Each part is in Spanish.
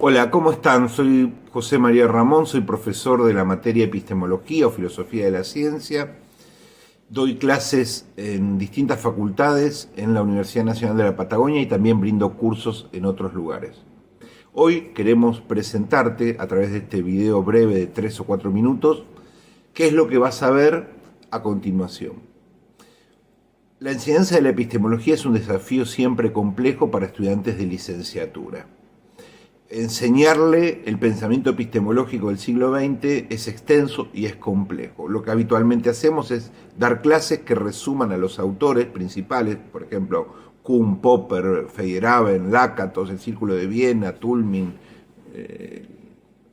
Hola, ¿cómo están? Soy José María Ramón, soy profesor de la materia Epistemología o Filosofía de la Ciencia. Doy clases en distintas facultades en la Universidad Nacional de la Patagonia y también brindo cursos en otros lugares. Hoy queremos presentarte a través de este video breve de 3 o 4 minutos qué es lo que vas a ver a continuación. La enseñanza de la epistemología es un desafío siempre complejo para estudiantes de licenciatura. Enseñarle el pensamiento epistemológico del siglo XX es extenso y es complejo. Lo que habitualmente hacemos es dar clases que resuman a los autores principales, por ejemplo, Kuhn, Popper, Feyerabend, Lakatos, el Círculo de Viena, Tulmin,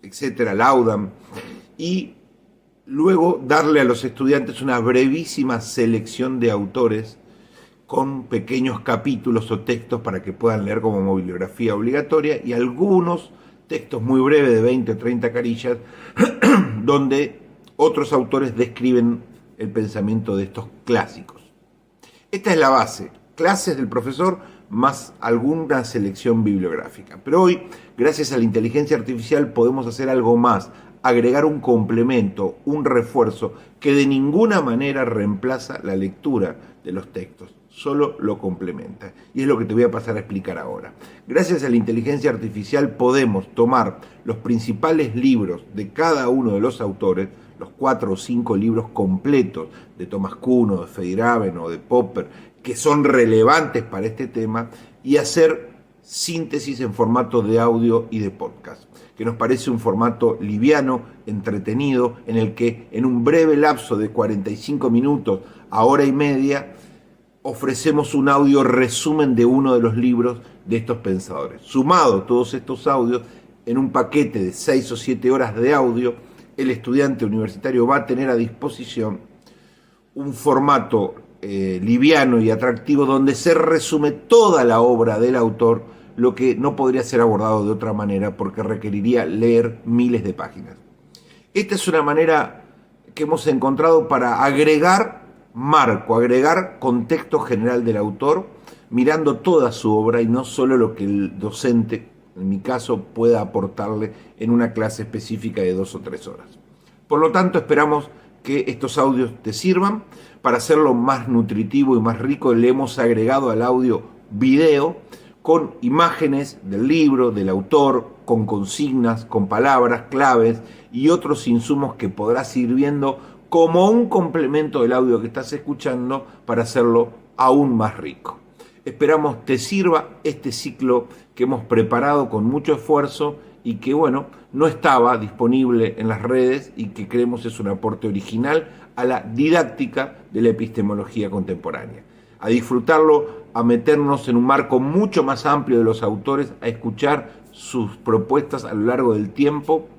etcétera, Laudam, y luego darle a los estudiantes una brevísima selección de autores con pequeños capítulos o textos para que puedan leer como bibliografía obligatoria y algunos textos muy breves de 20 o 30 carillas donde otros autores describen el pensamiento de estos clásicos. Esta es la base, clases del profesor más alguna selección bibliográfica. Pero hoy, gracias a la inteligencia artificial, podemos hacer algo más, agregar un complemento, un refuerzo que de ninguna manera reemplaza la lectura de los textos, solo lo complementa. Y es lo que te voy a pasar a explicar ahora. Gracias a la inteligencia artificial podemos tomar los principales libros de cada uno de los autores, los 4 o 5 libros completos de Thomas Kuhn o de Feyerabend o de Popper, que son relevantes para este tema, y hacer síntesis en formato de audio y de podcast, que nos parece un formato liviano, entretenido, en el que en un breve lapso de 45 minutos a hora y media ofrecemos un audio resumen de uno de los libros de estos pensadores. Sumado todos estos audios en un paquete de 6 o 7 horas de audio, el estudiante universitario va a tener a disposición un formato liviano y atractivo donde se resume toda la obra del autor, lo que no podría ser abordado de otra manera porque requeriría leer miles de páginas. Esta es una manera que hemos encontrado para agregar marco, agregar contexto general del autor, mirando toda su obra y no solo lo que el docente, en mi caso, pueda aportarle en una clase específica de 2 o 3 horas. Por lo tanto, esperamos que estos audios te sirvan. Para hacerlo más nutritivo y más rico, le hemos agregado al audio video con imágenes del libro, del autor, con consignas, con palabras claves y otros insumos que podrás ir viendo como un complemento del audio que estás escuchando para hacerlo aún más rico. Esperamos te sirva este ciclo que hemos preparado con mucho esfuerzo y que, bueno, no estaba disponible en las redes y que creemos es un aporte original a la didáctica de la epistemología contemporánea. A disfrutarlo, a meternos en un marco mucho más amplio de los autores, a escuchar sus propuestas a lo largo del tiempo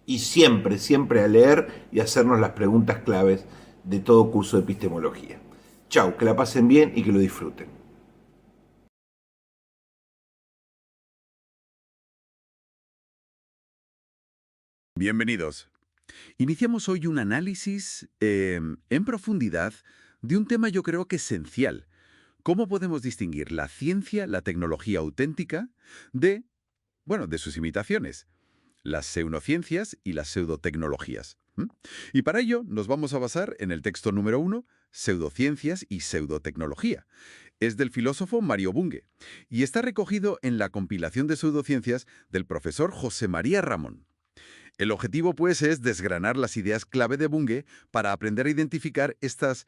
y siempre, siempre a leer y hacernos las preguntas claves de todo curso de epistemología. Chau, que la pasen bien y que lo disfruten. Bienvenidos. Iniciamos hoy un análisis en profundidad de un tema yo creo que esencial. ¿Cómo podemos distinguir la ciencia, la tecnología auténtica, de, bueno, de sus imitaciones? Las pseudociencias y las pseudotecnologías. Y para ello nos vamos a basar en el texto número 1, Pseudociencias y pseudotecnología. Es del filósofo Mario Bunge y está recogido en la compilación de pseudociencias del profesor José María Ramón. El objetivo, pues, es desgranar las ideas clave de Bunge para aprender a identificar estas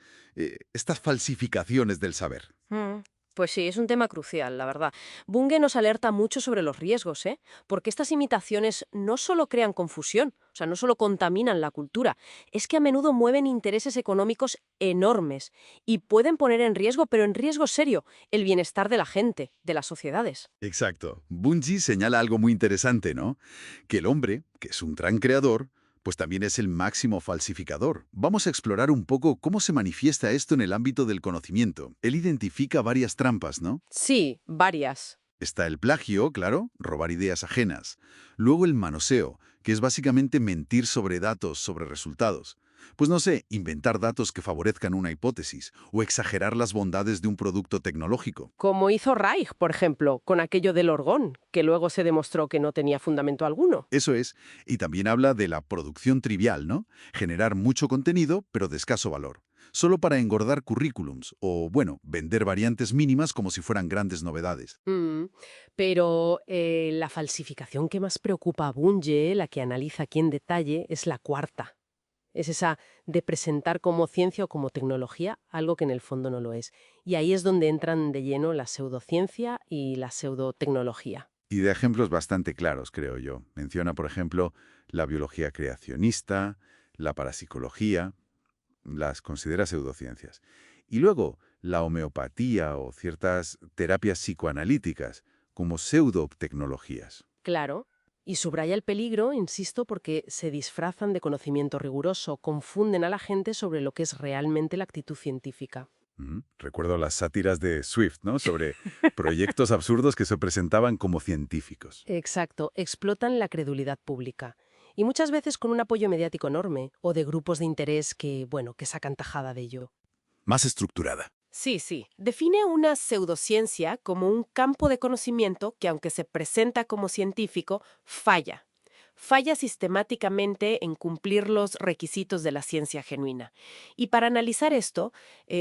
falsificaciones del saber. Mm, Pues sí, es un tema crucial, la verdad. Bunge nos alerta mucho sobre los riesgos, ¿eh? Porque estas imitaciones no solo crean confusión, o sea, no solo contaminan la cultura, es que a menudo mueven intereses económicos enormes y pueden poner en riesgo, pero en riesgo serio, el bienestar de la gente, de las sociedades. Exacto. Bunge señala algo muy interesante, ¿no? Que el hombre, que es un gran creador, pues también es el máximo falsificador. Vamos a explorar un poco cómo se manifiesta esto en el ámbito del conocimiento. Él identifica varias trampas, ¿no? Sí, varias. Está el plagio, claro, robar ideas ajenas. Luego el manoseo, que es básicamente mentir sobre datos, sobre resultados. Pues no sé, inventar datos que favorezcan una hipótesis o exagerar las bondades de un producto tecnológico. Como hizo Reich, por ejemplo, con aquello del orgón, que luego se demostró que no tenía fundamento alguno. Eso es, y también habla de la producción trivial, ¿no? Generar mucho contenido, pero de escaso valor. Solo para engordar currículums o, bueno, vender variantes mínimas como si fueran grandes novedades. Pero la falsificación que más preocupa a Bunge, la que analiza aquí en detalle, es la cuarta. Es esa de presentar como ciencia o como tecnología algo que en el fondo no lo es. Y ahí es donde entran de lleno la pseudociencia y la pseudotecnología. Y de ejemplos bastante claros, creo yo. Menciona, por ejemplo, la biología creacionista, la parapsicología, las considera pseudociencias. Y luego, la homeopatía o ciertas terapias psicoanalíticas, como pseudotecnologías. Claro. Y subraya el peligro, insisto, porque se disfrazan de conocimiento riguroso, confunden a la gente sobre lo que es realmente la actitud científica. Recuerdo las sátiras de Swift, ¿no? Sobre proyectos absurdos que se presentaban como científicos. Exacto, explotan la credulidad pública. Y muchas veces con un apoyo mediático enorme o de grupos de interés que, bueno, que sacan tajada de ello. Más estructurada. Sí, sí. Define una pseudociencia como un campo de conocimiento que, aunque se presenta como científico, falla. Falla sistemáticamente en cumplir los requisitos de la ciencia genuina. Y para analizar esto,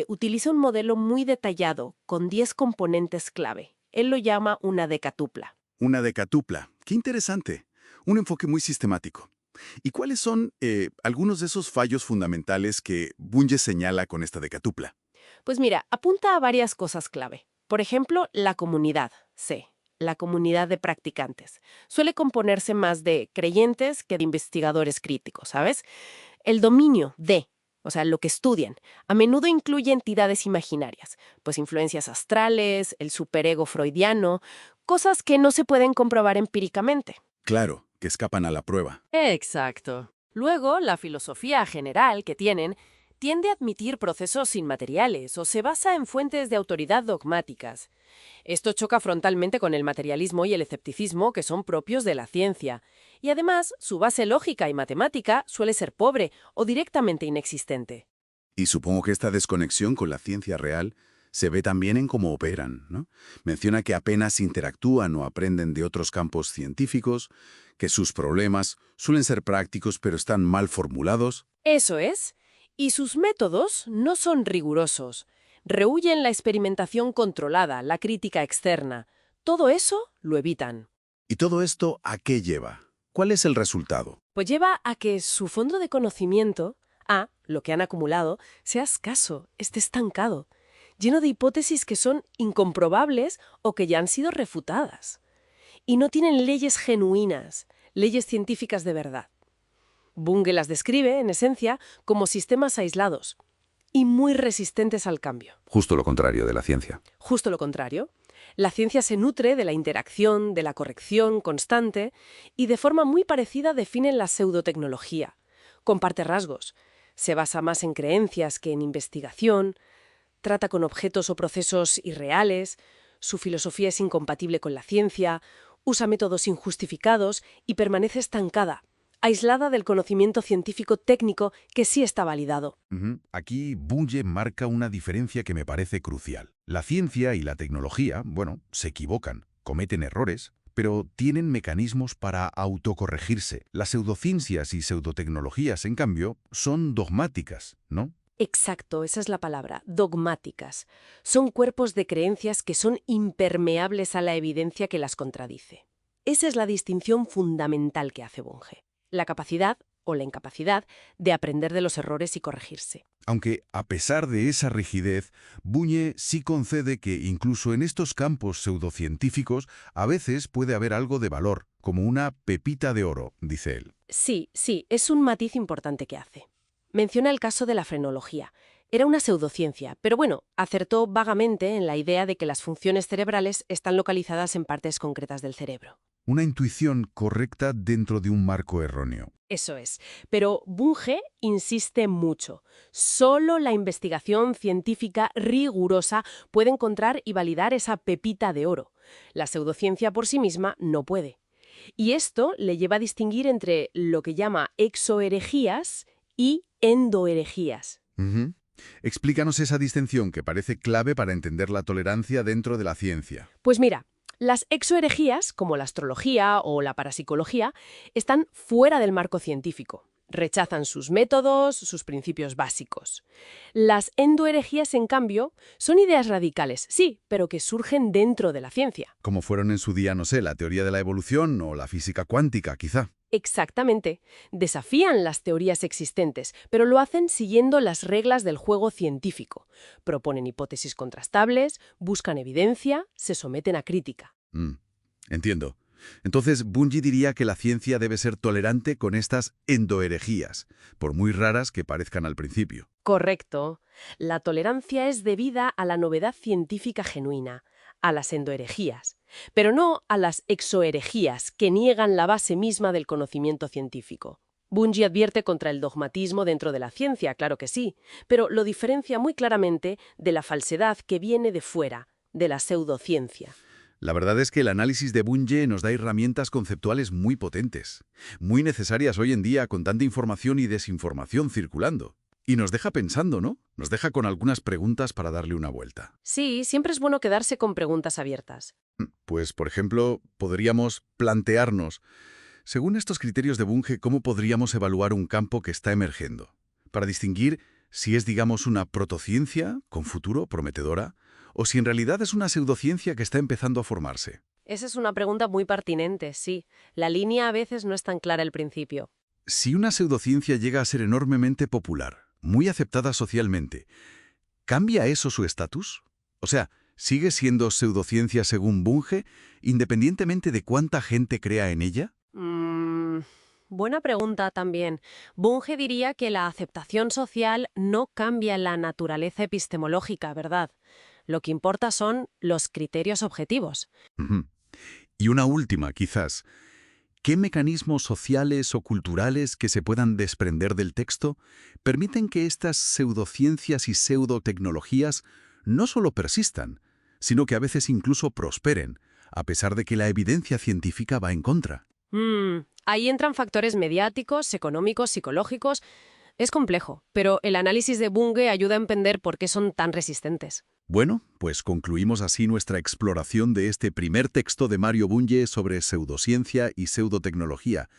utiliza un modelo muy detallado, con 10 componentes clave. Él lo llama una decatupla. Una decatupla. ¡Qué interesante! Un enfoque muy sistemático. ¿Y cuáles son algunos de esos fallos fundamentales que Bunge señala con esta decatupla? Pues mira, apunta a varias cosas clave. Por ejemplo, la comunidad, C, la comunidad de practicantes. Suele componerse más de creyentes que de investigadores críticos, ¿sabes? El dominio, D, o sea, lo que estudian, a menudo incluye entidades imaginarias, pues influencias astrales, el superego freudiano, cosas que no se pueden comprobar empíricamente. Claro, que escapan a la prueba. Exacto. Luego, la filosofía general que tienen tiende a admitir procesos inmateriales o se basa en fuentes de autoridad dogmáticas. Esto choca frontalmente con el materialismo y el escepticismo que son propios de la ciencia. Y además, su base lógica y matemática suele ser pobre o directamente inexistente. Y supongo que esta desconexión con la ciencia real se ve también en cómo operan, ¿no? Menciona que apenas interactúan o aprenden de otros campos científicos, que sus problemas suelen ser prácticos pero están mal formulados. Eso es. Y sus métodos no son rigurosos. Rehúyen la experimentación controlada, la crítica externa. Todo eso lo evitan. ¿Y todo esto a qué lleva? ¿Cuál es el resultado? Pues lleva a que su fondo de conocimiento, lo que han acumulado, sea escaso, esté estancado, lleno de hipótesis que son incomprobables o que ya han sido refutadas. Y no tienen leyes genuinas, leyes científicas de verdad. Bunge las describe, en esencia, como sistemas aislados y muy resistentes al cambio. Justo lo contrario de la ciencia. Justo lo contrario. La ciencia se nutre de la interacción, de la corrección constante y de forma muy parecida definen la pseudotecnología. Comparte rasgos. Se basa más en creencias que en investigación, trata con objetos o procesos irreales, su filosofía es incompatible con la ciencia, usa métodos injustificados y permanece estancada, aislada del conocimiento científico técnico que sí está validado. Aquí Bunge marca una diferencia que me parece crucial. La ciencia y la tecnología, bueno, se equivocan, cometen errores, pero tienen mecanismos para autocorregirse. Las pseudociencias y pseudotecnologías, en cambio, son dogmáticas, ¿no? Exacto, esa es la palabra, dogmáticas. Son cuerpos de creencias que son impermeables a la evidencia que las contradice. Esa es la distinción fundamental que hace Bunge. La capacidad, o la incapacidad, de aprender de los errores y corregirse. Aunque, a pesar de esa rigidez, Bunge sí concede que incluso en estos campos pseudocientíficos a veces puede haber algo de valor, como una pepita de oro, dice él. Sí, es un matiz importante que hace. Menciona el caso de la frenología. Era una pseudociencia, pero bueno, acertó vagamente en la idea de que las funciones cerebrales están localizadas en partes concretas del cerebro. Una intuición correcta dentro de un marco erróneo. Eso es. Pero Bunge insiste mucho. Solo la investigación científica rigurosa puede encontrar y validar esa pepita de oro. La pseudociencia por sí misma no puede. Y esto le lleva a distinguir entre lo que llama exoherejías y endoherejías. Ujú. Explícanos esa distinción que parece clave para entender la tolerancia dentro de la ciencia. Pues mira, las exoherejías, como la astrología o la parapsicología, están fuera del marco científico. Rechazan sus métodos, sus principios básicos. Las endoherejías, en cambio, son ideas radicales, sí, pero que surgen dentro de la ciencia. Como fueron en su día, no sé, la teoría de la evolución o la física cuántica, quizá. Exactamente. Desafían las teorías existentes, pero lo hacen siguiendo las reglas del juego científico. Proponen hipótesis contrastables, buscan evidencia, se someten a crítica. Entiendo. Entonces, Bunge diría que la ciencia debe ser tolerante con estas endoherejías, por muy raras que parezcan al principio. Correcto. La tolerancia es debida a la novedad científica genuina, a las endoherejías, pero no a las exoherejías que niegan la base misma del conocimiento científico. Bunge advierte contra el dogmatismo dentro de la ciencia, claro que sí, pero lo diferencia muy claramente de la falsedad que viene de fuera, de la pseudociencia. La verdad es que el análisis de Bunge nos da herramientas conceptuales muy potentes, muy necesarias hoy en día con tanta información y desinformación circulando. Y nos deja pensando, ¿no? Nos deja con algunas preguntas para darle una vuelta. Sí, siempre es bueno quedarse con preguntas abiertas. Pues, por ejemplo, podríamos plantearnos, según estos criterios de Bunge, ¿cómo podríamos evaluar un campo que está emergiendo? Para distinguir si es, digamos, una protociencia con futuro prometedora, o si en realidad es una pseudociencia que está empezando a formarse. Esa es una pregunta muy pertinente, sí. La línea a veces no es tan clara al principio. Si una pseudociencia llega a ser enormemente popular, muy aceptada socialmente, ¿cambia eso su estatus? O sea, ¿sigue siendo pseudociencia según Bunge, independientemente de cuánta gente crea en ella? Buena pregunta también. Bunge diría que la aceptación social no cambia la naturaleza epistemológica, ¿verdad? Lo que importa son los criterios objetivos. Ujú. Y una última, quizás. ¿Qué mecanismos sociales o culturales que se puedan desprender del texto permiten que estas pseudociencias y pseudotecnologías no solo persistan, sino que a veces incluso prosperen, a pesar de que la evidencia científica va en contra? Ahí entran factores mediáticos, económicos, psicológicos. Es complejo, pero el análisis de Bunge ayuda a entender por qué son tan resistentes. Bueno, pues concluimos así nuestra exploración de este primer texto de Mario Bunge sobre pseudociencia y pseudotecnología.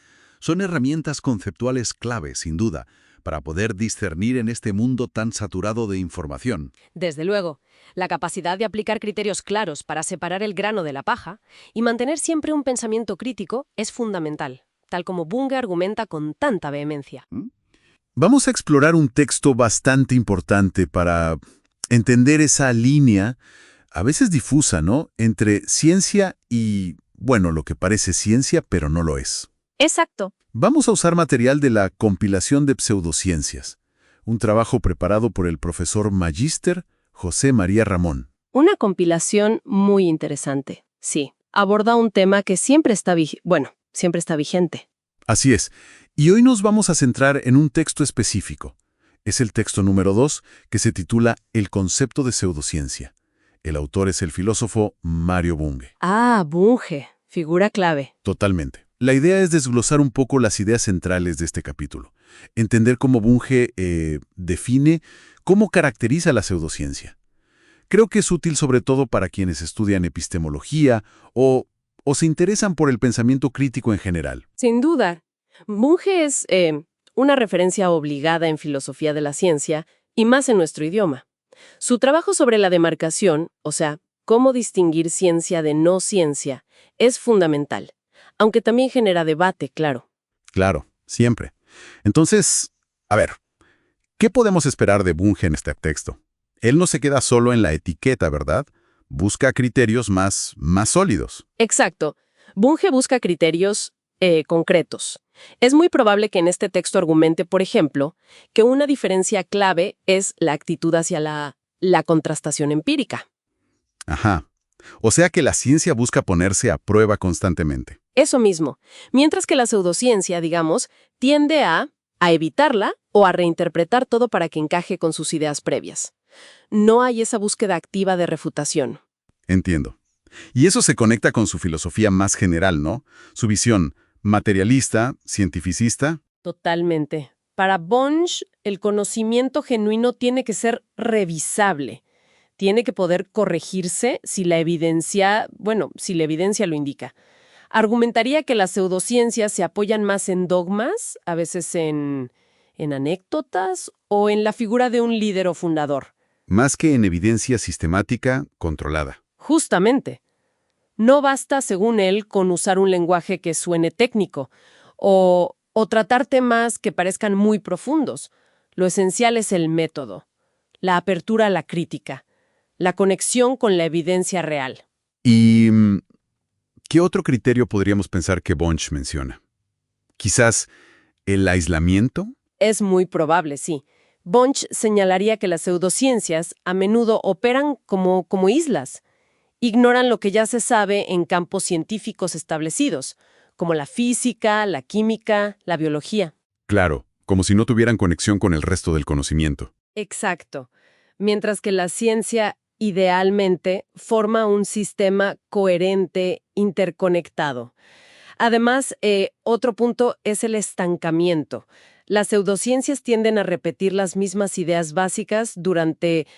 Son herramientas conceptuales clave, sin duda, para poder discernir en este mundo tan saturado de información. Desde luego, la capacidad de aplicar criterios claros para separar el grano de la paja y mantener siempre un pensamiento crítico es fundamental, tal como Bunge argumenta con tanta vehemencia. Vamos a explorar un texto bastante importante para entender esa línea, a veces difusa, ¿no?, entre ciencia y, bueno, lo que parece ciencia, pero no lo es. Exacto. Vamos a usar material de la compilación de pseudociencias, un trabajo preparado por el profesor magíster José María Ramón. Una compilación muy interesante. Sí, aborda un tema que siempre está vigente. Así es, y hoy nos vamos a centrar en un texto específico. Es el texto número 2, que se titula El concepto de pseudociencia. El autor es el filósofo Mario Bunge. Ah, Bunge, figura clave. Totalmente. La idea es desglosar un poco las ideas centrales de este capítulo. Entender cómo Bunge define, cómo caracteriza la pseudociencia. Creo que es útil sobre todo para quienes estudian epistemología o se interesan por el pensamiento crítico en general. Sin duda. Bunge es una referencia obligada en filosofía de la ciencia y más en nuestro idioma. Su trabajo sobre la demarcación, o sea, cómo distinguir ciencia de no ciencia, es fundamental, aunque también genera debate, claro. Claro, siempre. Entonces, a ver, ¿qué podemos esperar de Bunge en este texto? Él no se queda solo en la etiqueta, ¿verdad? Busca criterios más sólidos. Exacto. Bunge busca criterios concretos. Es muy probable que en este texto argumente, por ejemplo, que una diferencia clave es la actitud hacia la contrastación empírica. Ajá. O sea que la ciencia busca ponerse a prueba constantemente. Eso mismo. Mientras que la pseudociencia, digamos, tiende a evitarla o a reinterpretar todo para que encaje con sus ideas previas. No hay esa búsqueda activa de refutación. Entiendo. Y eso se conecta con su filosofía más general, ¿no? Su visión materialista, cientificista. Totalmente. Para Bunge, el conocimiento genuino tiene que ser revisable. Tiene que poder corregirse si la evidencia lo indica. Argumentaría que las pseudociencias se apoyan más en dogmas, a veces en anécdotas o en la figura de un líder o fundador. Más que en evidencia sistemática controlada. Justamente. No basta, según él, con usar un lenguaje que suene técnico o tratar temas que parezcan muy profundos. Lo esencial es el método, la apertura a la crítica, la conexión con la evidencia real. ¿Y qué otro criterio podríamos pensar que Bunge menciona? ¿Quizás el aislamiento? Es muy probable, sí. Bunge señalaría que las pseudociencias a menudo operan como islas. Ignoran lo que ya se sabe en campos científicos establecidos, como la física, la química, la biología. Claro, como si no tuvieran conexión con el resto del conocimiento. Exacto. Mientras que la ciencia, idealmente, forma un sistema coherente, interconectado. Además, otro punto es el estancamiento. Las pseudociencias tienden a repetir las mismas ideas básicas durante,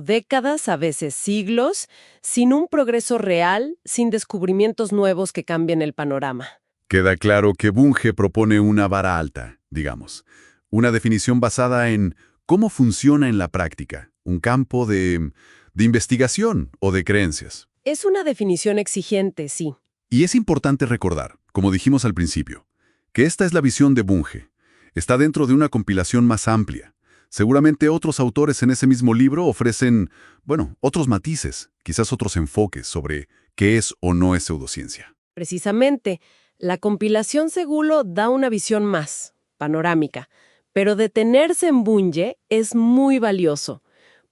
décadas, a veces siglos, sin un progreso real, sin descubrimientos nuevos que cambien el panorama. Queda claro que Bunge propone una vara alta, digamos. Una definición basada en cómo funciona en la práctica, un campo de investigación o de creencias. Es una definición exigente, sí. Y es importante recordar, como dijimos al principio, que esta es la visión de Bunge. Está dentro de una compilación más amplia. Seguramente otros autores en ese mismo libro ofrecen, otros matices, quizás otros enfoques sobre qué es o no es pseudociencia. Precisamente, la compilación seguro da una visión más panorámica, pero detenerse en Bunge es muy valioso,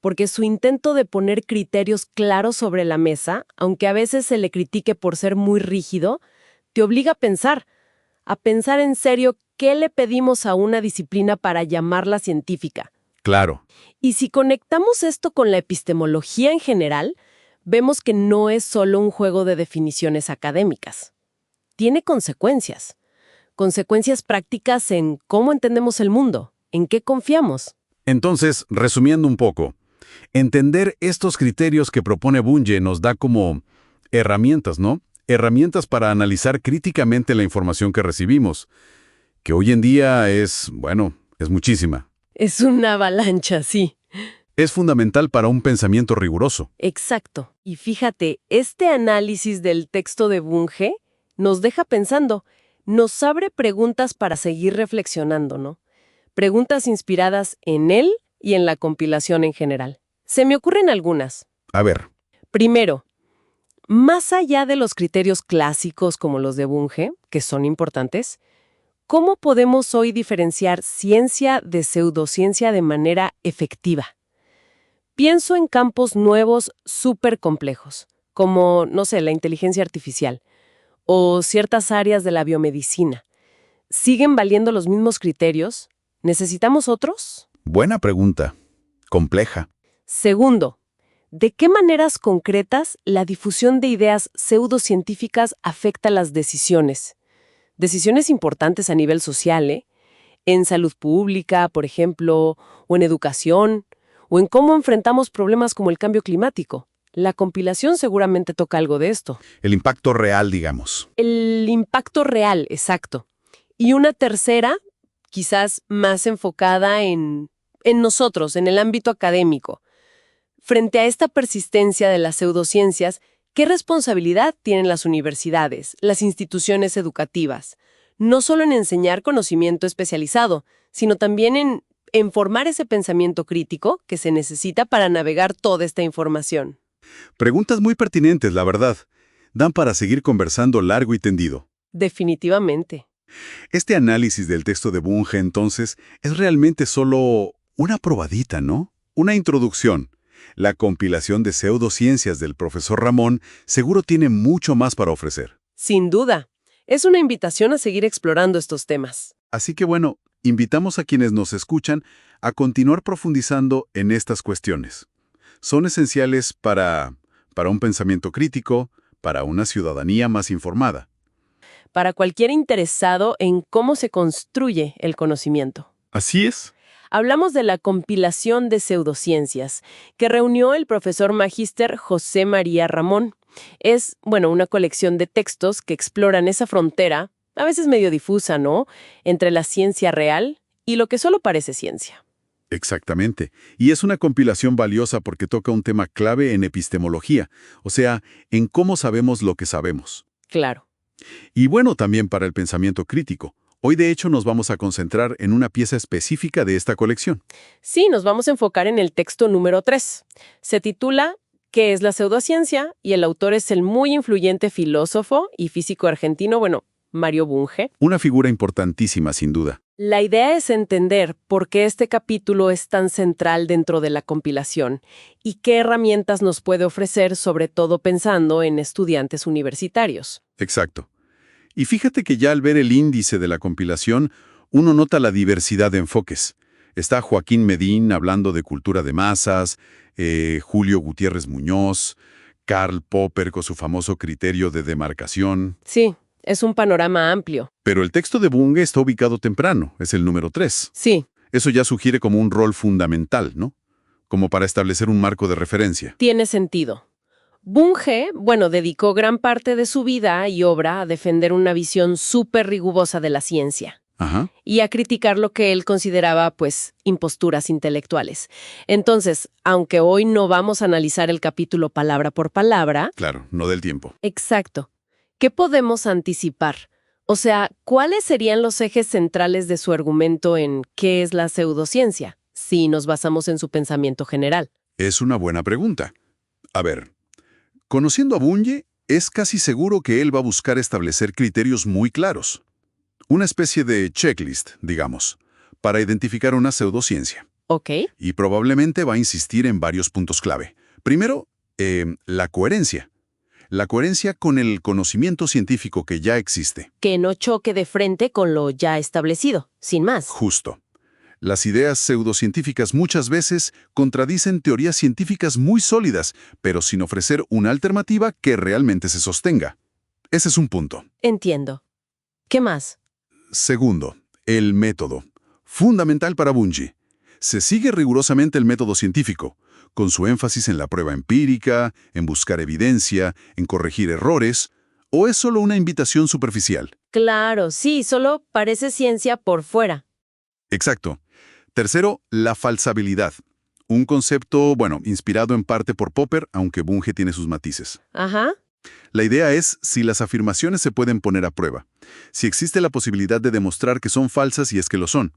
porque su intento de poner criterios claros sobre la mesa, aunque a veces se le critique por ser muy rígido, te obliga a pensar en serio qué le pedimos a una disciplina para llamarla científica. Claro. Y si conectamos esto con la epistemología en general, vemos que no es solo un juego de definiciones académicas. Tiene consecuencias. Consecuencias prácticas en cómo entendemos el mundo, en qué confiamos. Entonces, resumiendo un poco, entender estos criterios que propone Bunge nos da como herramientas, ¿no? Herramientas para analizar críticamente la información que recibimos, que hoy en día es muchísima. Es una avalancha, sí. Es fundamental para un pensamiento riguroso. Exacto. Y fíjate, este análisis del texto de Bunge nos deja pensando, nos abre preguntas para seguir reflexionando, ¿no? Preguntas inspiradas en él y en la compilación en general. Se me ocurren algunas. A ver. Primero, más allá de los criterios clásicos como los de Bunge, que son importantes, ¿cómo podemos hoy diferenciar ciencia de pseudociencia de manera efectiva? Pienso en campos nuevos súper complejos, como, la inteligencia artificial, o ciertas áreas de la biomedicina. ¿Siguen valiendo los mismos criterios? ¿Necesitamos otros? Buena pregunta. Compleja. Segundo, ¿de qué maneras concretas la difusión de ideas pseudocientíficas afecta las decisiones? Decisiones importantes a nivel social, en salud pública, por ejemplo, o en educación, o en cómo enfrentamos problemas como el cambio climático. La compilación seguramente toca algo de esto. El impacto real, digamos. El impacto real, exacto. Y una tercera, quizás más enfocada en nosotros, en el ámbito académico. Frente a esta persistencia de las pseudociencias, ¿qué responsabilidad tienen las universidades, las instituciones educativas? No solo en enseñar conocimiento especializado, sino también en formar ese pensamiento crítico que se necesita para navegar toda esta información. Preguntas muy pertinentes, la verdad. Dan para seguir conversando largo y tendido. Definitivamente. Este análisis del texto de Bunge, entonces, es realmente solo una probadita, ¿no? Una introducción. La compilación de pseudociencias del profesor Ramón seguro tiene mucho más para ofrecer. Sin duda. Es una invitación a seguir explorando estos temas. Así que invitamos a quienes nos escuchan a continuar profundizando en estas cuestiones. Son esenciales para un pensamiento crítico, para una ciudadanía más informada. Para cualquier interesado en cómo se construye el conocimiento. Así es. Hablamos de la compilación de pseudociencias, que reunió el profesor magíster José María Ramón. Es, bueno, una colección de textos que exploran esa frontera, a veces medio difusa, ¿no?, entre la ciencia real y lo que solo parece ciencia. Exactamente. Y es una compilación valiosa porque toca un tema clave en epistemología, o sea, en cómo sabemos lo que sabemos. Claro. Y bueno, también para el pensamiento crítico. Hoy, de hecho, nos vamos a concentrar en una pieza específica de esta colección. Sí, nos vamos a enfocar en el texto número 3. Se titula ¿Qué es la pseudociencia? Y el autor es el muy influyente filósofo y físico argentino, bueno, Mario Bunge. Una figura importantísima, sin duda. La idea es entender por qué este capítulo es tan central dentro de la compilación y qué herramientas nos puede ofrecer, sobre todo pensando en estudiantes universitarios. Exacto. Y fíjate que ya al ver el índice de la compilación, uno nota la diversidad de enfoques. Está Joaquín Medín hablando de cultura de masas, Julio Gutiérrez Muñoz, Karl Popper con su famoso criterio de demarcación. Sí, es un panorama amplio. Pero el texto de Bunge está ubicado temprano, es el número 3. Sí, Eso ya sugiere como un rol fundamental, ¿no? Como para establecer un marco de referencia. tiene sentido. Bunge, bueno, dedicó gran parte de su vida y obra a defender una visión súper rigurosa de la ciencia Ajá. y a criticar lo que él consideraba, pues, imposturas intelectuales. Entonces, aunque hoy no vamos a analizar el capítulo palabra por palabra, Claro, no del tiempo. exacto, ¿qué podemos anticipar? O sea, ¿cuáles serían los ejes centrales de su argumento en qué es la pseudociencia, si nos basamos en su pensamiento general? Es una buena pregunta. A ver, conociendo a Bunge, es casi seguro que él va a buscar establecer criterios muy claros. Una especie de checklist, digamos, para identificar una pseudociencia. ¿Ok? Y probablemente va a insistir en varios puntos clave. Primero, la coherencia. La coherencia con el conocimiento científico que ya existe. Que no choque de frente con lo ya establecido, sin más. Justo. Las ideas pseudocientíficas muchas veces contradicen teorías científicas muy sólidas, pero sin ofrecer una alternativa que realmente se sostenga. Ese es un punto. Entiendo. ¿Qué más? Segundo, el método. Fundamental para Bunge. Se sigue rigurosamente el método científico, con su énfasis en la prueba empírica, en buscar evidencia, en corregir errores, ¿o es solo una invitación superficial? Claro, sí, solo parece ciencia por fuera. Exacto. Tercero, la falsabilidad. Un concepto, bueno, inspirado en parte por Popper, aunque Bunge tiene sus matices. Ajá. La idea es si las afirmaciones se pueden poner a prueba, si existe la posibilidad de demostrar que son falsas y es que lo son.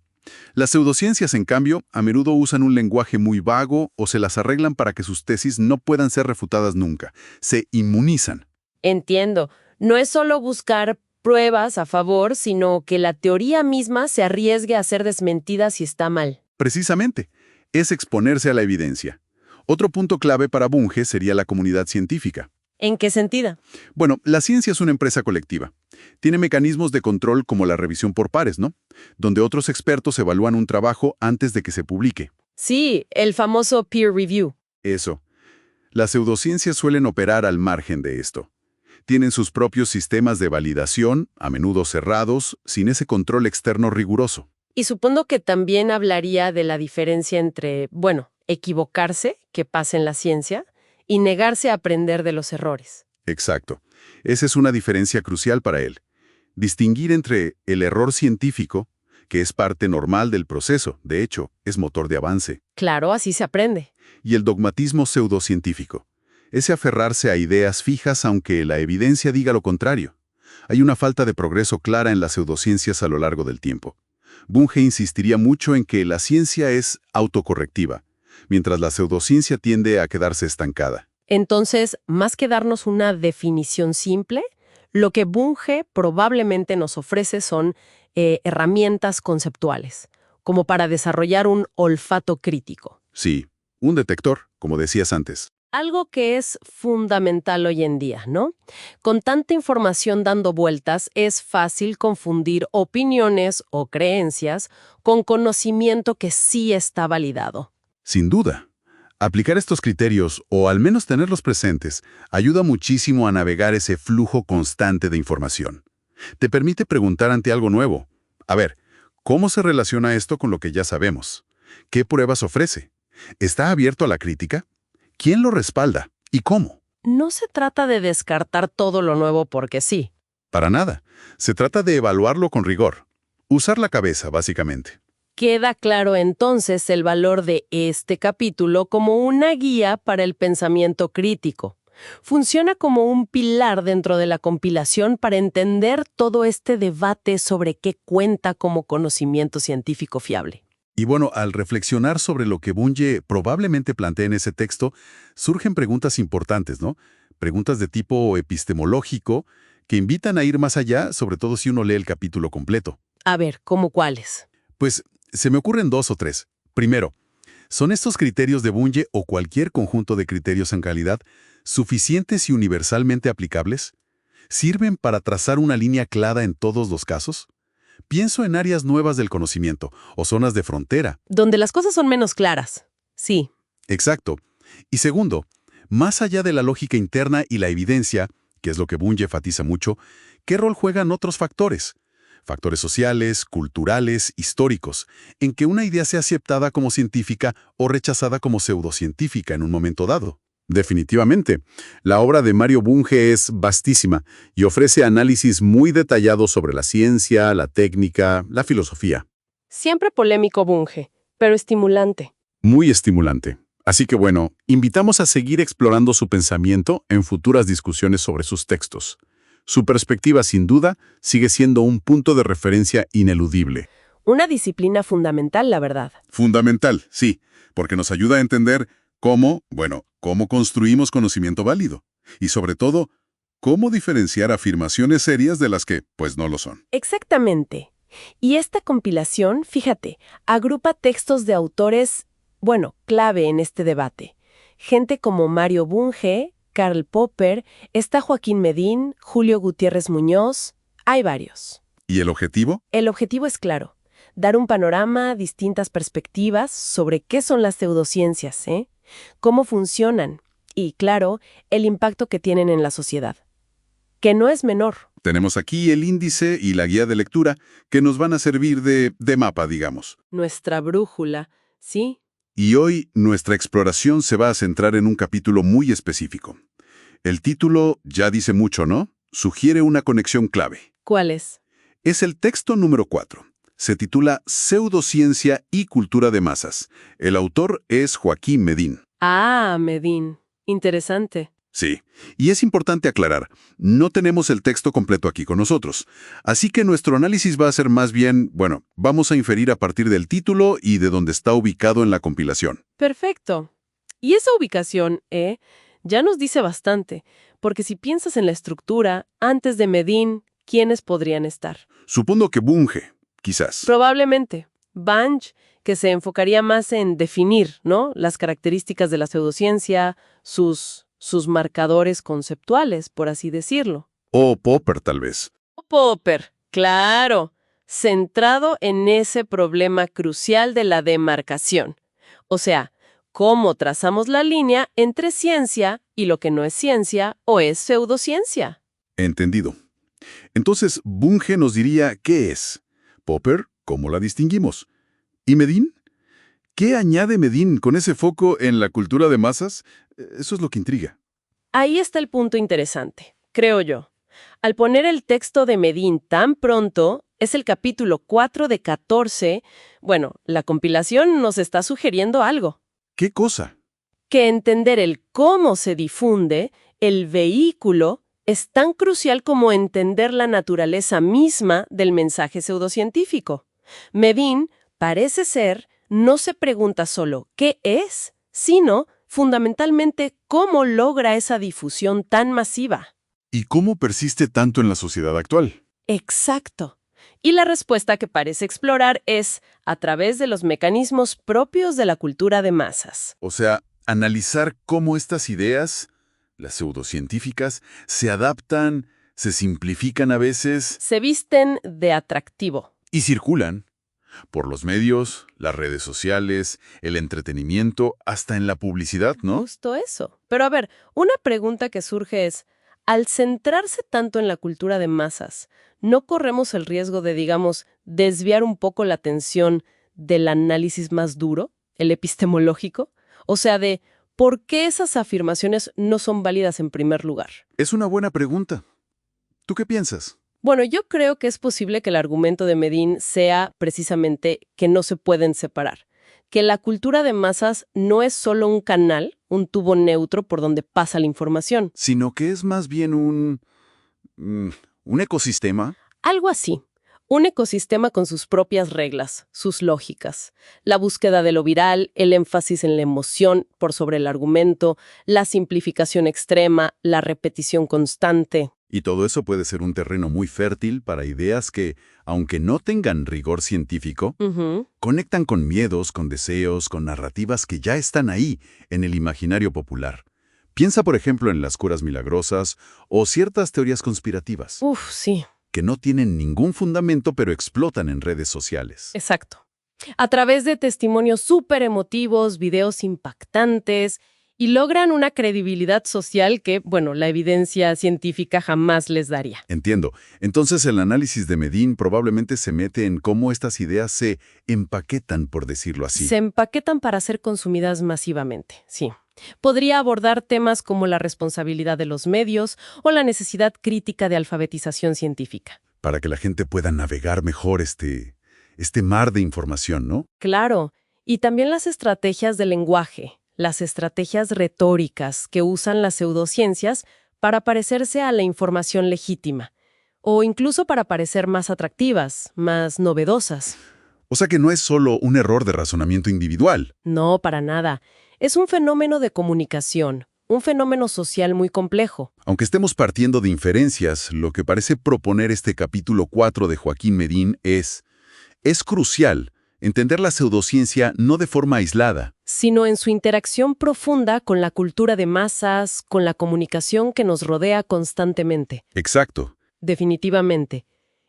Las pseudociencias, en cambio, a menudo usan un lenguaje muy vago o se las arreglan para que sus tesis no puedan ser refutadas nunca. Se inmunizan. Entiendo. No es solo buscar pruebas a favor, sino que la teoría misma se arriesgue a ser desmentida si está mal. Precisamente, es exponerse a la evidencia. Otro punto clave para Bunge sería la comunidad científica. ¿En qué sentido? Bueno, la ciencia es una empresa colectiva. Tiene mecanismos de control como la revisión por pares, ¿no? Donde otros expertos evalúan un trabajo antes de que se publique. Sí, el famoso peer review. Eso. Las pseudociencias suelen operar al margen de esto. Tienen sus propios sistemas de validación, a menudo cerrados, sin ese control externo riguroso. Y supongo que también hablaría de la diferencia entre, bueno, equivocarse, que pasa en la ciencia, y negarse a aprender de los errores. Exacto. Esa es una diferencia crucial para él. Distinguir entre el error científico, que es parte normal del proceso, de hecho, es motor de avance, Claro, así se aprende. y el dogmatismo pseudocientífico, ese aferrarse a ideas fijas aunque la evidencia diga lo contrario. Hay una falta de progreso clara en las pseudociencias a lo largo del tiempo. Bunge insistiría mucho en que la ciencia es autocorrectiva, mientras la pseudociencia tiende a quedarse estancada. Entonces, más que darnos una definición simple, lo que Bunge probablemente nos ofrece son herramientas conceptuales, como para desarrollar un olfato crítico. Sí, un detector, como decías antes. Algo que es fundamental hoy en día, ¿no? Con tanta información dando vueltas, es fácil confundir opiniones o creencias con conocimiento que sí está validado. Sin duda. Aplicar estos criterios, o al menos tenerlos presentes, ayuda muchísimo a navegar ese flujo constante de información. Te permite preguntar ante algo nuevo. A ver, ¿Cómo se relaciona esto con lo que ya sabemos? ¿Qué pruebas ofrece? ¿Está abierto a la crítica? ¿Quién lo respalda? ¿Y cómo? No se trata de descartar todo lo nuevo porque sí. Para nada. Se trata de evaluarlo con rigor. Usar la cabeza, básicamente. Queda claro entonces el valor de este capítulo como una guía para el pensamiento crítico. Funciona como un pilar dentro de la compilación para entender todo este debate sobre qué cuenta como conocimiento científico fiable. Y bueno, al reflexionar sobre lo que Bunge probablemente plantea en ese texto, surgen preguntas importantes, ¿no? Preguntas de tipo epistemológico que invitan a ir más allá, sobre todo si uno lee el capítulo completo. A ver, ¿cómo cuáles? Pues se me ocurren 2 o 3. Primero, ¿son estos criterios de Bunge o cualquier conjunto de criterios en calidad suficientes y universalmente aplicables? ¿Sirven para trazar una línea clara en todos los casos? Pienso en áreas nuevas del conocimiento o zonas de frontera. Donde las cosas son menos claras. Sí. Exacto. Y segundo, más allá de la lógica interna y la evidencia, que es lo que Bunge enfatiza mucho, ¿qué rol juegan otros factores? Factores sociales, culturales, históricos, en que una idea sea aceptada como científica o rechazada como pseudocientífica en un momento dado. Definitivamente. La obra de Mario Bunge es vastísima y ofrece análisis muy detallados sobre la ciencia, la técnica, la filosofía. Siempre polémico Bunge, pero estimulante. Muy estimulante. Así que bueno, invitamos a seguir explorando su pensamiento en futuras discusiones sobre sus textos. Su perspectiva, sin duda, sigue siendo un punto de referencia ineludible. Una disciplina fundamental, la verdad. Fundamental, sí, porque nos ayuda a entender cómo construimos conocimiento válido. Y sobre todo, cómo diferenciar afirmaciones serias de las que, pues, no lo son. Exactamente. Y esta compilación, fíjate, agrupa textos de autores, clave en este debate. Gente como Mario Bunge, Karl Popper, está Joaquín Medin, Julio Gutiérrez Muñoz, hay varios. ¿Y el objetivo? El objetivo es claro, dar un panorama, distintas perspectivas sobre qué son las pseudociencias, cómo funcionan y, claro, el impacto que tienen en la sociedad. Que no es menor. Tenemos aquí el índice y la guía de lectura que nos van a servir de mapa, digamos. Nuestra brújula, ¿sí? Y hoy nuestra exploración se va a centrar en un capítulo muy específico. El título ya dice mucho, ¿no? Sugiere una conexión clave. ¿Cuál es? Es el texto número 4. Se titula Pseudociencia y cultura de masas. El autor es Joaquín Medin. Ah, Medin. Interesante. Sí, y es importante aclarar, no tenemos el texto completo aquí con nosotros. Así que nuestro análisis va a ser más bien, vamos a inferir a partir del título y de dónde está ubicado en la compilación. Perfecto. Y esa ubicación, ya nos dice bastante, porque si piensas en la estructura, antes de Medin, ¿quiénes podrían estar? Supongo que Bunge, quizás. Probablemente. Bunge, que se enfocaría más en definir, ¿no?, las características de la pseudociencia, sus marcadores conceptuales, por así decirlo. O Popper, tal vez. Popper, claro, centrado en ese problema crucial de la demarcación. O sea, cómo trazamos la línea entre ciencia y lo que no es ciencia o es pseudociencia. Entendido. Entonces, Bunge nos diría qué es. Popper, ¿cómo la distinguimos? ¿Y Medin? ¿Qué añade Medin con ese foco en la cultura de masas? Eso es lo que intriga. Ahí está el punto interesante, creo yo. Al poner el texto de Medin tan pronto, es el capítulo 4 de 14, la compilación nos está sugiriendo algo. ¿Qué cosa? Que entender el cómo se difunde, el vehículo, es tan crucial como entender la naturaleza misma del mensaje pseudocientífico. Medin, parece ser, no se pregunta solo ¿qué es?, sino, fundamentalmente, cómo logra esa difusión tan masiva. ¿Y cómo persiste tanto en la sociedad actual? Exacto. Y la respuesta que parece explorar es a través de los mecanismos propios de la cultura de masas. O sea, analizar cómo estas ideas, las pseudocientíficas, se adaptan, se simplifican a veces. Se visten de atractivo. Y circulan. Por los medios, las redes sociales, el entretenimiento, hasta en la publicidad, ¿no? Justo eso. Pero a ver, una pregunta que surge es, Al centrarse tanto en la cultura de masas, ¿no corremos el riesgo de, digamos, desviar un poco la atención del análisis más duro, el epistemológico? O sea, de ¿por qué esas afirmaciones no son válidas en primer lugar? Es una buena pregunta. ¿Tú qué piensas? Bueno, yo creo que es posible que el argumento de Medin sea precisamente que no se pueden separar, que la cultura de masas no es solo un canal, un tubo neutro por donde pasa la información. Sino que es más bien un ecosistema. Algo así. Un ecosistema con sus propias reglas, sus lógicas. La búsqueda de lo viral, el énfasis en la emoción por sobre el argumento, la simplificación extrema, la repetición constante. Y todo eso puede ser un terreno muy fértil para ideas que, aunque no tengan rigor científico, conectan con miedos, con deseos, con narrativas que ya están ahí, en el imaginario popular. Piensa, por ejemplo, en las curas milagrosas o ciertas teorías conspirativas, Sí, que no tienen ningún fundamento pero explotan en redes sociales. exacto. A través de testimonios súper emotivos, videos impactantes, y logran una credibilidad social que, bueno, la evidencia científica jamás les daría. Entiendo. Entonces el análisis de Medin probablemente se mete en cómo estas ideas se empaquetan, por decirlo así. Se empaquetan para ser consumidas masivamente, sí. Podría abordar temas como la responsabilidad de los medios o la necesidad crítica de alfabetización científica. Para que la gente pueda navegar mejor este mar de información, ¿no? Claro, y también las estrategias de lenguaje, las estrategias retóricas que usan las pseudociencias para parecerse a la información legítima, o incluso para parecer más atractivas, más novedosas. O sea que no es solo un error de razonamiento individual. No, para nada. Es un fenómeno de comunicación, un fenómeno social muy complejo. Aunque estemos partiendo de inferencias, lo que parece proponer este capítulo 4 de Joaquín Medin es crucial entender la pseudociencia no de forma aislada, sino en su interacción profunda con la cultura de masas, con la comunicación que nos rodea constantemente. Exacto. Definitivamente.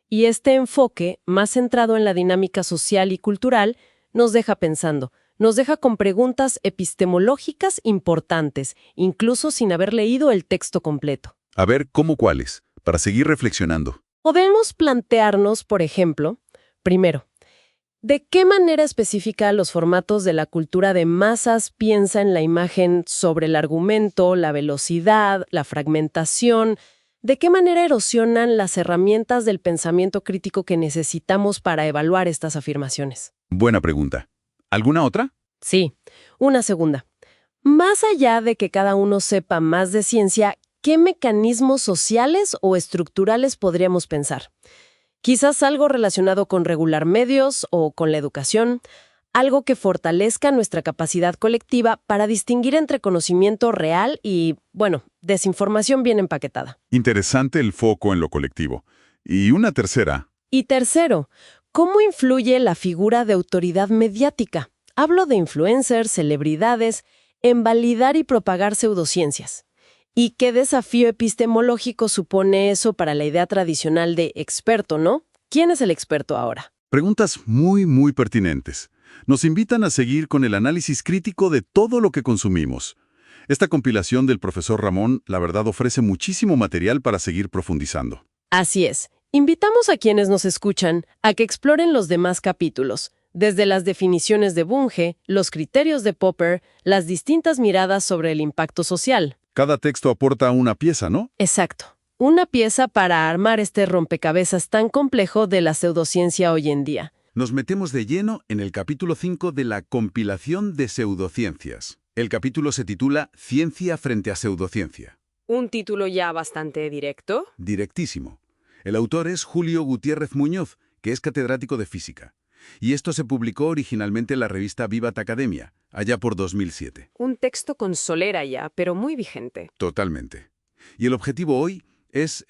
Y este enfoque, más centrado en la dinámica social y cultural, nos deja pensando, nos deja con preguntas epistemológicas importantes, incluso sin haber leído el texto completo. A ver, ¿cómo cuáles? Para seguir reflexionando. Podemos plantearnos, por ejemplo, primero, ¿de qué manera específica los formatos de la cultura de masas piensan en la imagen sobre el argumento, la velocidad, la fragmentación? ¿De qué manera erosionan las herramientas del pensamiento crítico que necesitamos para evaluar estas afirmaciones? Buena pregunta. ¿Alguna otra? Sí, una segunda. Más allá de que cada uno sepa más de ciencia, ¿qué mecanismos sociales o estructurales podríamos pensar? Quizás algo relacionado con regular medios o con la educación, algo que fortalezca nuestra capacidad colectiva para distinguir entre conocimiento real y, bueno, desinformación bien empaquetada. Interesante el foco en lo colectivo. Y una tercera. Y tercero, ¿cómo influye la figura de autoridad mediática? Hablo de influencers, celebridades, en validar y propagar pseudociencias. ¿Y qué desafío epistemológico supone eso para la idea tradicional de experto, no? ¿Quién es el experto ahora? Preguntas muy, muy pertinentes. Nos invitan a seguir con el análisis crítico de todo lo que consumimos. Esta compilación del profesor Ramón, la verdad, ofrece muchísimo material para seguir profundizando. Así es. Invitamos a quienes nos escuchan a que exploren los demás capítulos, desde las definiciones de Bunge, los criterios de Popper, las distintas miradas sobre el impacto social. Cada texto aporta una pieza, ¿no? Exacto. Una pieza para armar este rompecabezas tan complejo de la pseudociencia hoy en día. Nos metemos de lleno en el capítulo 5 de la compilación de pseudociencias. El capítulo se titula Ciencia frente a pseudociencia. Un título ya bastante directo. Directísimo. El autor es Julio Gutiérrez Muñoz, que es catedrático de física. Y esto se publicó originalmente en la revista Vivat Academia, allá por 2007. Un texto con solera ya, pero muy vigente. Totalmente. Y el objetivo hoy es,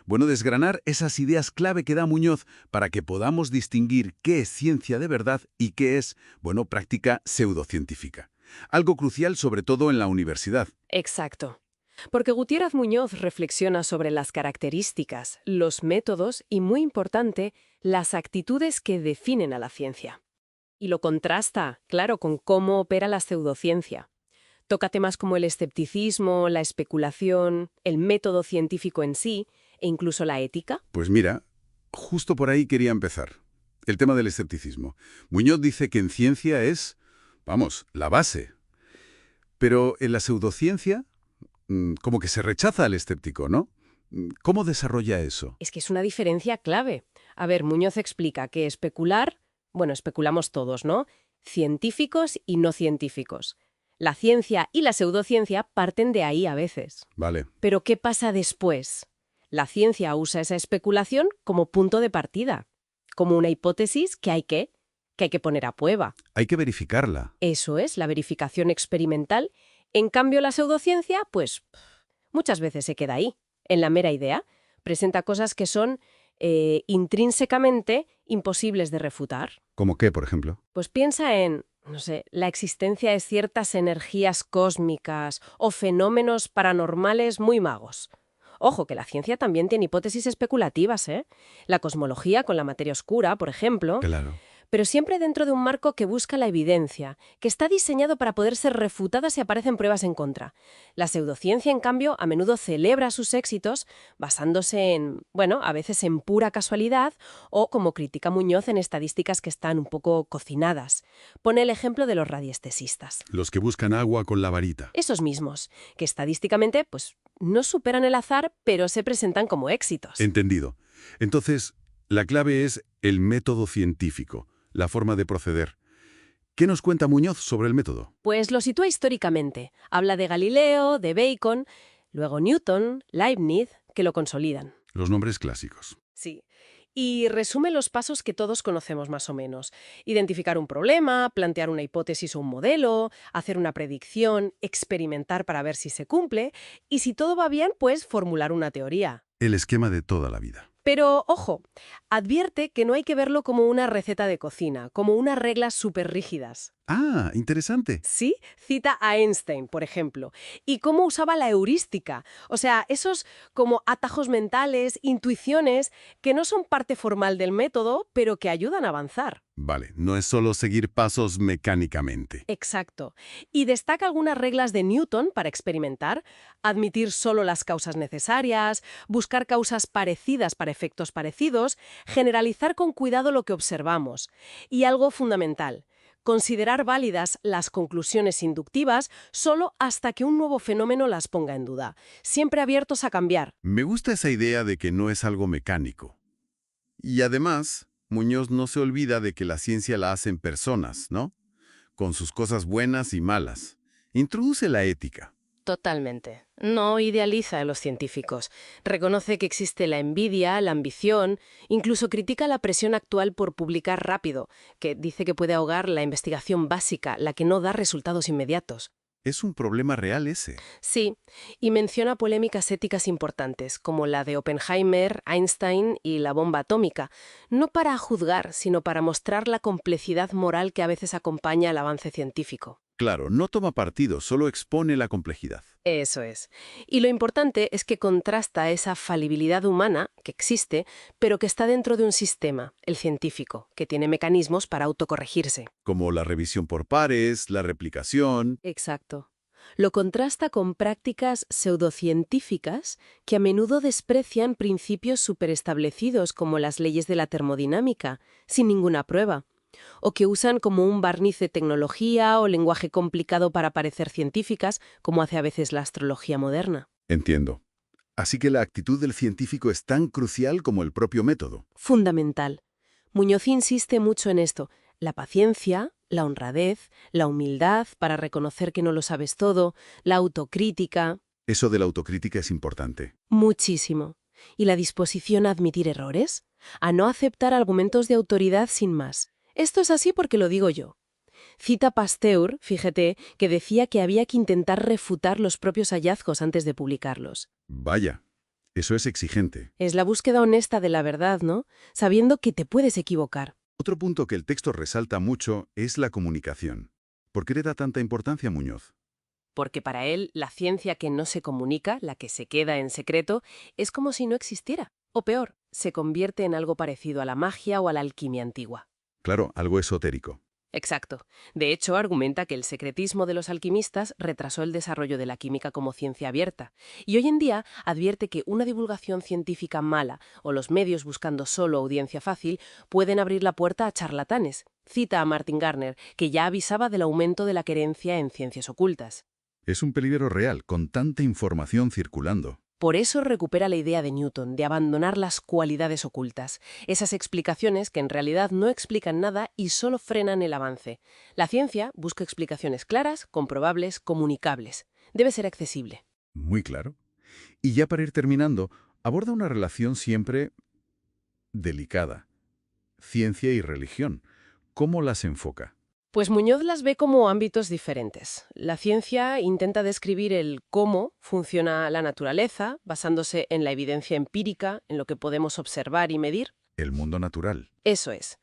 desgranar esas ideas clave que da Muñoz para que podamos distinguir qué es ciencia de verdad y qué es, práctica pseudocientífica. Algo crucial sobre todo en la universidad. Exacto. Porque Gutiérrez Muñoz reflexiona sobre las características, los métodos y, muy importante, las actitudes que definen a la ciencia. Y lo contrasta, claro, con cómo opera la pseudociencia. Toca temas como el escepticismo, la especulación, el método científico en sí e incluso la ética. Pues mira, justo por ahí quería empezar. El tema del escepticismo. Muñoz dice que en ciencia es, vamos, la base. Pero en la pseudociencia, como que se rechaza al escéptico, ¿no? ¿Cómo desarrolla eso? Es que es una diferencia clave. A ver, Muñoz explica que especular, bueno, especulamos todos, ¿no? Científicos y no científicos. La ciencia y la pseudociencia parten de ahí a veces. Vale. Pero ¿qué pasa después? La ciencia usa esa especulación como punto de partida, como una hipótesis que hay que poner a prueba. Hay que verificarla. Eso es, la verificación experimental. En cambio, la pseudociencia, pues, muchas veces se queda ahí, en la mera idea. Presenta cosas que son intrínsecamente imposibles de refutar. ¿Cómo qué, por ejemplo? Pues piensa en, no sé, la existencia de ciertas energías cósmicas o fenómenos paranormales muy magos. Ojo, que la ciencia también tiene hipótesis especulativas, ¿eh? La cosmología con la materia oscura, por ejemplo. Claro. Pero siempre dentro de un marco que busca la evidencia, que está diseñado para poder ser refutada si aparecen pruebas en contra. La pseudociencia, en cambio, a menudo celebra sus éxitos basándose en, bueno, a veces en pura casualidad o, como critica Muñoz, en estadísticas que están un poco cocinadas. Pone el ejemplo de los radiestesistas. Los que buscan agua con la varita. Esos mismos, que estadísticamente, pues, no superan el azar, pero se presentan como éxitos. Entendido. Entonces, la clave es el método científico, la forma de proceder. ¿Qué nos cuenta Muñoz sobre el método? Pues lo sitúa históricamente. Habla de Galileo, de Bacon, luego Newton, Leibniz, que lo consolidan. Los nombres clásicos. Sí. Y resume los pasos que todos conocemos más o menos. Identificar un problema, plantear una hipótesis o un modelo, hacer una predicción, experimentar para ver si se cumple, y si todo va bien, pues formular una teoría. El esquema de toda la vida. Pero, ojo, advierte que no hay que verlo como una receta de cocina, como unas reglas súper rígidas. Ah, interesante. Sí, cita a Einstein, por ejemplo, y cómo usaba la heurística, o sea, esos como atajos mentales, intuiciones, que no son parte formal del método, pero que ayudan a avanzar. Vale, no es solo seguir pasos mecánicamente. Exacto. Y destaca algunas reglas de Newton para experimentar, admitir solo las causas necesarias, buscar causas parecidas para efectos parecidos, generalizar con cuidado lo que observamos. Y algo fundamental, considerar válidas las conclusiones inductivas solo hasta que un nuevo fenómeno las ponga en duda, siempre abiertos a cambiar. Me gusta esa idea de que no es algo mecánico. Y además, Muñoz no se olvida de que la ciencia la hacen personas, ¿no? Con sus cosas buenas y malas. Introduce la ética. Totalmente. No idealiza a los científicos. Reconoce que existe la envidia, la ambición, incluso critica la presión actual por publicar rápido, que dice que puede ahogar la investigación básica, la que no da resultados inmediatos. Es un problema real ese. Sí, y menciona polémicas éticas importantes, como la de Oppenheimer, Einstein y la bomba atómica, no para juzgar, sino para mostrar la complejidad moral que a veces acompaña al avance científico. Claro, no toma partido, solo expone la complejidad. Eso es. Y lo importante es que contrasta esa falibilidad humana, que existe, pero que está dentro de un sistema, el científico, que tiene mecanismos para autocorregirse. Como la revisión por pares, la replicación. Exacto. Lo contrasta con prácticas pseudocientíficas que a menudo desprecian principios superestablecidos como las leyes de la termodinámica, sin ninguna prueba, o que usan como un barniz de tecnología o lenguaje complicado para parecer científicas, como hace a veces la astrología moderna. Entiendo. Así que la actitud del científico es tan crucial como el propio método. Fundamental. Muñoz insiste mucho en esto. La paciencia, la honradez, la humildad para reconocer que no lo sabes todo, la autocrítica. Eso de la autocrítica es importante. Muchísimo. ¿Y la disposición a admitir errores? A no aceptar argumentos de autoridad sin más. Esto es así porque lo digo yo. Cita Pasteur, fíjate, que decía que había que intentar refutar los propios hallazgos antes de publicarlos. Vaya, eso es exigente. Es la búsqueda honesta de la verdad, ¿no? Sabiendo que te puedes equivocar. Otro punto que el texto resalta mucho es la comunicación. ¿Por qué le da tanta importancia a Muñoz? Porque para él, la ciencia que no se comunica, la que se queda en secreto, es como si no existiera. O peor, se convierte en algo parecido a la magia o a la alquimia antigua. Claro, algo esotérico. Exacto. De hecho, argumenta que el secretismo de los alquimistas retrasó el desarrollo de la química como ciencia abierta. Y hoy en día advierte que una divulgación científica mala o los medios buscando solo audiencia fácil pueden abrir la puerta a charlatanes. Cita a Martin Gardner, que ya avisaba del aumento de la querencia en ciencias ocultas. Es un peligro real, con tanta información circulando. Por eso recupera la idea de Newton de abandonar las cualidades ocultas, esas explicaciones que en realidad no explican nada y solo frenan el avance. La ciencia busca explicaciones claras, comprobables, comunicables. Debe ser accesible. Muy claro. Y ya para ir terminando, aborda una relación siempre delicada. Ciencia y religión. ¿Cómo las enfoca? Pues Muñoz las ve como ámbitos diferentes. La ciencia intenta describir el cómo funciona la naturaleza, basándose en la evidencia empírica, en lo que podemos observar y medir. El mundo natural. Eso es.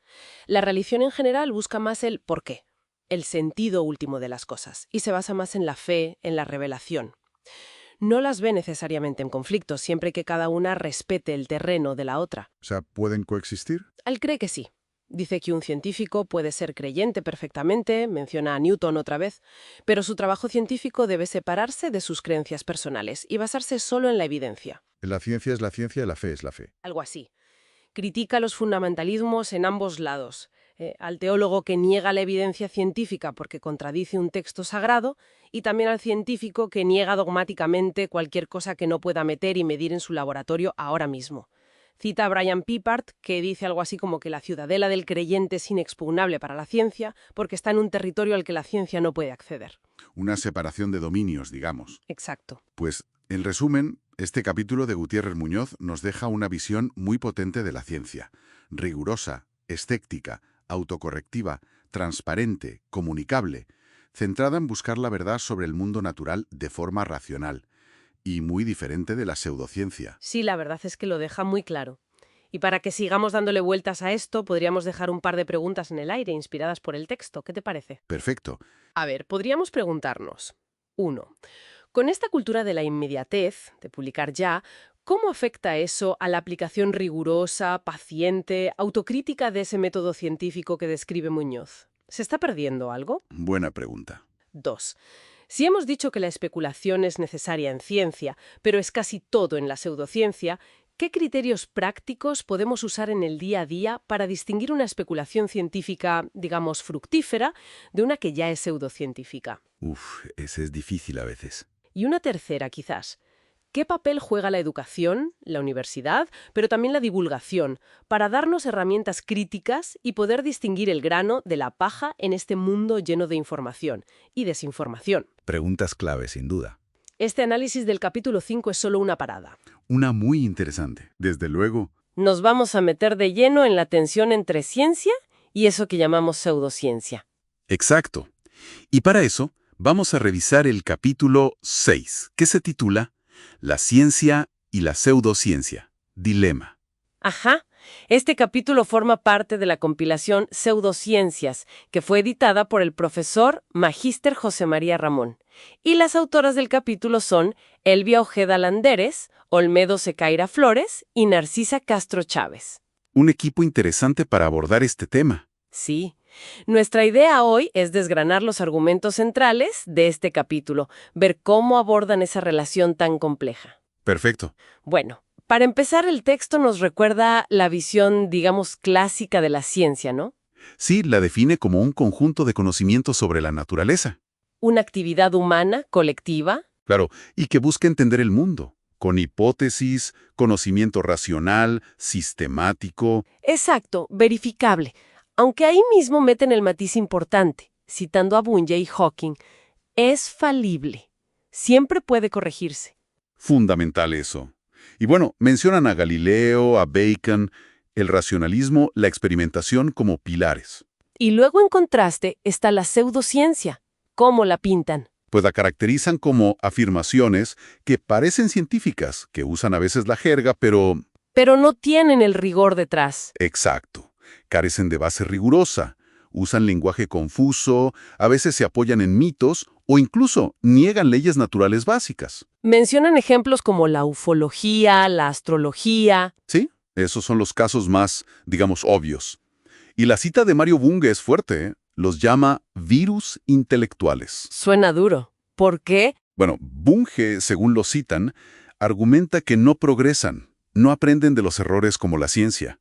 La religión en general busca más el por qué, el sentido último de las cosas, y se basa más en la fe, en la revelación. No las ve necesariamente en conflicto, siempre que cada una respete el terreno de la otra. O sea, ¿pueden coexistir? Él cree que sí. Dice que un científico puede ser creyente perfectamente, menciona a Newton otra vez, pero su trabajo científico debe separarse de sus creencias personales y basarse solo en la evidencia. La ciencia es la ciencia y la fe es la fe. Algo así. Critica los fundamentalismos en ambos lados. Al teólogo que niega la evidencia científica porque contradice un texto sagrado y también al científico que niega dogmáticamente cualquier cosa que no pueda meter y medir en su laboratorio ahora mismo. Cita a Brian Peppard, que dice algo así como que la ciudadela del creyente es inexpugnable para la ciencia porque está en un territorio al que la ciencia no puede acceder. Una separación de dominios, digamos. Exacto. Pues, en resumen, este capítulo de Gutiérrez Muñoz nos deja una visión muy potente de la ciencia. Rigurosa, escéptica, autocorrectiva, transparente, comunicable, centrada en buscar la verdad sobre el mundo natural de forma racional. Y muy diferente de la pseudociencia. Sí, la verdad es que lo deja muy claro. Y para que sigamos dándole vueltas a esto, podríamos dejar un par de preguntas en el aire inspiradas por el texto. ¿Qué te parece? Perfecto. A ver, podríamos preguntarnos. 1. Con esta cultura de la inmediatez, de publicar ya, ¿cómo afecta eso a la aplicación rigurosa, paciente, autocrítica de ese método científico que describe Muñoz? ¿Se está perdiendo algo? Buena pregunta. 2. Si hemos dicho que la especulación es necesaria en ciencia, pero es casi todo en la pseudociencia, ¿qué criterios prácticos podemos usar en el día a día para distinguir una especulación científica, digamos, fructífera, de una que ya es pseudocientífica? Ese es difícil a veces. Y una tercera, quizás. ¿Qué papel juega la educación, la universidad, pero también la divulgación, para darnos herramientas críticas y poder distinguir el grano de la paja en este mundo lleno de información y desinformación? Preguntas clave, sin duda. Este análisis del capítulo 5 es solo una parada. Una muy interesante. Desde luego. Nos vamos a meter de lleno en la tensión entre ciencia y eso que llamamos pseudociencia. Exacto. Y para eso, vamos a revisar el capítulo 6, que se titula La ciencia y la pseudociencia. Dilema. Ajá. Este capítulo forma parte de la compilación Pseudociencias, que fue editada por el profesor Magíster José María Ramón. Y las autoras del capítulo son Elvia Ojeda Landeres, Olmedo Secaira Flores y Narcisa Castro Chávez. Un equipo interesante para abordar este tema. Sí. Nuestra idea hoy es desgranar los argumentos centrales de este capítulo, ver cómo abordan esa relación tan compleja. Perfecto. Bueno, para empezar, el texto nos recuerda la visión, digamos, clásica de la ciencia, ¿no? Sí, la define como un conjunto de conocimientos sobre la naturaleza. Una actividad humana, colectiva. Claro, y que busca entender el mundo, con hipótesis, conocimiento racional, sistemático. Exacto, verificable. Aunque ahí mismo meten el matiz importante, citando a Bunge y Hawking, es falible. Siempre puede corregirse. Fundamental eso. Y bueno, mencionan a Galileo, a Bacon, el racionalismo, la experimentación como pilares. Y luego en contraste está la pseudociencia. ¿Cómo la pintan? Pues la caracterizan como afirmaciones que parecen científicas, que usan a veces la jerga, pero... Pero no tienen el rigor detrás. Exacto. Carecen de base rigurosa, usan lenguaje confuso, a veces se apoyan en mitos o incluso niegan leyes naturales básicas. Mencionan ejemplos como la ufología, la astrología. Sí, esos son los casos más, digamos, obvios. Y la cita de Mario Bunge es fuerte, ¿eh? Los llama virus intelectuales. Suena duro. ¿Por qué? Bueno, Bunge, según lo citan, argumenta que no progresan, no aprenden de los errores como la ciencia,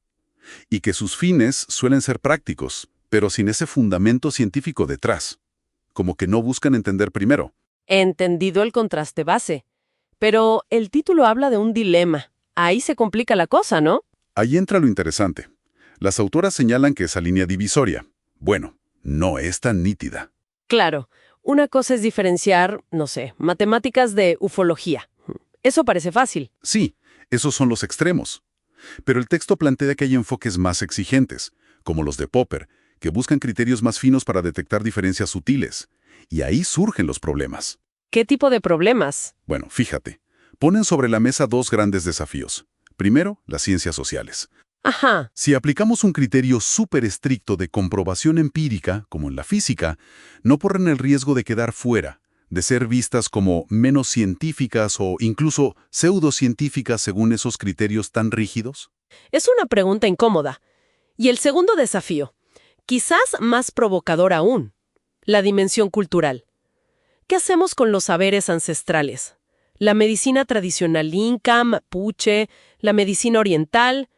y que sus fines suelen ser prácticos, pero sin ese fundamento científico detrás, como que no buscan entender primero. Entendido el contraste base. Pero el título habla de un dilema. Ahí se complica la cosa, ¿no? Ahí entra lo interesante. Las autoras señalan que esa línea divisoria, bueno, no es tan nítida. Claro, una cosa es diferenciar, no sé, matemáticas de ufología. Eso parece fácil. Sí, esos son los extremos. Pero el texto plantea que hay enfoques más exigentes, como los de Popper, que buscan criterios más finos para detectar diferencias sutiles. Y ahí surgen los problemas. ¿Qué tipo de problemas? Bueno, fíjate, ponen sobre la mesa dos grandes desafíos. Primero, las ciencias sociales. Ajá. Si aplicamos un criterio súper estricto de comprobación empírica, como en la física, no corren el riesgo de quedar fuera, de ser vistas como menos científicas o incluso pseudocientíficas según esos criterios tan rígidos. Es una pregunta incómoda. Y el segundo desafío, quizás más provocador aún, la dimensión cultural. ¿Qué hacemos con los saberes ancestrales? La medicina tradicional inca, mapuche, la medicina oriental.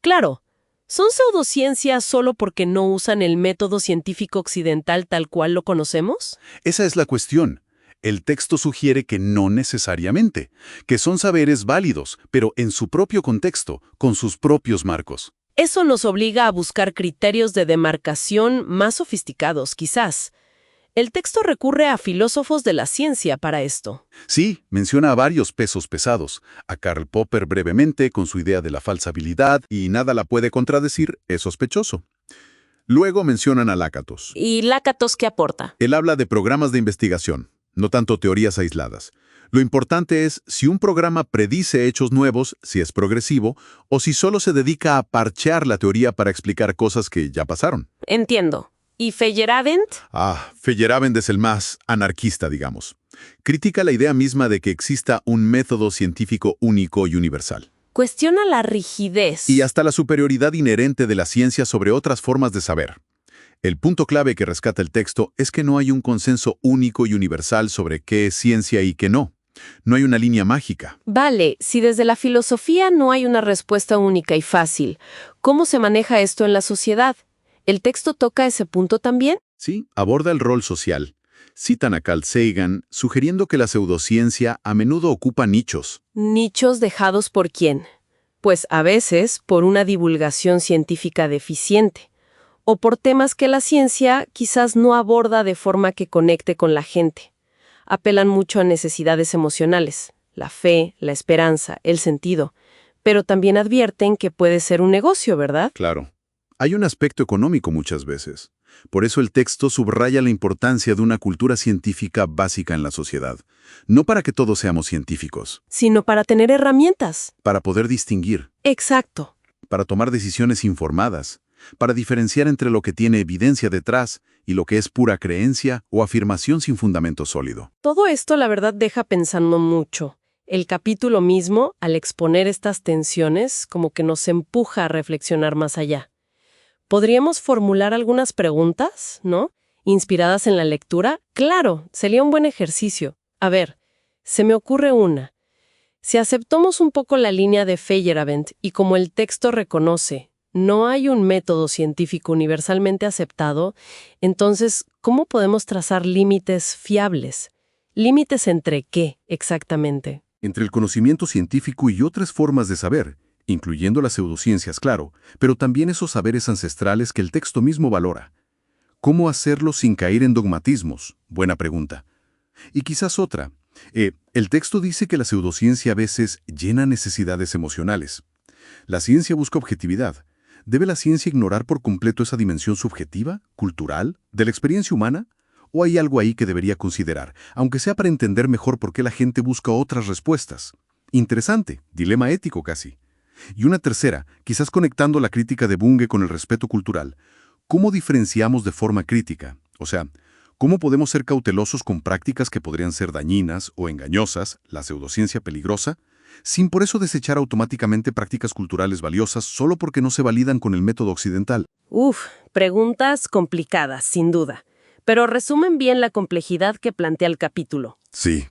Claro, ¿son pseudociencias solo porque no usan el método científico occidental tal cual lo conocemos? Esa es la cuestión. El texto sugiere que no necesariamente, que son saberes válidos, pero en su propio contexto, con sus propios marcos. Eso nos obliga a buscar criterios de demarcación más sofisticados, quizás. El texto recurre a filósofos de la ciencia para esto. Sí, menciona a varios pesos pesados, a Karl Popper brevemente con su idea de la falsabilidad y nada la puede contradecir, es sospechoso. Luego mencionan a Lakatos. ¿Y Lakatos qué aporta? Él habla de programas de investigación, no tanto teorías aisladas. Lo importante es si un programa predice hechos nuevos, si es progresivo, o si solo se dedica a parchear la teoría para explicar cosas que ya pasaron. Entiendo. ¿Y Feyerabend? Feyerabend es el más anarquista, digamos. Critica la idea misma de que exista un método científico único y universal. Cuestiona la rigidez. Y hasta la superioridad inherente de la ciencia sobre otras formas de saber. El punto clave que rescata el texto es que no hay un consenso único y universal sobre qué es ciencia y qué no. No hay una línea mágica. Vale, si desde la filosofía no hay una respuesta única y fácil, ¿cómo se maneja esto en la sociedad? ¿El texto toca ese punto también? Sí, aborda el rol social. Citan a Carl Sagan, sugiriendo que la pseudociencia a menudo ocupa nichos. ¿Nichos dejados por quién? Pues a veces por una divulgación científica deficiente, o por temas que la ciencia quizás no aborda de forma que conecte con la gente. Apelan mucho a necesidades emocionales, la fe, la esperanza, el sentido, pero también advierten que puede ser un negocio, ¿verdad? Claro. Hay un aspecto económico muchas veces. Por eso el texto subraya la importancia de una cultura científica básica en la sociedad. No para que todos seamos científicos. Sino para tener herramientas. Para poder distinguir. Exacto. Para tomar decisiones informadas. Para diferenciar entre lo que tiene evidencia detrás y lo que es pura creencia o afirmación sin fundamento sólido. Todo esto, la verdad, deja pensando mucho. El capítulo mismo, al exponer estas tensiones, como que nos empuja a reflexionar más allá. ¿Podríamos formular algunas preguntas, no? ¿Inspiradas en la lectura? Claro, sería un buen ejercicio. A ver, se me ocurre una. Si aceptamos un poco la línea de Feyerabend y como el texto reconoce, no hay un método científico universalmente aceptado, entonces, ¿cómo podemos trazar límites fiables? ¿Límites entre qué, exactamente? Entre el conocimiento científico y otras formas de saber, incluyendo las pseudociencias, claro, pero también esos saberes ancestrales que el texto mismo valora. ¿Cómo hacerlo sin caer en dogmatismos? Buena pregunta. Y quizás otra. El texto dice que la pseudociencia a veces llena necesidades emocionales. La ciencia busca objetividad. ¿Debe la ciencia ignorar por completo esa dimensión subjetiva, cultural, de la experiencia humana? ¿O hay algo ahí que debería considerar, aunque sea para entender mejor por qué la gente busca otras respuestas? Interesante, dilema ético casi. Y una tercera, quizás conectando la crítica de Bunge con el respeto cultural. ¿Cómo diferenciamos de forma crítica? O sea, ¿cómo podemos ser cautelosos con prácticas que podrían ser dañinas o engañosas, la pseudociencia peligrosa, sin por eso desechar automáticamente prácticas culturales valiosas solo porque no se validan con el método occidental. Uf, preguntas complicadas, sin duda. Pero resumen bien la complejidad que plantea el capítulo. Sí.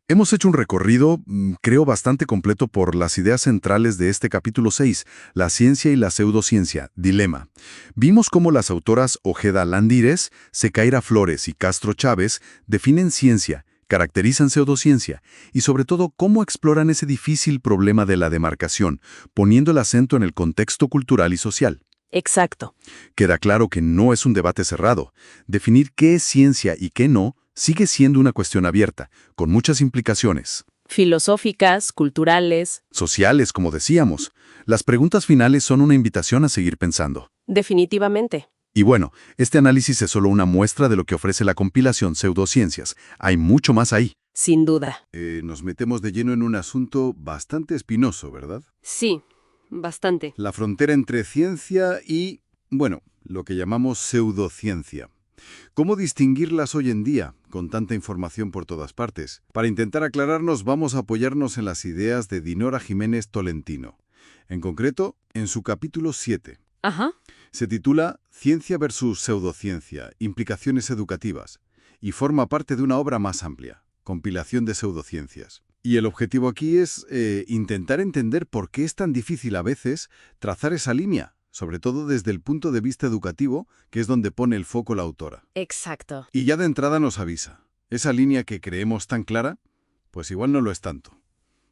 Hemos hecho un recorrido, creo, bastante completo por las ideas centrales de este capítulo 6, la ciencia y la pseudociencia, dilema. Vimos cómo las autoras Ojeda Landírez, Secaira Flores y Castro Chávez definen ciencia, caracterizan pseudociencia y sobre todo cómo exploran ese difícil problema de la demarcación, poniendo el acento en el contexto cultural y social. Exacto. Queda claro que no es un debate cerrado. Definir qué es ciencia y qué no sigue siendo una cuestión abierta, con muchas implicaciones. Filosóficas, culturales. Sociales, como decíamos. Las preguntas finales son una invitación a seguir pensando. Definitivamente. Y bueno, este análisis es solo una muestra de lo que ofrece la compilación Pseudociencias. Hay mucho más ahí. Sin duda. Nos metemos de lleno en un asunto bastante espinoso, ¿verdad? Sí, bastante. La frontera entre ciencia y, bueno, lo que llamamos pseudociencia. ¿Cómo distinguirlas hoy en día, con tanta información por todas partes? Para intentar aclararnos, vamos a apoyarnos en las ideas de Dinora Jiménez Tolentino. En concreto, en su capítulo 7. Ajá. Se titula Ciencia versus pseudociencia, implicaciones educativas, y forma parte de una obra más amplia, compilación de pseudociencias. Y el objetivo aquí es intentar entender por qué es tan difícil a veces trazar esa línea, sobre todo desde el punto de vista educativo, que es donde pone el foco la autora. Exacto. Y ya de entrada nos avisa, esa línea que creemos tan clara, pues igual no lo es tanto.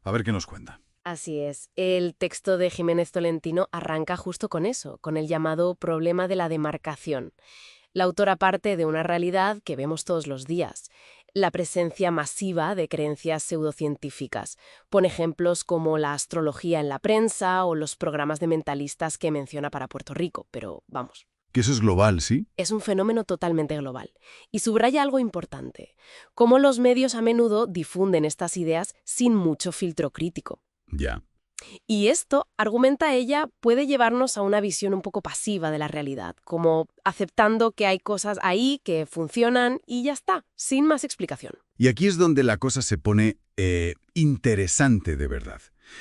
A ver qué nos cuenta. Así es. El texto de Jiménez Tolentino arranca justo con eso, con el llamado problema de la demarcación. La autora parte de una realidad que vemos todos los días, la presencia masiva de creencias pseudocientíficas. Pone ejemplos como la astrología en la prensa o los programas de mentalistas que menciona para Puerto Rico, pero vamos. Que eso es global, ¿sí? Es un fenómeno totalmente global. Y subraya algo importante, cómo los medios a menudo difunden estas ideas sin mucho filtro crítico. Ya. Y esto, argumenta ella, puede llevarnos a una visión un poco pasiva de la realidad, como aceptando que hay cosas ahí que funcionan y ya está, sin más explicación. Y aquí es donde la cosa se pone interesante de verdad.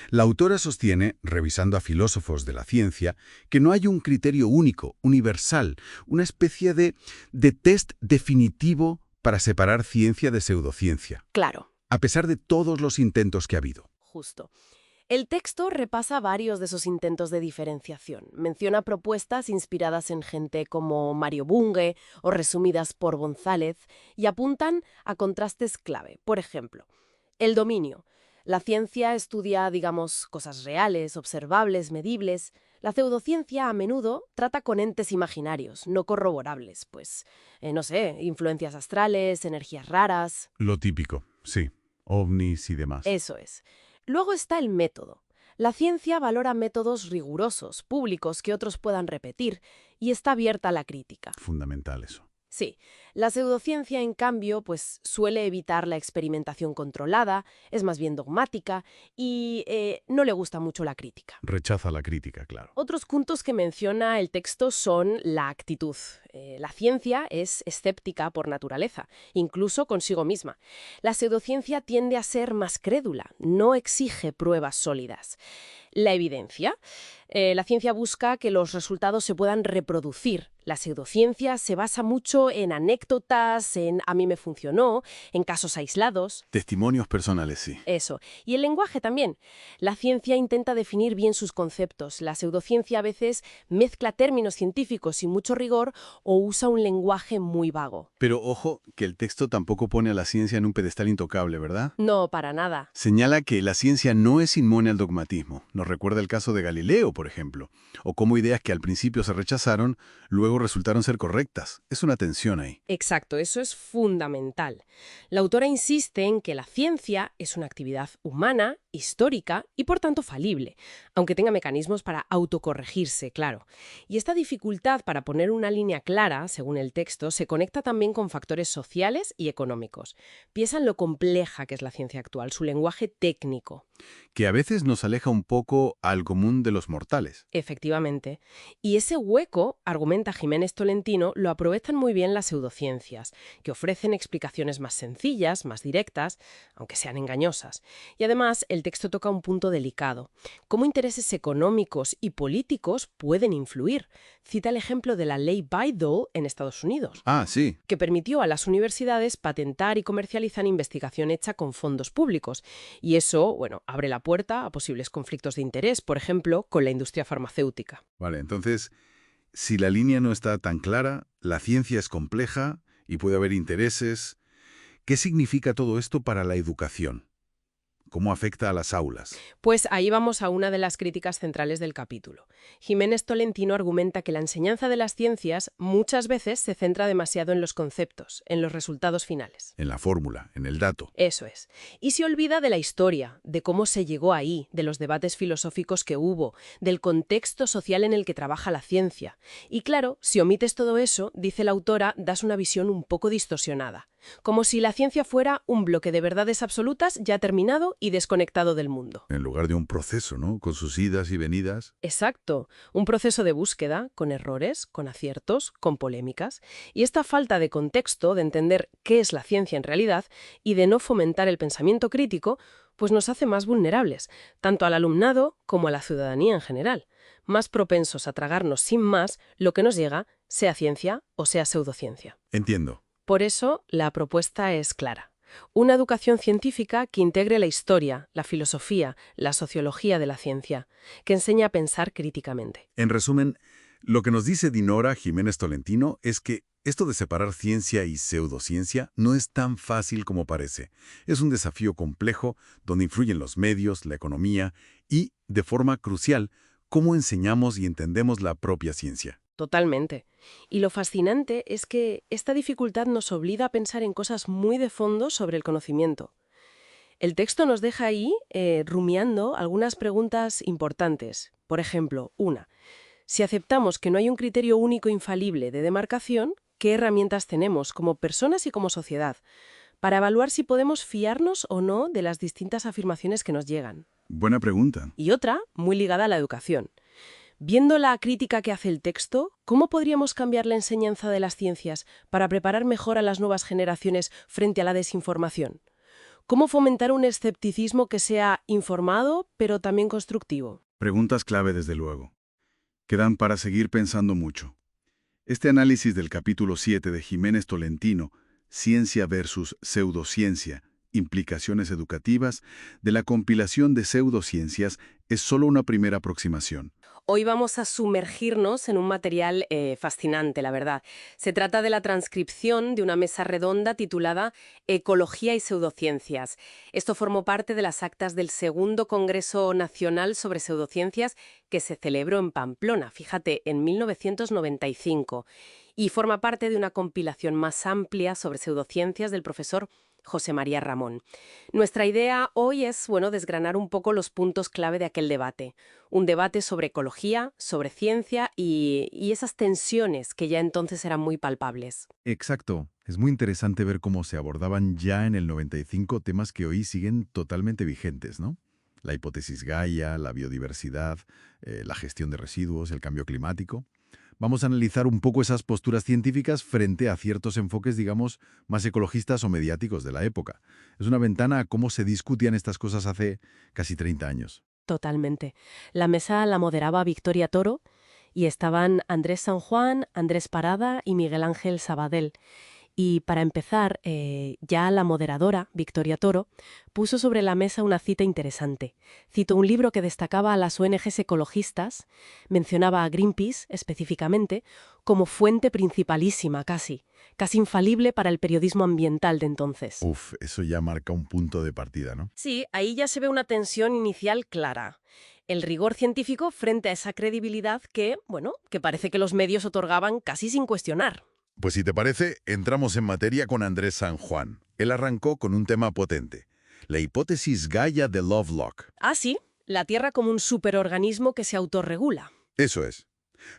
La autora sostiene, revisando a filósofos de la ciencia, que no hay un criterio único, universal, una especie de test definitivo para separar ciencia de pseudociencia, Claro, a pesar de todos los intentos que ha habido. justo. El texto repasa varios de esos intentos de diferenciación. Menciona propuestas inspiradas en gente como Mario Bunge o resumidas por González y apuntan a contrastes clave. Por ejemplo, el dominio. La ciencia estudia, digamos, cosas reales, observables, medibles. La pseudociencia a menudo trata con entes imaginarios, no corroborables, pues, no sé, influencias astrales, energías raras. Lo típico, sí. Ovnis y demás. Eso es. Luego está el método. La ciencia valora métodos rigurosos, públicos, que otros puedan repetir, y está abierta a la crítica. Fundamental eso. Sí, la pseudociencia, en cambio, pues suele evitar la experimentación controlada, es más bien dogmática y no le gusta mucho la crítica. Rechaza la crítica, claro. Otros puntos que menciona el texto son la actitud. La ciencia es escéptica por naturaleza, incluso consigo misma. La pseudociencia tiende a ser más crédula, no exige pruebas sólidas. La evidencia. La ciencia busca que los resultados se puedan reproducir. La pseudociencia se basa mucho en anécdotas, en a mí me funcionó, en casos aislados. Testimonios personales, sí. Eso. Y el lenguaje también. La ciencia intenta definir bien sus conceptos. La pseudociencia a veces mezcla términos científicos sin mucho rigor o usa un lenguaje muy vago. Pero ojo, que el texto tampoco pone a la ciencia en un pedestal intocable, ¿verdad? No, para nada. Señala que la ciencia no es inmune al dogmatismo. Nos recuerda el caso de Galileo, por ejemplo. O cómo ideas que al principio se rechazaron, luego resultaron ser correctas. Es una tensión ahí. Exacto, eso es fundamental. La autora insiste en que la ciencia es una actividad humana, histórica y por tanto falible, aunque tenga mecanismos para autocorregirse, claro. Y esta dificultad para poner una línea clara, según el texto, se conecta también con factores sociales y económicos. Piensa en lo compleja que es la ciencia actual, su lenguaje técnico. Que a veces nos aleja un poco al común de los mortales. Efectivamente. Y ese hueco, argumenta Jiménez Tolentino, lo aprovechan muy bien las pseudociencias, que ofrecen explicaciones más sencillas, más directas, aunque sean engañosas. Y además, el texto toca un punto delicado. ¿Cómo intereses económicos y políticos pueden influir? Cita el ejemplo de la ley Bayh-Dole en Estados Unidos, Ah, sí. que permitió a las universidades patentar y comercializar investigación hecha con fondos públicos. Y eso, bueno, abre la puerta a posibles conflictos de interés, por ejemplo, con la industria farmacéutica. Vale, entonces, si la línea no está tan clara, la ciencia es compleja y puede haber intereses. ¿Qué significa todo esto para la educación? ¿Cómo afecta a las aulas? Pues ahí vamos a una de las críticas centrales del capítulo. Jiménez Tolentino argumenta que la enseñanza de las ciencias muchas veces se centra demasiado en los conceptos, en los resultados finales. En la fórmula, en el dato. Eso es. Y se olvida de la historia, de cómo se llegó ahí, de los debates filosóficos que hubo, del contexto social en el que trabaja la ciencia. Y claro, si omites todo eso, dice la autora, das una visión un poco distorsionada. Como si la ciencia fuera un bloque de verdades absolutas ya terminado y desconectado del mundo. En lugar de un proceso, ¿no? Con sus idas y venidas. Exacto, un proceso de búsqueda, con errores, con aciertos, con polémicas. Y esta falta de contexto, de entender qué es la ciencia en realidad y de no fomentar el pensamiento crítico, pues nos hace más vulnerables, tanto al alumnado como a la ciudadanía en general, más propensos a tragarnos sin más lo que nos llega, sea ciencia o sea pseudociencia. Entiendo. Por eso, la propuesta es clara. Una educación científica que integre la historia, la filosofía, la sociología de la ciencia, que enseñe a pensar críticamente. En resumen, lo que nos dice Dinora Jiménez Tolentino es que esto de separar ciencia y pseudociencia no es tan fácil como parece. Es un desafío complejo donde influyen los medios, la economía y, de forma crucial, cómo enseñamos y entendemos la propia ciencia. Totalmente. Y lo fascinante es que esta dificultad nos obliga a pensar en cosas muy de fondo sobre el conocimiento. El texto nos deja ahí rumiando algunas preguntas importantes. Por ejemplo, una, si aceptamos que no hay un criterio único infalible de demarcación, ¿qué herramientas tenemos como personas y como sociedad para evaluar si podemos fiarnos o no de las distintas afirmaciones que nos llegan? Buena pregunta. Y otra, muy ligada a la educación. Viendo la crítica que hace el texto, ¿cómo podríamos cambiar la enseñanza de las ciencias para preparar mejor a las nuevas generaciones frente a la desinformación? ¿Cómo fomentar un escepticismo que sea informado, pero también constructivo? Preguntas clave, desde luego. Quedan para seguir pensando mucho. Este análisis del capítulo 7 de Jiménez Tolentino, Ciencia versus Pseudociencia, implicaciones educativas, de la compilación de pseudociencias, es solo una primera aproximación. Hoy vamos a sumergirnos en un material fascinante, la verdad. Se trata de la transcripción de una mesa redonda titulada Ecología y Pseudociencias. Esto formó parte de las actas del segundo Congreso Nacional sobre Pseudociencias que se celebró en Pamplona, fíjate, en 1995. Y forma parte de una compilación más amplia sobre pseudociencias del profesor José María Ramón. Nuestra idea hoy es, desgranar un poco los puntos clave de aquel debate. Un debate sobre ecología, sobre ciencia y esas tensiones que ya entonces eran muy palpables. Exacto. Es muy interesante ver cómo se abordaban ya en el 95 temas que hoy siguen totalmente vigentes, ¿no? La hipótesis Gaia, la biodiversidad, la gestión de residuos, el cambio climático. Vamos a analizar un poco esas posturas científicas frente a ciertos enfoques, digamos, más ecologistas o mediáticos de la época. Es una ventana a cómo se discutían estas cosas hace casi 30 años. Totalmente. La mesa la moderaba Victoria Toro y estaban Andrés San Juan, Andrés Parada y Miguel Ángel Sabadell. Y para empezar, ya la moderadora, Victoria Toro, puso sobre la mesa una cita interesante. Citó un libro que destacaba a las ONGs ecologistas, mencionaba a Greenpeace específicamente, como fuente principalísima casi infalible para el periodismo ambiental de entonces. Uf, eso ya marca un punto de partida, ¿no? Sí, ahí ya se ve una tensión inicial clara. El rigor científico frente a esa credibilidad que parece que los medios otorgaban casi sin cuestionar. Pues si te parece, entramos en materia con Andrés San Juan. Él arrancó con un tema potente, la hipótesis Gaia de Lovelock. Ah, sí, la Tierra como un superorganismo que se autorregula. Eso es.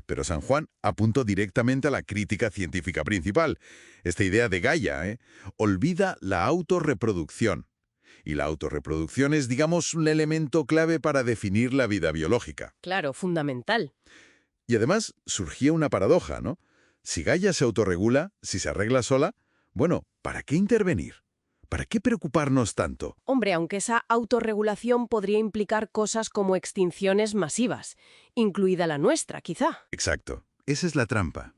Pero San Juan apuntó directamente a la crítica científica principal. Esta idea de Gaia, olvida la autorreproducción. Y la autorreproducción es, digamos, un elemento clave para definir la vida biológica. Claro, fundamental. Y además surgía una paradoja, ¿no? Si Gaia se autorregula, si se arregla sola, ¿para qué intervenir? ¿Para qué preocuparnos tanto? Hombre, aunque esa autorregulación podría implicar cosas como extinciones masivas, incluida la nuestra, quizá. Exacto. Esa es la trampa.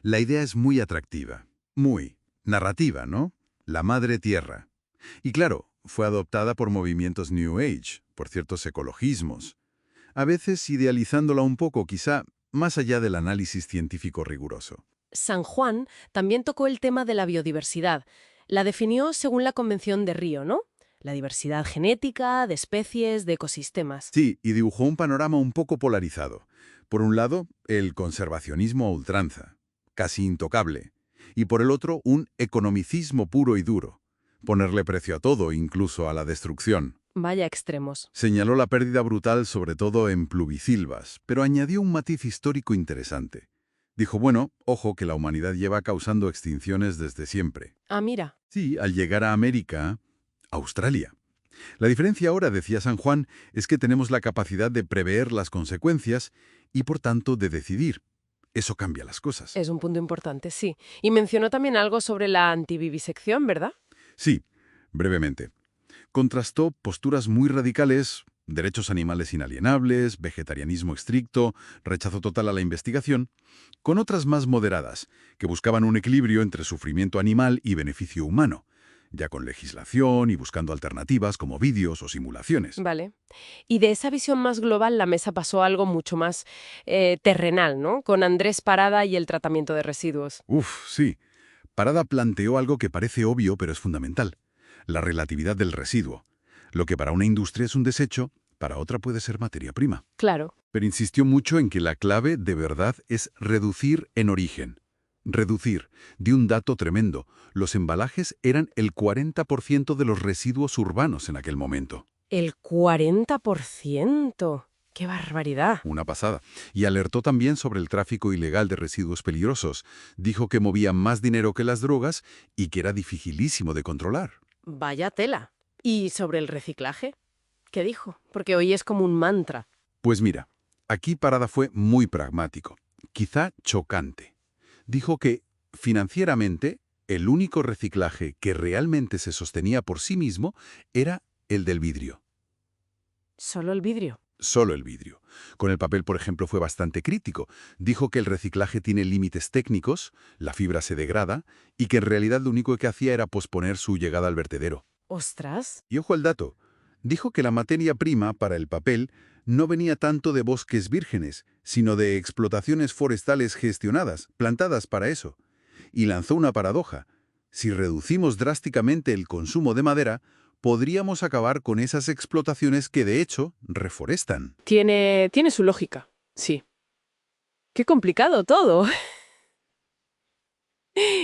La idea es muy atractiva. Muy narrativa, ¿no? La madre tierra. Y claro, fue adoptada por movimientos New Age, por ciertos ecologismos. A veces idealizándola un poco, quizá más allá del análisis científico riguroso. San Juan también tocó el tema de la biodiversidad. La definió según la Convención de Río, ¿no? La diversidad genética, de especies, de ecosistemas. Sí, y dibujó un panorama un poco polarizado. Por un lado, el conservacionismo a ultranza, casi intocable. Y por el otro, un economicismo puro y duro. Ponerle precio a todo, incluso a la destrucción. Vaya extremos. Señaló la pérdida brutal sobre todo en pluvisilvas, pero añadió un matiz histórico interesante. Dijo, bueno, ojo que la humanidad lleva causando extinciones desde siempre. Ah, mira. Sí, al llegar a América, Australia. La diferencia ahora, decía San Juan, es que tenemos la capacidad de prever las consecuencias y, por tanto, de decidir. Eso cambia las cosas. Es un punto importante, sí. Y mencionó también algo sobre la antivivisección, ¿verdad? Sí, brevemente. Contrastó posturas muy radicales, derechos animales inalienables, vegetarianismo estricto, rechazo total a la investigación, con otras más moderadas, que buscaban un equilibrio entre sufrimiento animal y beneficio humano, ya con legislación y buscando alternativas como vídeos o simulaciones. Vale. Y de esa visión más global, la mesa pasó a algo mucho más terrenal, ¿no? Con Andrés Parada y el tratamiento de residuos. Uf, sí. Parada planteó algo que parece obvio pero es fundamental. La relatividad del residuo. Lo que para una industria es un desecho, para otra puede ser materia prima. Claro. Pero insistió mucho en que la clave, de verdad, es reducir en origen. Reducir. De un dato tremendo. Los embalajes eran el 40% de los residuos urbanos en aquel momento. El 40%. ¡Qué barbaridad! Una pasada. Y alertó también sobre el tráfico ilegal de residuos peligrosos. Dijo que movía más dinero que las drogas y que era dificilísimo de controlar. Vaya tela. ¿Y sobre el reciclaje? ¿Qué dijo? Porque hoy es como un mantra. Pues mira, aquí Parada fue muy pragmático, quizá chocante. Dijo que, financieramente, el único reciclaje que realmente se sostenía por sí mismo era el del vidrio. ¿Solo el vidrio? Solo el vidrio. Con el papel, por ejemplo, fue bastante crítico. Dijo que el reciclaje tiene límites técnicos, la fibra se degrada, y que en realidad lo único que hacía era posponer su llegada al vertedero. ¡Ostras! Y ojo al dato. Dijo que la materia prima para el papel no venía tanto de bosques vírgenes, sino de explotaciones forestales gestionadas, plantadas para eso. Y lanzó una paradoja. Si reducimos drásticamente el consumo de madera, podríamos acabar con esas explotaciones que, de hecho, reforestan. Tiene su lógica, sí. ¡Qué complicado todo!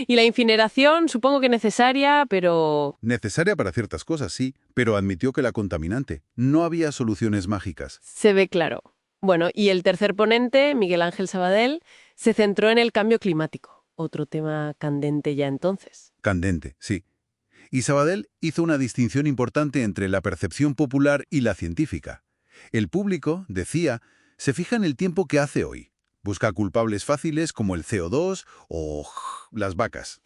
Y la incineración, supongo que necesaria, pero... Necesaria para ciertas cosas, sí, pero admitió que la contaminante. No había soluciones mágicas. Se ve claro. Bueno, y el tercer ponente, Miguel Ángel Sabadell, se centró en el cambio climático. Otro tema candente ya entonces. Candente, sí. Y Sabadell hizo una distinción importante entre la percepción popular y la científica. El público, decía, se fija en el tiempo que hace hoy. Busca culpables fáciles como el CO2 o las vacas.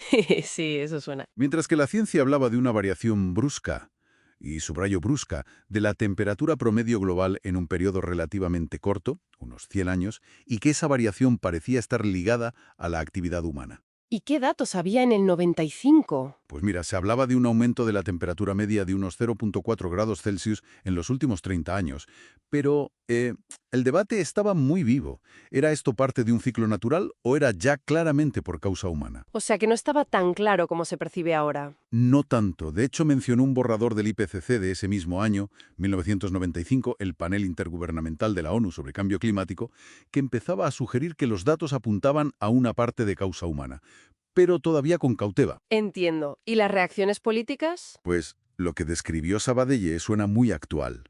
Sí, eso suena. Mientras que la ciencia hablaba de una variación brusca, y subrayo brusca, de la temperatura promedio global en un periodo relativamente corto, unos 100 años, y que esa variación parecía estar ligada a la actividad humana. ¿Y qué datos había en el 95? Pues mira, se hablaba de un aumento de la temperatura media de unos 0,4 grados Celsius en los últimos 30 años, pero el debate estaba muy vivo. ¿Era esto parte de un ciclo natural o era ya claramente por causa humana? O sea que no estaba tan claro como se percibe ahora. No tanto. De hecho, mencionó un borrador del IPCC de ese mismo año, 1995, el panel intergubernamental de la ONU sobre cambio climático, que empezaba a sugerir que los datos apuntaban a una parte de causa humana, pero todavía con cautela. Entiendo. ¿Y las reacciones políticas? Pues lo que describió Sabadell suena muy actual.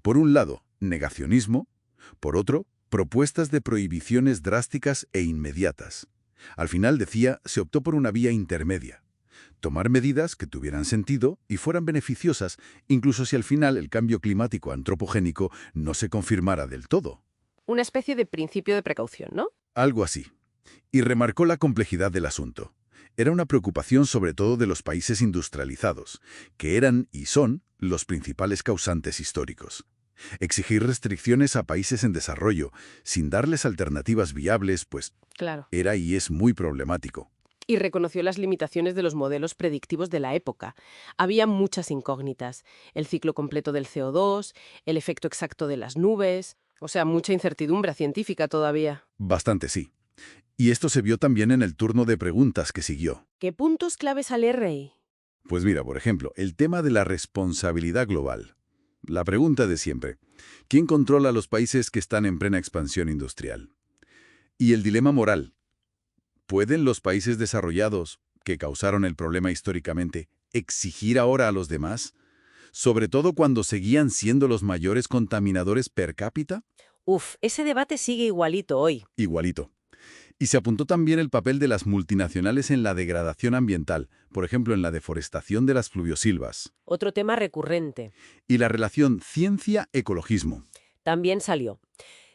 Por un lado, negacionismo. Por otro, propuestas de prohibiciones drásticas e inmediatas. Al final, decía, se optó por una vía intermedia. Tomar medidas que tuvieran sentido y fueran beneficiosas, incluso si al final el cambio climático antropogénico no se confirmara del todo. Una especie de principio de precaución, ¿no? Algo así. Y remarcó la complejidad del asunto. Era una preocupación sobre todo de los países industrializados, que eran y son los principales causantes históricos. Exigir restricciones a países en desarrollo, sin darles alternativas viables, pues Claro. era y es muy problemático. Y reconoció las limitaciones de los modelos predictivos de la época. Había muchas incógnitas. El ciclo completo del CO2, el efecto exacto de las nubes. O sea, mucha incertidumbre científica todavía. Bastante sí. Y esto se vio también en el turno de preguntas que siguió. ¿Qué puntos claves al RI? Pues mira, por ejemplo, el tema de la responsabilidad global. La pregunta de siempre. ¿Quién controla a los países que están en plena expansión industrial? Y el dilema moral. ¿Pueden los países desarrollados, que causaron el problema históricamente, exigir ahora a los demás? Sobre todo cuando seguían siendo los mayores contaminadores per cápita. Uf, ese debate sigue igualito hoy. Igualito. Y se apuntó también el papel de las multinacionales en la degradación ambiental, por ejemplo en la deforestación de las fluviosilvas. Otro tema recurrente. Y la relación ciencia-ecologismo. También salió.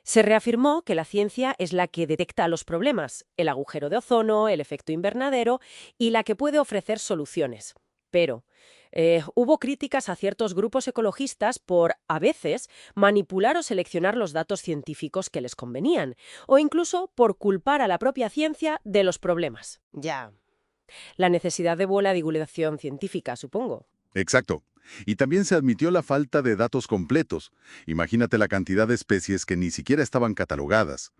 Se reafirmó que la ciencia es la que detecta los problemas, el agujero de ozono, el efecto invernadero, y la que puede ofrecer soluciones. Pero hubo críticas a ciertos grupos ecologistas por, a veces, manipular o seleccionar los datos científicos que les convenían, o incluso por culpar a la propia ciencia de los problemas. Ya. La necesidad de buena divulgación científica, supongo. Exacto. Y también se admitió la falta de datos completos. Imagínate la cantidad de especies que ni siquiera estaban catalogadas.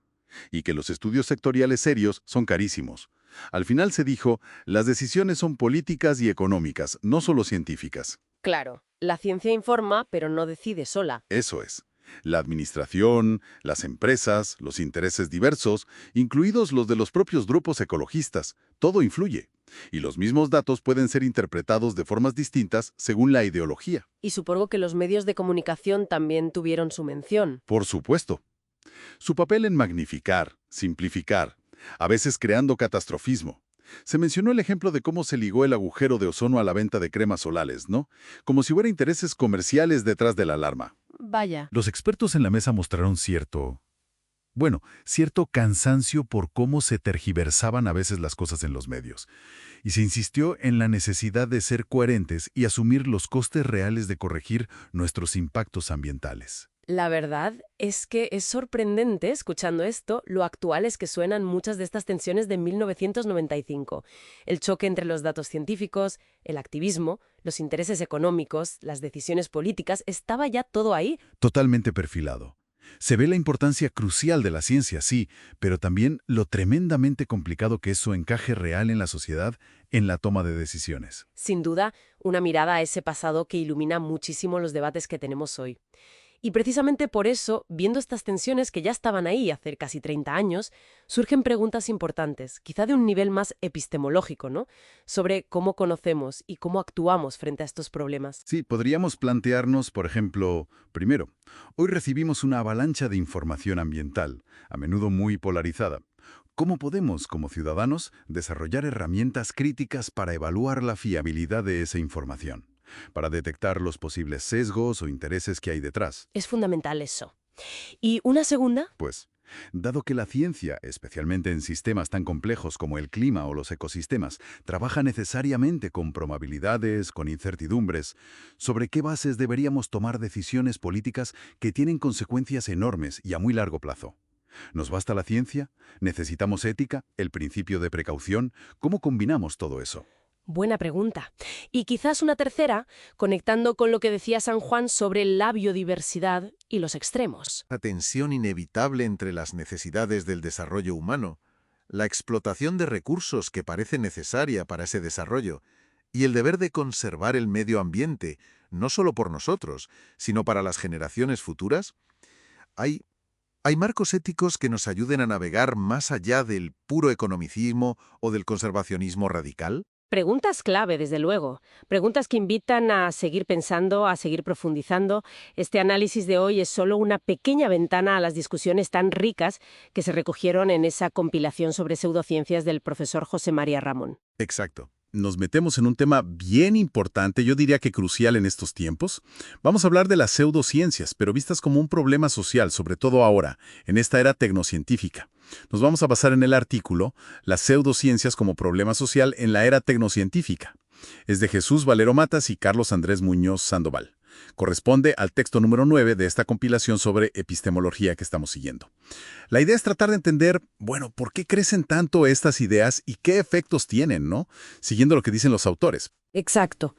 Y que los estudios sectoriales serios son carísimos. Al final se dijo, las decisiones son políticas y económicas, no solo científicas. Claro, la ciencia informa, pero no decide sola. Eso es. La administración, las empresas, los intereses diversos, incluidos los de los propios grupos ecologistas, todo influye. Y los mismos datos pueden ser interpretados de formas distintas según la ideología. Y supongo que los medios de comunicación también tuvieron su mención. Por supuesto. Su papel en magnificar, simplificar, a veces creando catastrofismo. Se mencionó el ejemplo de cómo se ligó el agujero de ozono a la venta de cremas solares, ¿no? Como si hubiera intereses comerciales detrás de la alarma. Vaya. Los expertos en la mesa mostraron cierto cansancio por cómo se tergiversaban a veces las cosas en los medios. Y se insistió en la necesidad de ser coherentes y asumir los costes reales de corregir nuestros impactos ambientales. La verdad es que es sorprendente, escuchando esto, lo actuales que suenan muchas de estas tensiones de 1995. El choque entre los datos científicos, el activismo, los intereses económicos, las decisiones políticas, estaba ya todo ahí. Totalmente perfilado. Se ve la importancia crucial de la ciencia, sí, pero también lo tremendamente complicado que es su encaje real en la sociedad en la toma de decisiones. Sin duda, una mirada a ese pasado que ilumina muchísimo los debates que tenemos hoy. Y precisamente por eso, viendo estas tensiones que ya estaban ahí hace casi 30 años, surgen preguntas importantes, quizá de un nivel más epistemológico, ¿no? Sobre cómo conocemos y cómo actuamos frente a estos problemas. Sí, podríamos plantearnos, por ejemplo, primero, hoy recibimos una avalancha de información ambiental, a menudo muy polarizada. ¿Cómo podemos, como ciudadanos, desarrollar herramientas críticas para evaluar la fiabilidad de esa información? Para detectar los posibles sesgos o intereses que hay detrás. Es fundamental eso. ¿Y una segunda? Pues, dado que la ciencia, especialmente en sistemas tan complejos como el clima o los ecosistemas, trabaja necesariamente con probabilidades, con incertidumbres, ¿sobre qué bases deberíamos tomar decisiones políticas que tienen consecuencias enormes y a muy largo plazo? ¿Nos basta la ciencia? ¿Necesitamos ética? ¿El principio de precaución? ¿Cómo combinamos todo eso? Buena pregunta. Y quizás una tercera, conectando con lo que decía San Juan sobre la biodiversidad y los extremos. La tensión inevitable entre las necesidades del desarrollo humano, la explotación de recursos que parece necesaria para ese desarrollo, y el deber de conservar el medio ambiente, no solo por nosotros, sino para las generaciones futuras. Hay marcos éticos que nos ayuden a navegar más allá del puro economicismo o del conservacionismo radical. Preguntas clave, desde luego. Preguntas que invitan a seguir pensando, a seguir profundizando. Este análisis de hoy es solo una pequeña ventana a las discusiones tan ricas que se recogieron en esa compilación sobre pseudociencias del profesor José María Ramón. Exacto. nos metemos en un tema bien importante, yo diría que crucial en estos tiempos. Vamos a hablar de las pseudociencias, pero vistas como un problema social, sobre todo ahora, en esta era tecnocientífica. Nos vamos a basar en el artículo Las pseudociencias como problema social en la era tecnocientífica. Es de Jesús Valero Matas y Carlos Andrés Muñoz Sandoval. Corresponde al texto número 9 de esta compilación sobre epistemología que estamos siguiendo. La idea es tratar de entender, bueno, por qué crecen tanto estas ideas y qué efectos tienen, ¿no? Siguiendo lo que dicen los autores. Exacto.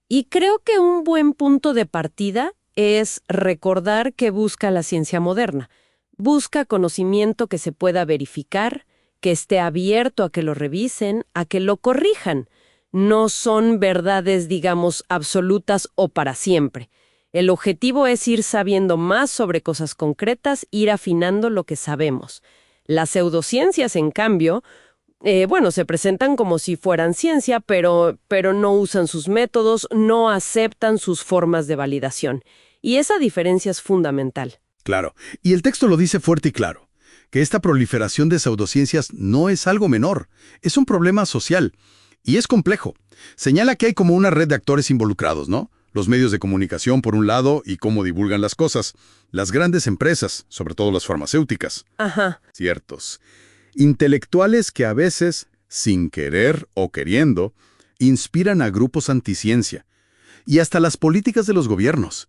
Y creo que un buen punto de partida es recordar que busca la ciencia moderna. Busca conocimiento que se pueda verificar, que esté abierto a que lo revisen, a que lo corrijan. No son verdades, digamos, absolutas o para siempre. El objetivo es ir sabiendo más sobre cosas concretas, ir afinando lo que sabemos. Las pseudociencias, en cambio, se presentan como si fueran ciencia, pero no usan sus métodos, no aceptan sus formas de validación. Y esa diferencia es fundamental. Claro, y el texto lo dice fuerte y claro, que esta proliferación de pseudociencias no es algo menor, es un problema social. Y es complejo. Señala que hay como una red de actores involucrados, ¿no? Los medios de comunicación, por un lado, y cómo divulgan las cosas. Las grandes empresas, sobre todo las farmacéuticas. Ajá. Ciertos. Intelectuales que a veces, sin querer o queriendo, inspiran a grupos anticiencia. Y hasta las políticas de los gobiernos.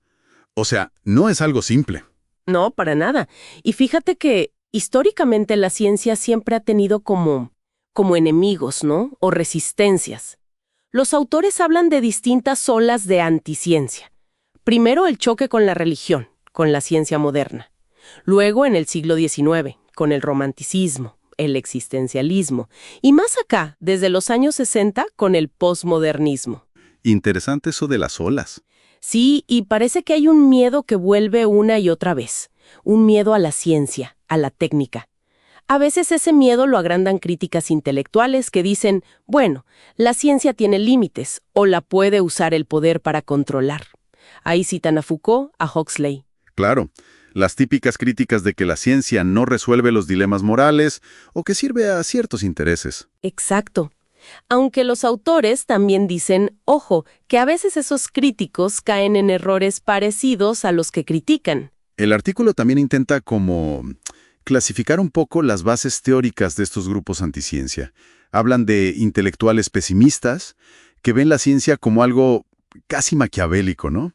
O sea, no es algo simple. No, para nada. Y fíjate que históricamente la ciencia siempre ha tenido como enemigos, ¿no? O resistencias. Los autores hablan de distintas olas de anticiencia. Primero el choque con la religión, con la ciencia moderna. Luego en el siglo XIX, con el romanticismo, el existencialismo. Y más acá, desde los años 60, con el posmodernismo. Interesante eso de las olas. Sí, y parece que hay un miedo que vuelve una y otra vez. Un miedo a la ciencia, a la técnica. A veces ese miedo lo agrandan críticas intelectuales que dicen, bueno, la ciencia tiene límites o la puede usar el poder para controlar. Ahí citan a Foucault, a Huxley. Claro, las típicas críticas de que la ciencia no resuelve los dilemas morales o que sirve a ciertos intereses. Exacto. Aunque los autores también dicen, ojo, que a veces esos críticos caen en errores parecidos a los que critican. El artículo también intenta como clasificar un poco las bases teóricas de estos grupos anticiencia. Hablan de intelectuales pesimistas, que ven la ciencia como algo casi maquiavélico, ¿no?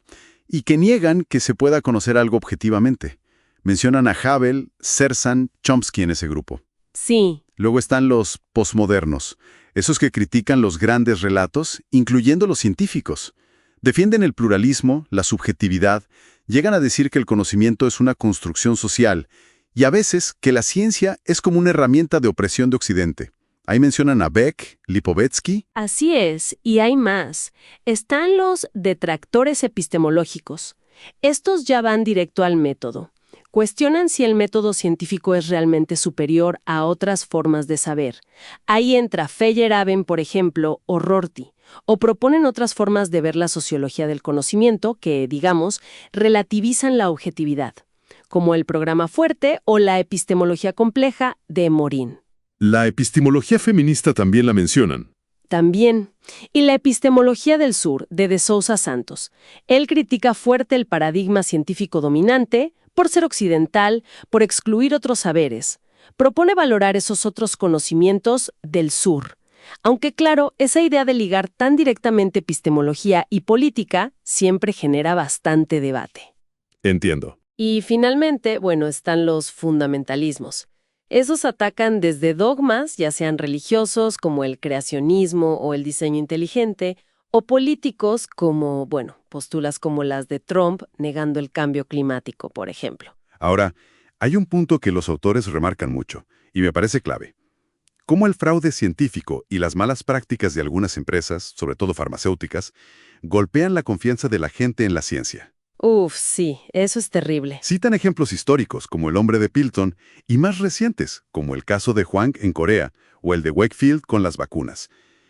Y que niegan que se pueda conocer algo objetivamente. Mencionan a Havel, Zerzan, Chomsky en ese grupo. Sí. Luego están los posmodernos, esos que critican los grandes relatos, incluyendo los científicos. Defienden el pluralismo, la subjetividad, llegan a decir que el conocimiento es una construcción social, y a veces que la ciencia es como una herramienta de opresión de Occidente. Ahí mencionan a Beck, Lipovetsky. Así es, y hay más. Están los detractores epistemológicos. Estos ya van directo al método. Cuestionan si el método científico es realmente superior a otras formas de saber. Ahí entra Feyerabend, por ejemplo, o Rorty. O proponen otras formas de ver la sociología del conocimiento que, digamos, relativizan la objetividad, como el programa fuerte o la epistemología compleja de Morin. La epistemología feminista también la mencionan. También. Y la epistemología del sur, de Sousa Santos. Él critica fuerte el paradigma científico dominante, por ser occidental, por excluir otros saberes. Propone valorar esos otros conocimientos del sur. Aunque claro, esa idea de ligar tan directamente epistemología y política siempre genera bastante debate. Entiendo. Y finalmente, están los fundamentalismos. Esos atacan desde dogmas, ya sean religiosos, como el creacionismo o el diseño inteligente, o políticos como, posturas como las de Trump, negando el cambio climático, por ejemplo. Ahora, hay un punto que los autores remarcan mucho, y me parece clave. Cómo el fraude científico y las malas prácticas de algunas empresas, sobre todo farmacéuticas, golpean la confianza de la gente en la ciencia. Sí, eso es terrible. Citan ejemplos históricos, como el hombre de Pilton, y más recientes, como el caso de Hwang en Corea, o el de Wakefield con las vacunas.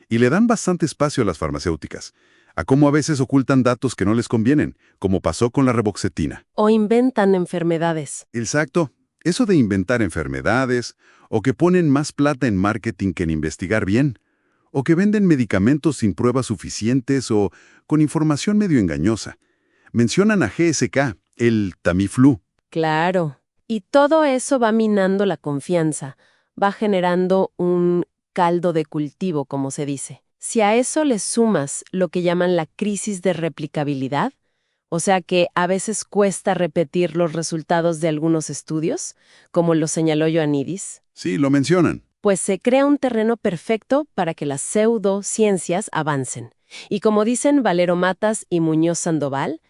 Y le dan bastante espacio a las farmacéuticas, a cómo a veces ocultan datos que no les convienen, como pasó con la reboxetina. O inventan enfermedades. Exacto. Eso de inventar enfermedades, o que ponen más plata en marketing que en investigar bien. o que venden medicamentos sin pruebas suficientes o con información medio engañosa. Mencionan a GSK, el Tamiflu. Claro. Y todo eso va minando la confianza, va generando un caldo de cultivo, como se dice. Si a eso le sumas lo que llaman la crisis de replicabilidad, o sea que a veces cuesta repetir los resultados de algunos estudios, como lo señaló Ioannidis, Sí, lo mencionan. pues se crea un terreno perfecto para que las pseudociencias avancen. Y como dicen Valero Matas y Muñoz Sandoval,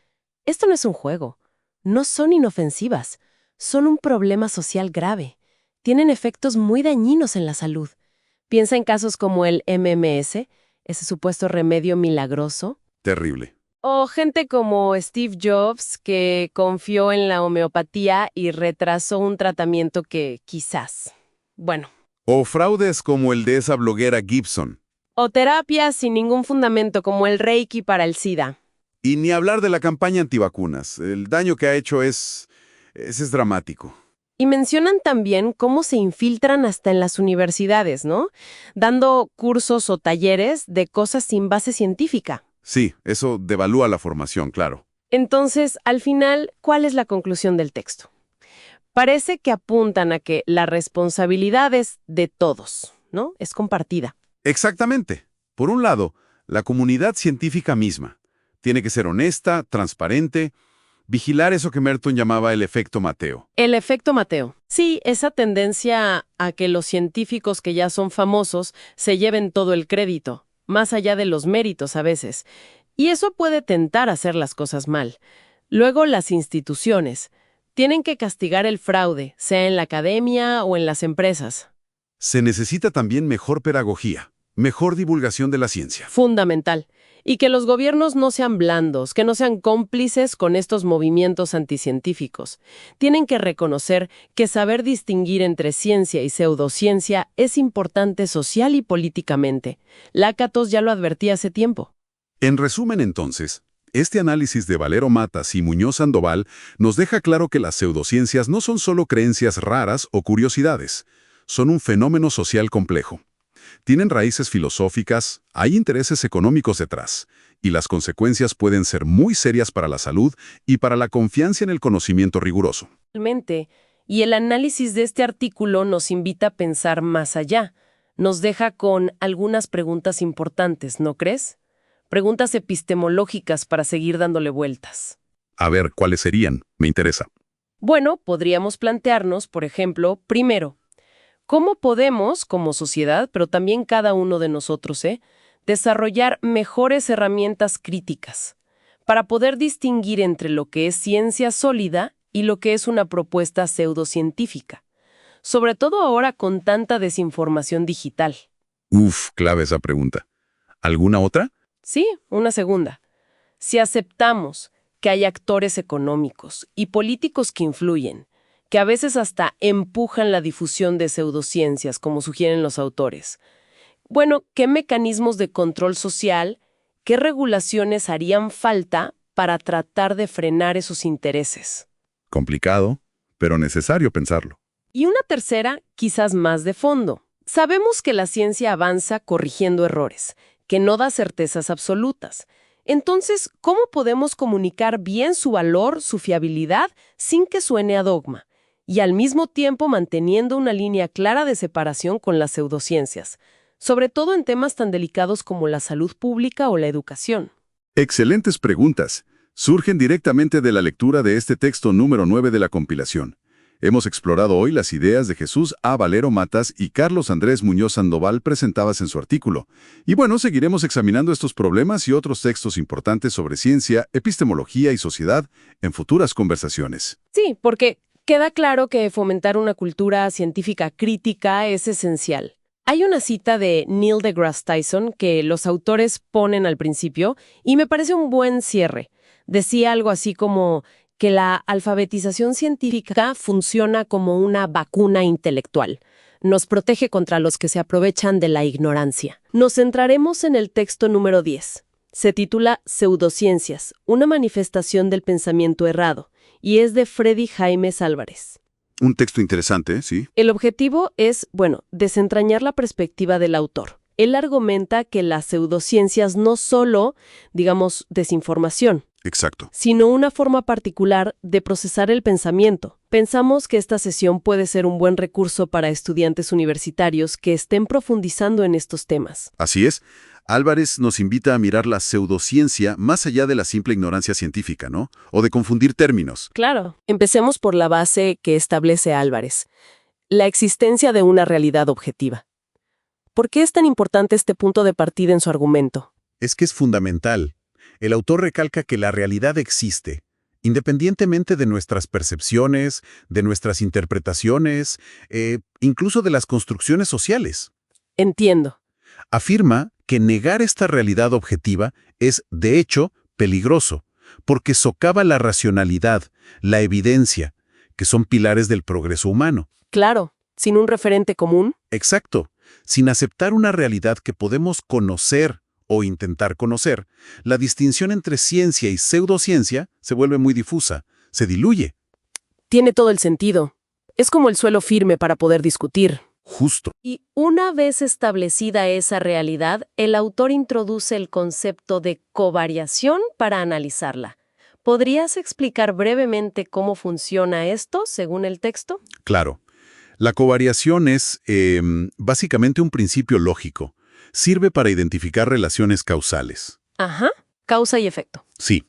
esto no es un juego, no son inofensivas, son un problema social grave. Tienen efectos muy dañinos en la salud. Piensa en casos como el MMS, ese supuesto remedio milagroso, Terrible. o gente como Steve Jobs, que confió en la homeopatía y retrasó un tratamiento que quizás, bueno, O fraudes como el de esa bloguera Gibson. o terapias sin ningún fundamento como el Reiki para el SIDA. Y ni hablar de la campaña antivacunas. El daño que ha hecho es dramático. Y mencionan también cómo se infiltran hasta en las universidades, ¿no? Dando cursos o talleres de cosas sin base científica. Sí, eso devalúa la formación, claro. Entonces, al final, ¿cuál es la conclusión del texto? Parece que apuntan a que la responsabilidad es de todos, ¿no? Es compartida. Exactamente. Por un lado, la comunidad científica misma. Tiene que ser honesta, transparente, vigilar eso que Merton llamaba el efecto Mateo. El efecto Mateo. Sí, esa tendencia a que los científicos que ya son famosos se lleven todo el crédito, más allá de los méritos a veces. Y eso puede tentar hacer las cosas mal. Luego, las instituciones tienen que castigar el fraude, sea en la academia o en las empresas. Se necesita también mejor pedagogía, mejor divulgación de la ciencia. Fundamental. Y que los gobiernos no sean blandos, que no sean cómplices con estos movimientos anticientíficos. Tienen que reconocer que saber distinguir entre ciencia y pseudociencia es importante social y políticamente. Lácatos ya lo advertía hace tiempo. En resumen, entonces, este análisis de Valero Matas y Muñoz Sandoval nos deja claro que las pseudociencias no son solo creencias raras o curiosidades, son un fenómeno social complejo. Tienen raíces filosóficas, hay intereses económicos detrás, y las consecuencias pueden ser muy serias para la salud y para la confianza en el conocimiento riguroso. Realmente, y el análisis de este artículo nos invita a pensar más allá. Nos deja con algunas preguntas importantes, ¿no crees? Preguntas epistemológicas para seguir dándole vueltas. A ver, ¿cuáles serían? Me interesa. Bueno, podríamos plantearnos, por ejemplo, primero, ¿cómo podemos, como sociedad, pero también cada uno de nosotros, desarrollar mejores herramientas críticas para poder distinguir entre lo que es ciencia sólida y lo que es una propuesta pseudocientífica? Sobre todo ahora con tanta desinformación digital. Uf, clave esa pregunta. ¿Alguna otra? Sí, una segunda. Si aceptamos que hay actores económicos y políticos que influyen, que a veces hasta empujan la difusión de pseudociencias, como sugieren los autores. Bueno, ¿qué mecanismos de control social, qué regulaciones harían falta para tratar de frenar esos intereses? Complicado, pero necesario pensarlo. Y una tercera, quizás más de fondo. Sabemos que la ciencia avanza corrigiendo errores, que no da certezas absolutas. Entonces, ¿cómo podemos comunicar bien su valor, su fiabilidad, sin que suene a dogma? Y al mismo tiempo manteniendo una línea clara de separación con las pseudociencias, sobre todo en temas tan delicados como la salud pública o la educación. Excelentes preguntas. Surgen directamente de la lectura de este texto número 9 de la compilación. Hemos explorado hoy las ideas de Jesús A. Valero Matas y Carlos Andrés Muñoz Sandoval presentadas en su artículo. Y bueno, seguiremos examinando estos problemas y otros textos importantes sobre ciencia, epistemología y sociedad en futuras conversaciones. Sí, porque queda claro que fomentar una cultura científica crítica es esencial. Hay una cita de Neil deGrasse Tyson que los autores ponen al principio y me parece un buen cierre. Decía algo así como que la alfabetización científica funciona como una vacuna intelectual. Nos protege contra los que se aprovechan de la ignorancia. Nos centraremos en el texto número 10. Se titula Pseudociencias, una manifestación del pensamiento errado, y es de Freddy Jaimes Álvarez. Un texto interesante, ¿sí? El objetivo es, desentrañar la perspectiva del autor, Él argumenta que las pseudociencias no solo, digamos, desinformación, Exacto. sino una forma particular de procesar el pensamiento. Pensamos que esta sesión puede ser un buen recurso para estudiantes universitarios que estén profundizando en estos temas. Así es. Álvarez nos invita a mirar la pseudociencia más allá de la simple ignorancia científica, ¿no? O de confundir términos. Claro. Empecemos por la base que establece Álvarez, la existencia de una realidad objetiva. ¿Por qué es tan importante este punto de partida en su argumento? Es que es fundamental. El autor recalca que la realidad existe, independientemente de nuestras percepciones, de nuestras interpretaciones, incluso de las construcciones sociales. Entiendo. Afirma que negar esta realidad objetiva es, de hecho, peligroso, porque socava la racionalidad, la evidencia, que son pilares del progreso humano. Claro, sin un referente común. Exacto. Sin aceptar una realidad que podemos conocer o intentar conocer, la distinción entre ciencia y pseudociencia se vuelve muy difusa, se diluye. Tiene todo el sentido. Es como el suelo firme para poder discutir. Justo. Y una vez establecida esa realidad, el autor introduce el concepto de covariación para analizarla. ¿Podrías explicar brevemente cómo funciona esto según el texto? Claro. La covariación es, básicamente un principio lógico. Sirve para identificar relaciones causales. Ajá, causa y efecto. Sí.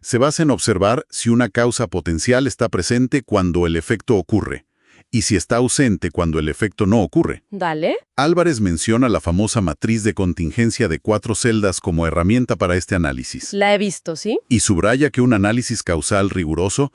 Se basa en observar si una causa potencial está presente cuando el efecto ocurre, y si está ausente cuando el efecto no ocurre. Dale. Álvarez menciona la famosa matriz de contingencia de 4 celdas como herramienta para este análisis. La he visto, ¿sí? Y subraya que un análisis causal riguroso,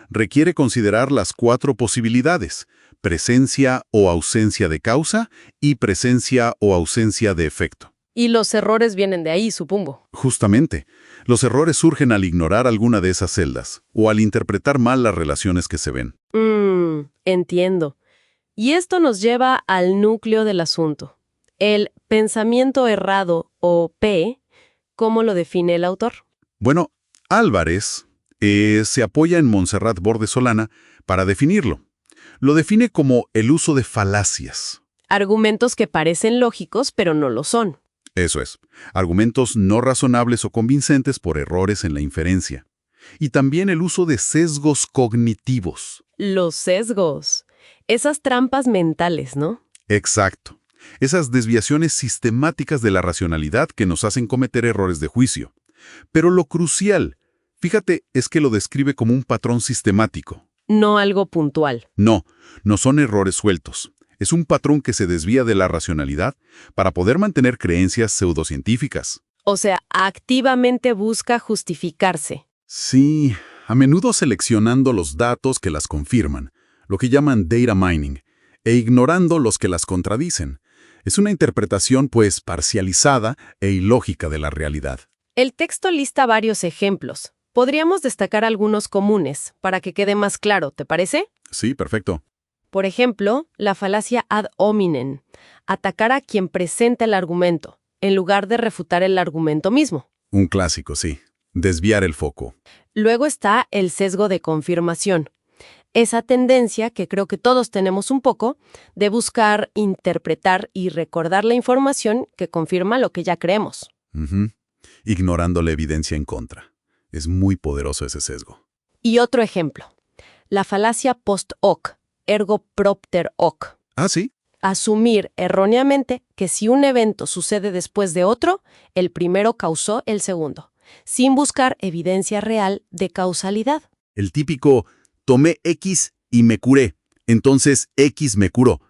requiere considerar las 4 posibilidades: presencia o ausencia de causa y presencia o ausencia de efecto. Y los errores vienen de ahí, supongo. Justamente, los errores surgen al ignorar alguna de esas celdas o al interpretar mal las relaciones que se ven. Entiendo. Y esto nos lleva al núcleo del asunto. El pensamiento errado, o P, ¿cómo lo define el autor? Bueno, Álvarez se apoya en Montserrat Bordes Solana para definirlo. Lo define como el uso de falacias. Argumentos que parecen lógicos, pero no lo son. Eso es, argumentos no razonables o convincentes por errores en la inferencia. Y también el uso de sesgos cognitivos. Los sesgos. Esas trampas mentales, ¿no? Exacto. Esas desviaciones sistemáticas de la racionalidad que nos hacen cometer errores de juicio. Pero lo crucial, fíjate, es que lo describe como un patrón sistemático. No algo puntual. No son errores sueltos. Es un patrón que se desvía de la racionalidad para poder mantener creencias pseudocientíficas. O sea, activamente busca justificarse. Sí, a menudo seleccionando los datos que las confirman, lo que llaman data mining, e ignorando los que las contradicen. Es una interpretación, parcializada e ilógica de la realidad. El texto lista varios ejemplos. Podríamos destacar algunos comunes para que quede más claro, ¿te parece? Sí, perfecto. Por ejemplo, la falacia ad hominem, atacar a quien presenta el argumento, en lugar de refutar el argumento mismo. Un clásico, sí. Desviar el foco. Luego está el sesgo de confirmación. Esa tendencia, que creo que todos tenemos un poco, de buscar, interpretar y recordar la información que confirma lo que ya creemos. Ignorando la evidencia en contra. Es muy poderoso ese sesgo. Y otro ejemplo, la falacia post hoc, ergo propter hoc. Ah, ¿sí? Asumir erróneamente que si un evento sucede después de otro, el primero causó el segundo, sin buscar evidencia real de causalidad. El típico, tomé X y me curé, entonces X me curó.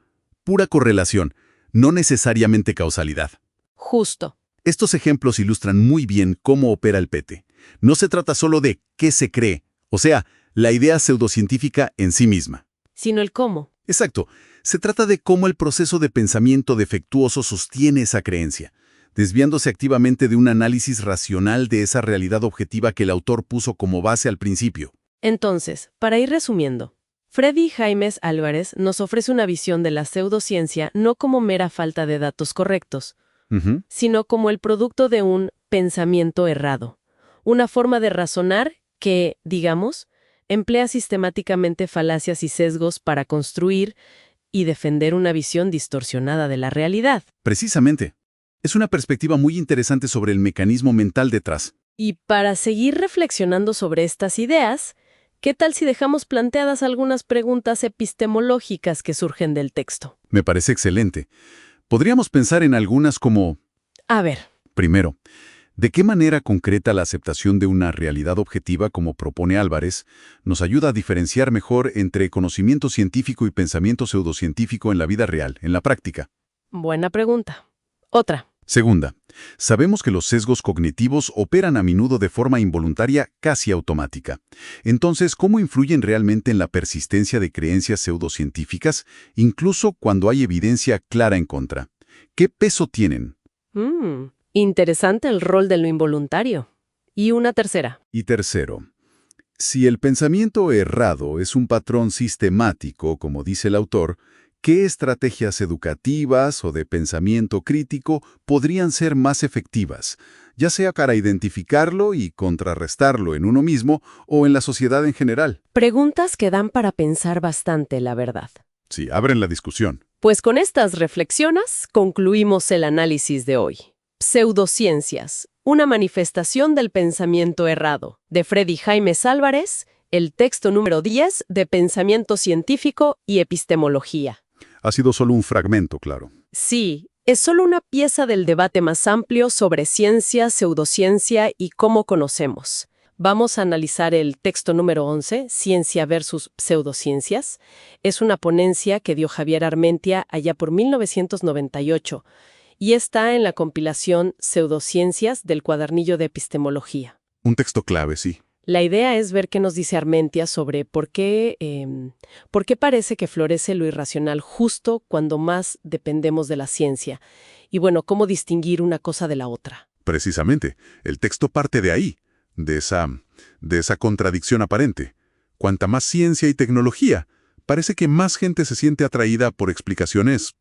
Pura correlación, no necesariamente causalidad. Justo. Estos ejemplos ilustran muy bien cómo opera el PT. No se trata solo de qué se cree, o sea, la idea pseudocientífica en sí misma. Sino el cómo. Exacto. Se trata de cómo el proceso de pensamiento defectuoso sostiene esa creencia, desviándose activamente de un análisis racional de esa realidad objetiva que el autor puso como base al principio. Entonces, para ir resumiendo, Freddy Jaimes Álvarez nos ofrece una visión de la pseudociencia no como mera falta de datos correctos, sino como el producto de un pensamiento errado, una forma de razonar que, digamos, emplea sistemáticamente falacias y sesgos para construir y defender una visión distorsionada de la realidad. Precisamente. Es una perspectiva muy interesante sobre el mecanismo mental detrás. Y para seguir reflexionando sobre estas ideas, ¿qué tal si dejamos planteadas algunas preguntas epistemológicas que surgen del texto? Me parece excelente. Podríamos pensar en algunas como... A ver. Primero, ¿de qué manera concreta la aceptación de una realidad objetiva, como propone Álvarez, nos ayuda a diferenciar mejor entre conocimiento científico y pensamiento pseudocientífico en la vida real, en la práctica? Buena pregunta. Otra. Segunda, sabemos que los sesgos cognitivos operan a menudo de forma involuntaria, casi automática. Entonces, ¿cómo influyen realmente en la persistencia de creencias pseudocientíficas, incluso cuando hay evidencia clara en contra? ¿Qué peso tienen? Interesante el rol de lo involuntario. Y una tercera. Y tercero, si el pensamiento errado es un patrón sistemático, como dice el autor, ¿qué estrategias educativas o de pensamiento crítico podrían ser más efectivas, ya sea para identificarlo y contrarrestarlo en uno mismo o en la sociedad en general? Preguntas que dan para pensar bastante, la verdad. Sí, abren la discusión. Pues con estas reflexiones concluimos el análisis de hoy. Pseudociencias, una manifestación del pensamiento errado, de Freddy Jaimes Álvarez, el texto número 10 de Pensamiento Científico y Epistemología. Ha sido solo un fragmento, claro. Sí, es solo una pieza del debate más amplio sobre ciencia, pseudociencia y cómo conocemos. Vamos a analizar el texto número 11, Ciencia versus Pseudociencias. Es una ponencia que dio Javier Armentia allá por 1998 y está en la compilación Pseudociencias del Cuadernillo de Epistemología. Un texto clave, sí. La idea es ver qué nos dice Armentia sobre por qué parece que florece lo irracional justo cuando más dependemos de la ciencia. Y bueno, cómo distinguir una cosa de la otra. Precisamente, el texto parte de ahí, de esa contradicción aparente. Cuanta más ciencia y tecnología, parece que más gente se siente atraída por explicaciones,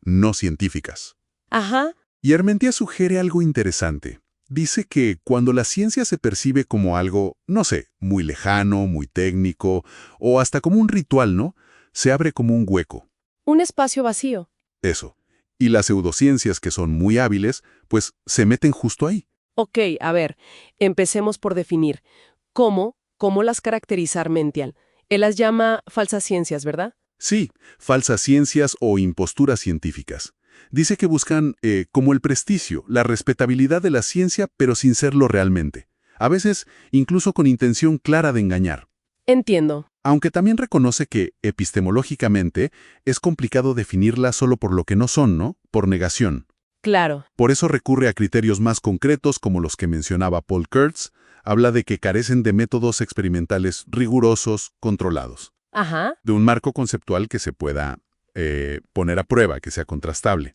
no científicas. Ajá. Y Armentia sugiere algo interesante. Dice que cuando la ciencia se percibe como algo, no sé, muy lejano, muy técnico, o hasta como un ritual, ¿no? Se abre como un hueco. Un espacio vacío. Eso. Y las pseudociencias, que son muy hábiles, pues se meten justo ahí. Ok, a ver, empecemos por definir. ¿Cómo las caracteriza Armentia? Él las llama falsas ciencias, ¿verdad? Sí, falsas ciencias o imposturas científicas. Dice que buscan como el prestigio, la respetabilidad de la ciencia, pero sin serlo realmente. A veces, incluso con intención clara de engañar. Entiendo. Aunque también reconoce que, epistemológicamente, es complicado definirlas solo por lo que no son, ¿no? Por negación. Claro. Por eso recurre a criterios más concretos como los que mencionaba Paul Kurtz. Habla de que carecen de métodos experimentales rigurosos, controlados. Ajá. De un marco conceptual que se pueda poner a prueba, que sea contrastable,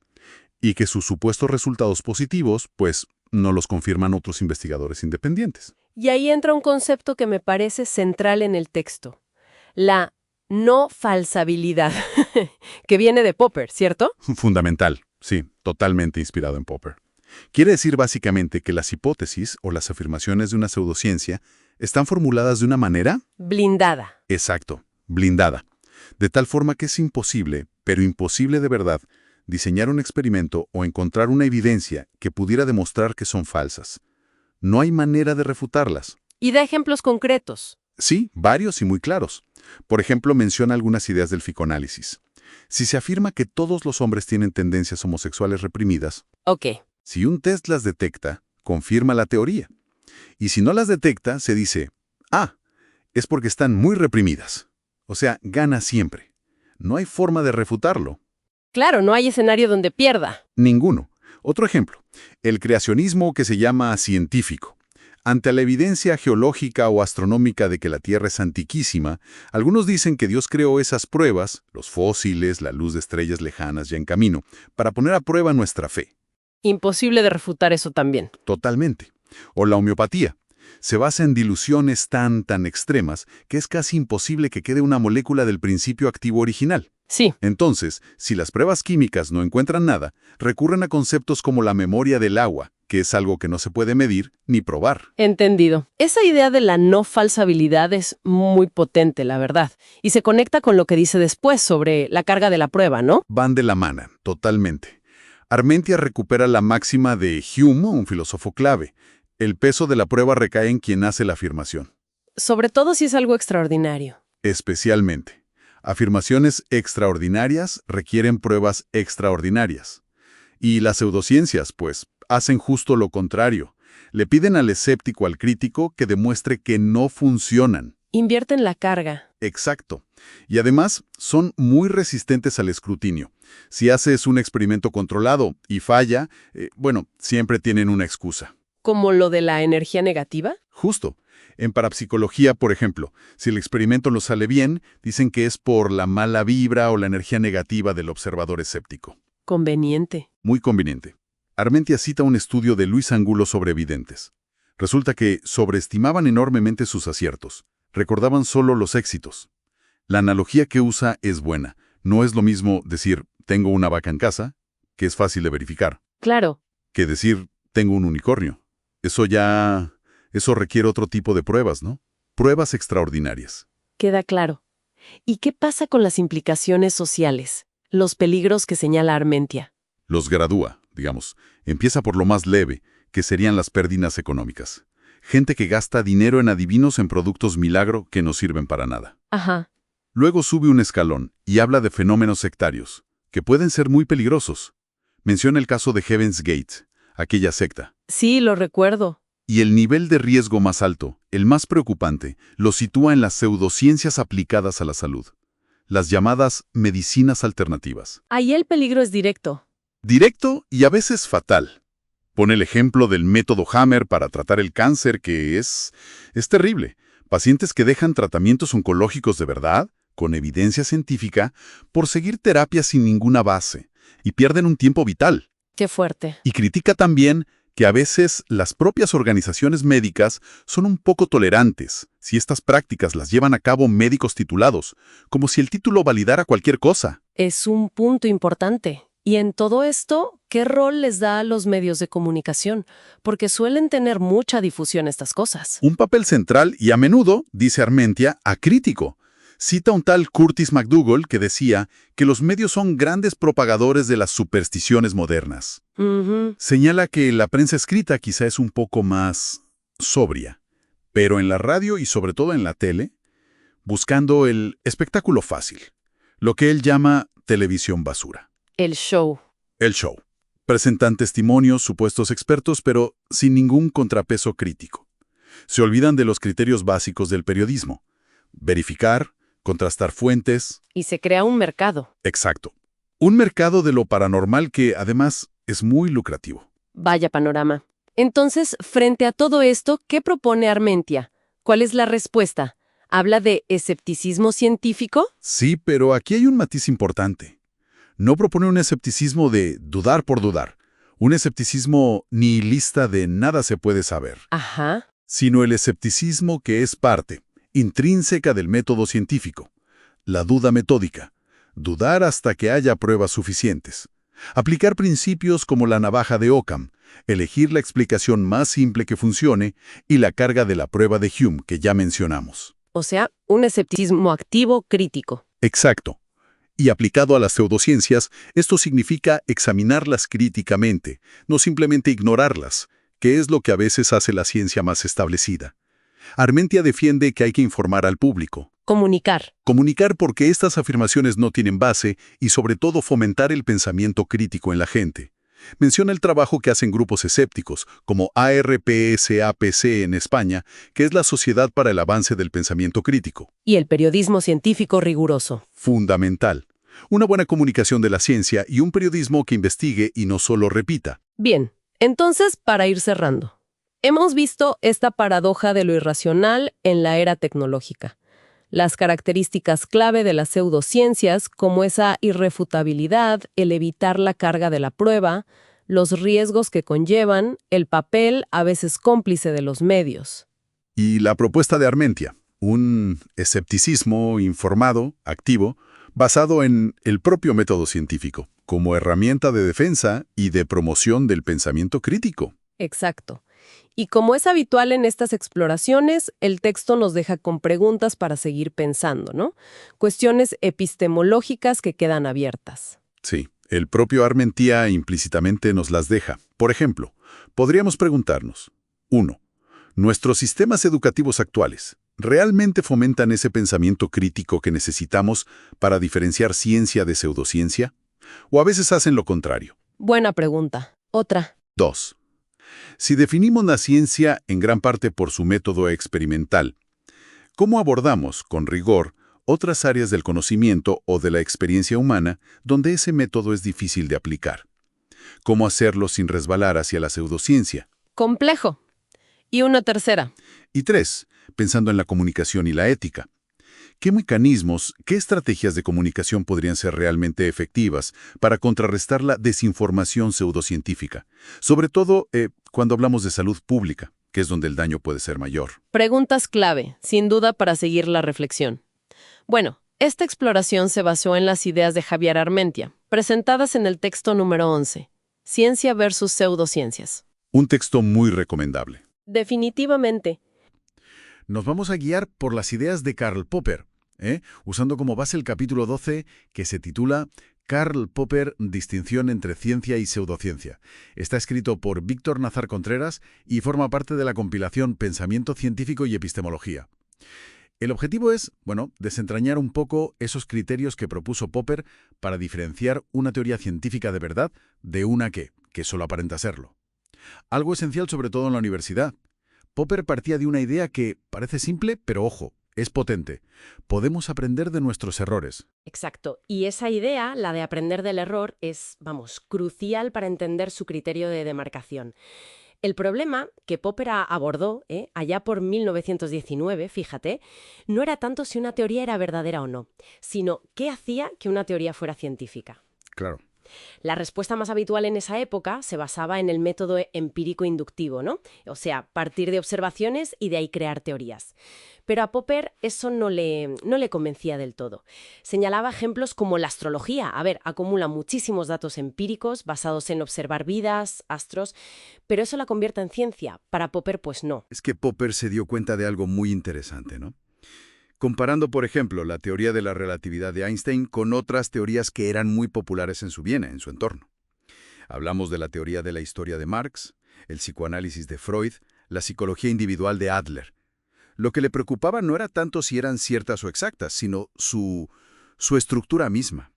y que sus supuestos resultados positivos, pues, no los confirman otros investigadores independientes. Y ahí entra un concepto que me parece central en el texto. La no falsabilidad, que viene de Popper, ¿cierto? Fundamental, sí, totalmente inspirado en Popper. Quiere decir básicamente que las hipótesis o las afirmaciones de una pseudociencia están formuladas de una manera... blindada. Exacto, blindada. De tal forma que es imposible, pero imposible de verdad, diseñar un experimento o encontrar una evidencia que pudiera demostrar que son falsas. No hay manera de refutarlas. Y da ejemplos concretos. Sí, varios y muy claros. Por ejemplo, menciona algunas ideas del psicoanálisis. Si se afirma que todos los hombres tienen tendencias homosexuales reprimidas, Ok. si un test las detecta, confirma la teoría. Y si no las detecta, se dice, es porque están muy reprimidas. O sea, gana siempre. No hay forma de refutarlo. Claro, no hay escenario donde pierda. Ninguno. Otro ejemplo, el creacionismo que se llama científico. Ante la evidencia geológica o astronómica de que la Tierra es antiquísima, algunos dicen que Dios creó esas pruebas, los fósiles, la luz de estrellas lejanas ya en camino, para poner a prueba nuestra fe. Imposible de refutar eso también. Totalmente. O la homeopatía. Se basa en diluciones tan extremas que es casi imposible que quede una molécula del principio activo original. Sí. Entonces, si las pruebas químicas no encuentran nada, recurren a conceptos como la memoria del agua, que es algo que no se puede medir ni probar. Entendido. Esa idea de la no falsabilidad es muy potente, la verdad, y se conecta con lo que dice después sobre la carga de la prueba, ¿no? Van de la mano, totalmente. Armentia recupera la máxima de Hume, un filósofo clave. El peso de la prueba recae en quien hace la afirmación. Sobre todo si es algo extraordinario. Especialmente. Afirmaciones extraordinarias requieren pruebas extraordinarias. Y las pseudociencias, pues, hacen justo lo contrario. Le piden al escéptico, al crítico, que demuestre que no funcionan. Invierten la carga. Exacto. Y además son muy resistentes al escrutinio. Si haces un experimento controlado y falla, siempre tienen una excusa. ¿Como lo de la energía negativa? Justo. En parapsicología, por ejemplo, si el experimento no sale bien, dicen que es por la mala vibra o la energía negativa del observador escéptico. Conveniente. Muy conveniente. Armentia cita un estudio de Luis Angulo sobre videntes. Resulta que sobreestimaban enormemente sus aciertos. Recordaban solo los éxitos. La analogía que usa es buena. No es lo mismo decir, tengo una vaca en casa, que es fácil de verificar, Claro. que decir, tengo un unicornio. Eso requiere otro tipo de pruebas, ¿no? Pruebas extraordinarias. Queda claro. ¿Y qué pasa con las implicaciones sociales? Los peligros que señala Armentia. Los gradúa, digamos. Empieza por lo más leve, que serían las pérdidas económicas. Gente que gasta dinero en adivinos en productos milagro que no sirven para nada. Ajá. Luego sube un escalón y habla de fenómenos sectarios, que pueden ser muy peligrosos. Menciona el caso de Heaven's Gate, aquella secta. Sí, lo recuerdo. Y el nivel de riesgo más alto, el más preocupante, lo sitúa en las pseudociencias aplicadas a la salud, las llamadas medicinas alternativas. Ahí el peligro es directo. Directo y a veces fatal. Pone el ejemplo del método Hammer para tratar el cáncer, que es terrible. Pacientes que dejan tratamientos oncológicos de verdad, con evidencia científica, por seguir terapias sin ninguna base, y pierden un tiempo vital. Qué fuerte. Y critica también que a veces las propias organizaciones médicas son un poco tolerantes si estas prácticas las llevan a cabo médicos titulados, como si el título validara cualquier cosa. Es un punto importante. Y en todo esto, ¿qué rol les da a los medios de comunicación? Porque suelen tener mucha difusión estas cosas. Un papel central y a menudo, dice Armentia, acrítico. Cita un tal Curtis McDougall que decía que los medios son grandes propagadores de las supersticiones modernas. Ujú. Señala que la prensa escrita quizá es un poco más sobria, pero en la radio y sobre todo en la tele, buscando el espectáculo fácil, lo que él llama televisión basura. El show. El show. Presentan testimonios, supuestos expertos, pero sin ningún contrapeso crítico. Se olvidan de los criterios básicos del periodismo. Verificar, contrastar fuentes. Y se crea un mercado. Exacto. Un mercado de lo paranormal que, además, es muy lucrativo. Vaya panorama. Entonces, frente a todo esto, ¿qué propone Armentia? ¿Cuál es la respuesta? ¿Habla de escepticismo científico? Sí, pero aquí hay un matiz importante. No propone un escepticismo de dudar por dudar, un escepticismo nihilista de nada se puede saber, Ajá. sino el escepticismo que es parte intrínseca del método científico, la duda metódica, dudar hasta que haya pruebas suficientes, aplicar principios como la navaja de Occam, elegir la explicación más simple que funcione y la carga de la prueba de Hume que ya mencionamos. O sea, un escepticismo activo crítico. Exacto. Y aplicado a las pseudociencias, esto significa examinarlas críticamente, no simplemente ignorarlas, que es lo que a veces hace la ciencia más establecida. Armentia defiende que hay que informar al público. Comunicar. Comunicar porque estas afirmaciones no tienen base y sobre todo fomentar el pensamiento crítico en la gente. Menciona el trabajo que hacen grupos escépticos, como ARPSAPC en España, que es la Sociedad para el Avance del Pensamiento Crítico. Y el periodismo científico riguroso. Fundamental. Una buena comunicación de la ciencia y un periodismo que investigue y no solo repita. Bien, entonces, para ir cerrando. Hemos visto esta paradoja de lo irracional en la era tecnológica. Las características clave de las pseudociencias, como esa irrefutabilidad, el evitar la carga de la prueba, los riesgos que conllevan, el papel a veces cómplice de los medios. Y la propuesta de Armentia, un escepticismo informado, activo, basado en el propio método científico, como herramienta de defensa y de promoción del pensamiento crítico. Exacto. Y como es habitual en estas exploraciones, el texto nos deja con preguntas para seguir pensando, ¿no? Cuestiones epistemológicas que quedan abiertas. Sí, el propio Armentía implícitamente nos las deja. Por ejemplo, podríamos preguntarnos: 1. ¿Nuestros sistemas educativos actuales realmente fomentan ese pensamiento crítico que necesitamos para diferenciar ciencia de pseudociencia? ¿O a veces hacen lo contrario? Buena pregunta. Otra. 2. Si definimos la ciencia en gran parte por su método experimental, ¿cómo abordamos, con rigor, otras áreas del conocimiento o de la experiencia humana donde ese método es difícil de aplicar? ¿Cómo hacerlo sin resbalar hacia la pseudociencia? Complejo. Y una tercera. Y 3. Pensando en la comunicación y la ética. ¿Qué mecanismos, qué estrategias de comunicación podrían ser realmente efectivas para contrarrestar la desinformación pseudocientífica? Sobre todo cuando hablamos de salud pública, que es donde el daño puede ser mayor. Preguntas clave, sin duda, para seguir la reflexión. Bueno, esta exploración se basó en las ideas de Javier Armentia, presentadas en el texto número 11, Ciencia versus pseudociencias. Un texto muy recomendable. Definitivamente. Nos vamos a guiar por las ideas de Karl Popper, usando como base el capítulo 12, que se titula Karl Popper, distinción entre ciencia y pseudociencia. Está escrito por Víctor Nazar Contreras y forma parte de la compilación Pensamiento científico y epistemología. El objetivo es, desentrañar un poco esos criterios que propuso Popper para diferenciar una teoría científica de verdad de una que solo aparenta serlo. Algo esencial sobre todo en la universidad. Popper partía de una idea que parece simple, pero ojo, es potente. Podemos aprender de nuestros errores. Exacto. Y esa idea, la de aprender del error, es, crucial para entender su criterio de demarcación. El problema que Popper abordó, allá por 1919, fíjate, no era tanto si una teoría era verdadera o no, sino qué hacía que una teoría fuera científica. Claro. La respuesta más habitual en esa época se basaba en el método empírico-inductivo, ¿no? O sea, partir de observaciones y de ahí crear teorías. Pero a Popper eso no le convencía del todo. Señalaba ejemplos como la astrología. A ver, acumula muchísimos datos empíricos basados en observar vidas, astros, pero eso la convierte en ciencia. Para Popper, pues no. Es que Popper se dio cuenta de algo muy interesante, ¿no? Comparando, por ejemplo, la teoría de la relatividad de Einstein con otras teorías que eran muy populares en su Viena, en su entorno. Hablamos de la teoría de la historia de Marx, el psicoanálisis de Freud, la psicología individual de Adler. Lo que le preocupaba no era tanto si eran ciertas o exactas, sino su estructura misma.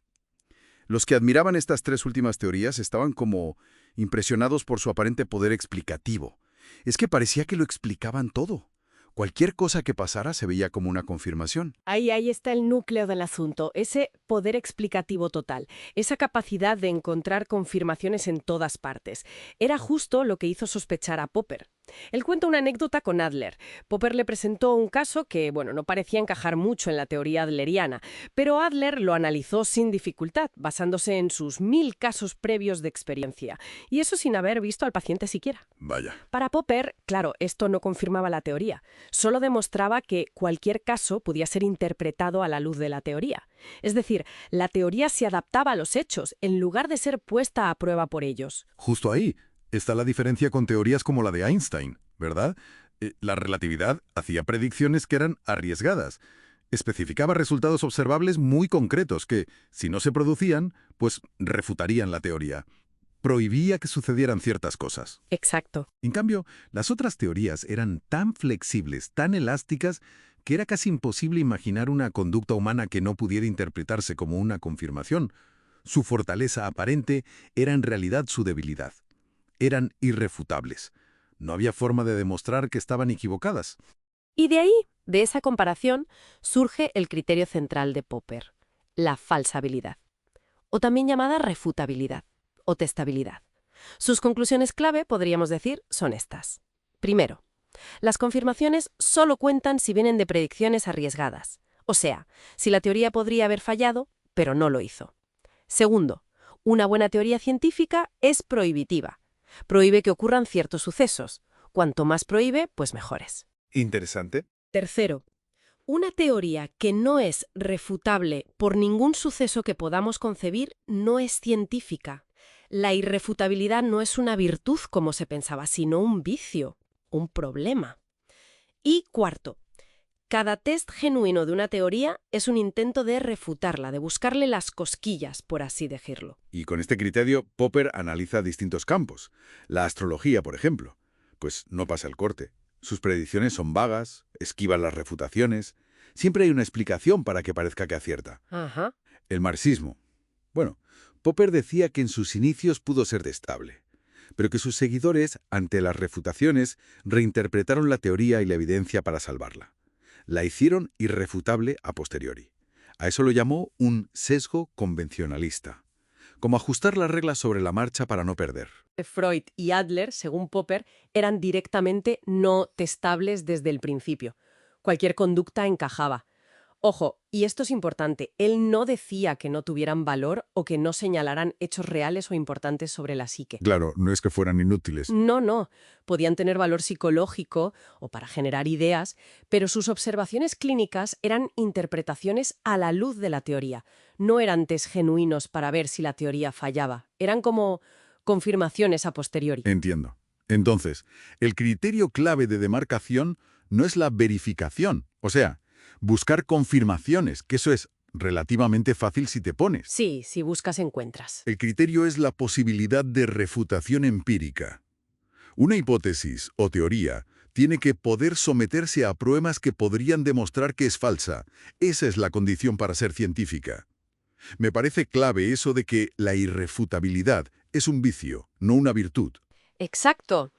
Los que admiraban estas tres últimas teorías estaban como impresionados por su aparente poder explicativo. Es que parecía que lo explicaban todo. Cualquier cosa que pasara se veía como una confirmación. Ahí está el núcleo del asunto, ese poder explicativo total, esa capacidad de encontrar confirmaciones en todas partes. Era justo lo que hizo sospechar a Popper. Él cuenta una anécdota con Adler. Popper le presentó un caso que, no parecía encajar mucho en la teoría adleriana, pero Adler lo analizó sin dificultad, basándose en sus 1000 casos previos de experiencia, y eso sin haber visto al paciente siquiera. Vaya. Para Popper, claro, esto no confirmaba la teoría, solo demostraba que cualquier caso podía ser interpretado a la luz de la teoría. Es decir, la teoría se adaptaba a los hechos, en lugar de ser puesta a prueba por ellos. Justo ahí está la diferencia con teorías como la de Einstein, ¿verdad? La relatividad hacía predicciones que eran arriesgadas. Especificaba resultados observables muy concretos que, si no se producían, pues refutarían la teoría. Prohibía que sucedieran ciertas cosas. Exacto. En cambio, las otras teorías eran tan flexibles, tan elásticas, que era casi imposible imaginar una conducta humana que no pudiera interpretarse como una confirmación. Su fortaleza aparente era en realidad su debilidad. Eran irrefutables. No había forma de demostrar que estaban equivocadas. Y de ahí, de esa comparación, surge el criterio central de Popper, la falsabilidad, o también llamada refutabilidad o testabilidad. Sus conclusiones clave, podríamos decir, son estas. Primero, las confirmaciones solo cuentan si vienen de predicciones arriesgadas, o sea, si la teoría podría haber fallado, pero no lo hizo. Segundo, una buena teoría científica es prohibitiva. Prohíbe que ocurran ciertos sucesos. Cuanto más prohíbe, pues mejores. Interesante. Tercero, una teoría que no es refutable por ningún suceso que podamos concebir no es científica. La irrefutabilidad no es una virtud como se pensaba, sino un vicio, un problema. Y cuarto, cada test genuino de una teoría es un intento de refutarla, de buscarle las cosquillas, por así decirlo. Y con este criterio, Popper analiza distintos campos. La astrología, por ejemplo. Pues no pasa el corte. Sus predicciones son vagas, esquivan las refutaciones. Siempre hay una explicación para que parezca que acierta. Ajá. El marxismo. Bueno, Popper decía que en sus inicios pudo ser testable, pero que sus seguidores, ante las refutaciones, reinterpretaron la teoría y la evidencia para salvarla. La hicieron irrefutable a posteriori. A eso lo llamó un sesgo convencionalista, como ajustar las reglas sobre la marcha para no perder. Freud y Adler, según Popper, eran directamente no testables desde el principio. Cualquier conducta encajaba. Ojo, y esto es importante, él no decía que no tuvieran valor o que no señalaran hechos reales o importantes sobre la psique. Claro, no es que fueran inútiles. No. Podían tener valor psicológico o para generar ideas, pero sus observaciones clínicas eran interpretaciones a la luz de la teoría. No eran test genuinos para ver si la teoría fallaba. Eran como confirmaciones a posteriori. Entiendo. Entonces, el criterio clave de demarcación no es la verificación, o sea, buscar confirmaciones, que eso es relativamente fácil si te pones. Sí, si buscas encuentras. El criterio es la posibilidad de refutación empírica. Una hipótesis o teoría tiene que poder someterse a pruebas que podrían demostrar que es falsa. Esa es la condición para ser científica. Me parece clave eso de que la irrefutabilidad es un vicio, no una virtud. Exacto.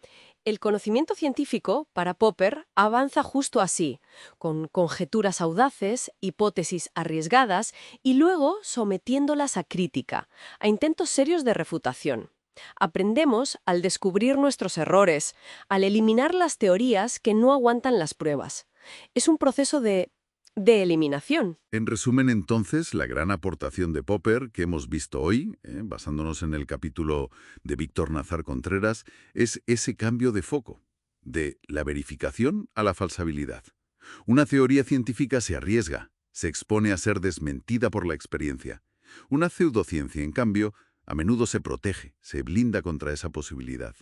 El conocimiento científico, para Popper, avanza justo así, con conjeturas audaces, hipótesis arriesgadas y luego sometiéndolas a crítica, a intentos serios de refutación. Aprendemos al descubrir nuestros errores, al eliminar las teorías que no aguantan las pruebas. Es un proceso de eliminación. En resumen, entonces, la gran aportación de Popper que hemos visto hoy, basándonos en el capítulo de Víctor Nazar Contreras, es ese cambio de foco, de la verificación a la falsabilidad. Una teoría científica se arriesga, se expone a ser desmentida por la experiencia. Una pseudociencia, en cambio, a menudo se protege, se blinda contra esa posibilidad.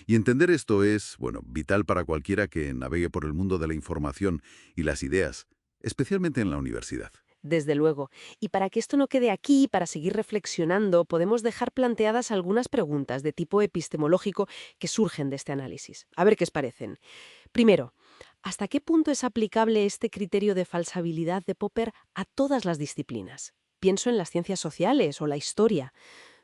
Y entender esto es, vital para cualquiera que navegue por el mundo de la información y las ideas, especialmente en la universidad. Desde luego. Y para que esto no quede aquí, para seguir reflexionando, podemos dejar planteadas algunas preguntas de tipo epistemológico que surgen de este análisis. A ver qué os parecen. Primero, ¿hasta qué punto es aplicable este criterio de falsabilidad de Popper a todas las disciplinas? Pienso en las ciencias sociales o la historia,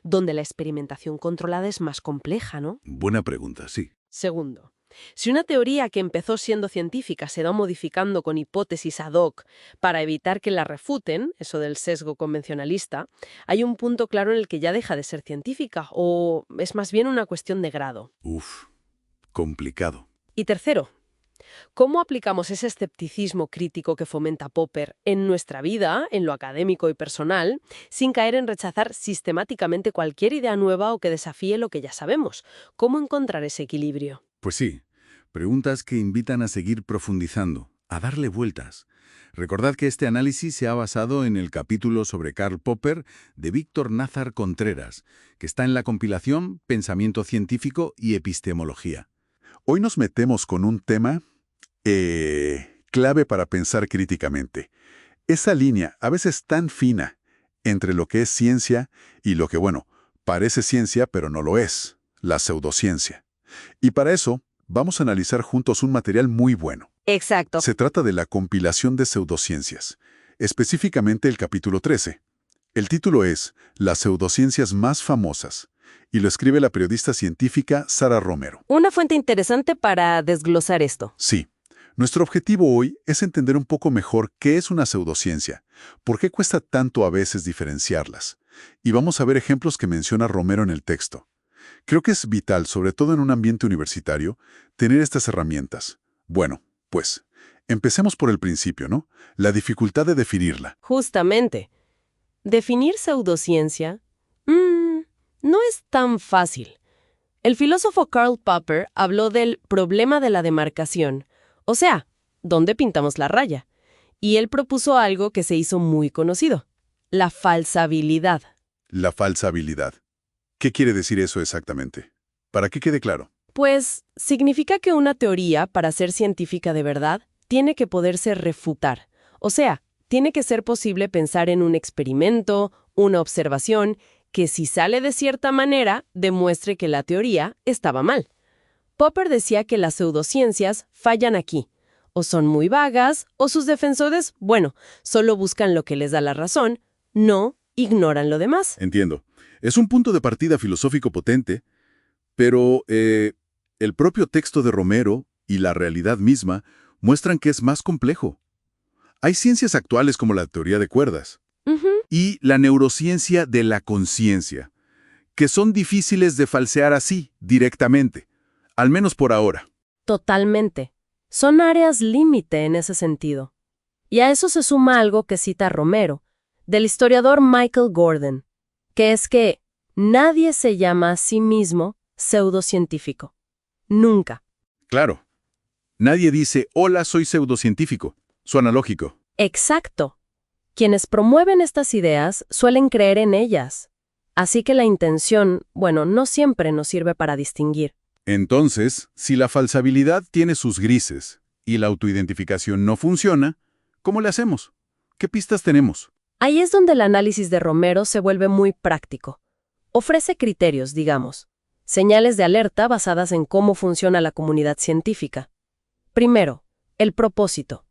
donde la experimentación controlada es más compleja, ¿no? Buena pregunta, sí. Segundo, si una teoría que empezó siendo científica se va modificando con hipótesis ad hoc para evitar que la refuten, eso del sesgo convencionalista, hay un punto claro en el que ya deja de ser científica o es más bien una cuestión de grado. Complicado. Y tercero, ¿cómo aplicamos ese escepticismo crítico que fomenta Popper en nuestra vida, en lo académico y personal, sin caer en rechazar sistemáticamente cualquier idea nueva o que desafíe lo que ya sabemos? ¿Cómo encontrar ese equilibrio? Pues sí, preguntas que invitan a seguir profundizando, a darle vueltas. Recordad que este análisis se ha basado en el capítulo sobre Karl Popper de Víctor Nazar Contreras, que está en la compilación Pensamiento científico y epistemología. Hoy nos metemos con un tema clave para pensar críticamente. Esa línea, a veces tan fina, entre lo que es ciencia y lo que, parece ciencia pero no lo es, la pseudociencia. Y para eso, vamos a analizar juntos un material muy bueno. Exacto. Se trata de la compilación de pseudociencias, específicamente el capítulo 13. El título es Las pseudociencias más famosas, y lo escribe la periodista científica Sara Romero. Una fuente interesante para desglosar esto. Sí. Nuestro objetivo hoy es entender un poco mejor qué es una pseudociencia, por qué cuesta tanto a veces diferenciarlas, y vamos a ver ejemplos que menciona Romero en el texto. Creo que es vital, sobre todo en un ambiente universitario, tener estas herramientas. Bueno, pues, empecemos por el principio, ¿no? La dificultad de definirla. Justamente. Definir pseudociencia no es tan fácil. El filósofo Karl Popper habló del problema de la demarcación, o sea, ¿dónde pintamos la raya? Y él propuso algo que se hizo muy conocido, la falsabilidad. La falsabilidad. ¿Qué quiere decir eso exactamente? Para que quede claro. Pues significa que una teoría, para ser científica de verdad, tiene que poderse refutar. O sea, tiene que ser posible pensar en un experimento, una observación, que si sale de cierta manera, demuestre que la teoría estaba mal. Popper decía que las pseudociencias fallan aquí. O son muy vagas, o sus defensores, bueno, solo buscan lo que les da la razón, no ignoran lo demás. Entiendo. Es un punto de partida filosófico potente, pero el propio texto de Romero y la realidad misma muestran que es más complejo. Hay ciencias actuales como la teoría de cuerdas y la neurociencia de la conciencia, que son difíciles de falsear así, directamente, al menos por ahora. Totalmente. Son áreas límite en ese sentido. Y a eso se suma algo que cita Romero, del historiador Michael Gordon, que es que nadie se llama a sí mismo pseudocientífico. Nunca. Claro. Nadie dice, hola, soy pseudocientífico. Suena lógico. Exacto. Quienes promueven estas ideas suelen creer en ellas. Así que la intención, bueno, no siempre nos sirve para distinguir. Entonces, si la falsabilidad tiene sus grises y la autoidentificación no funciona, ¿cómo le hacemos? ¿Qué pistas tenemos? Ahí es donde el análisis de Romero se vuelve muy práctico. Ofrece criterios, digamos, señales de alerta basadas en cómo funciona la comunidad científica. Primero, el propósito.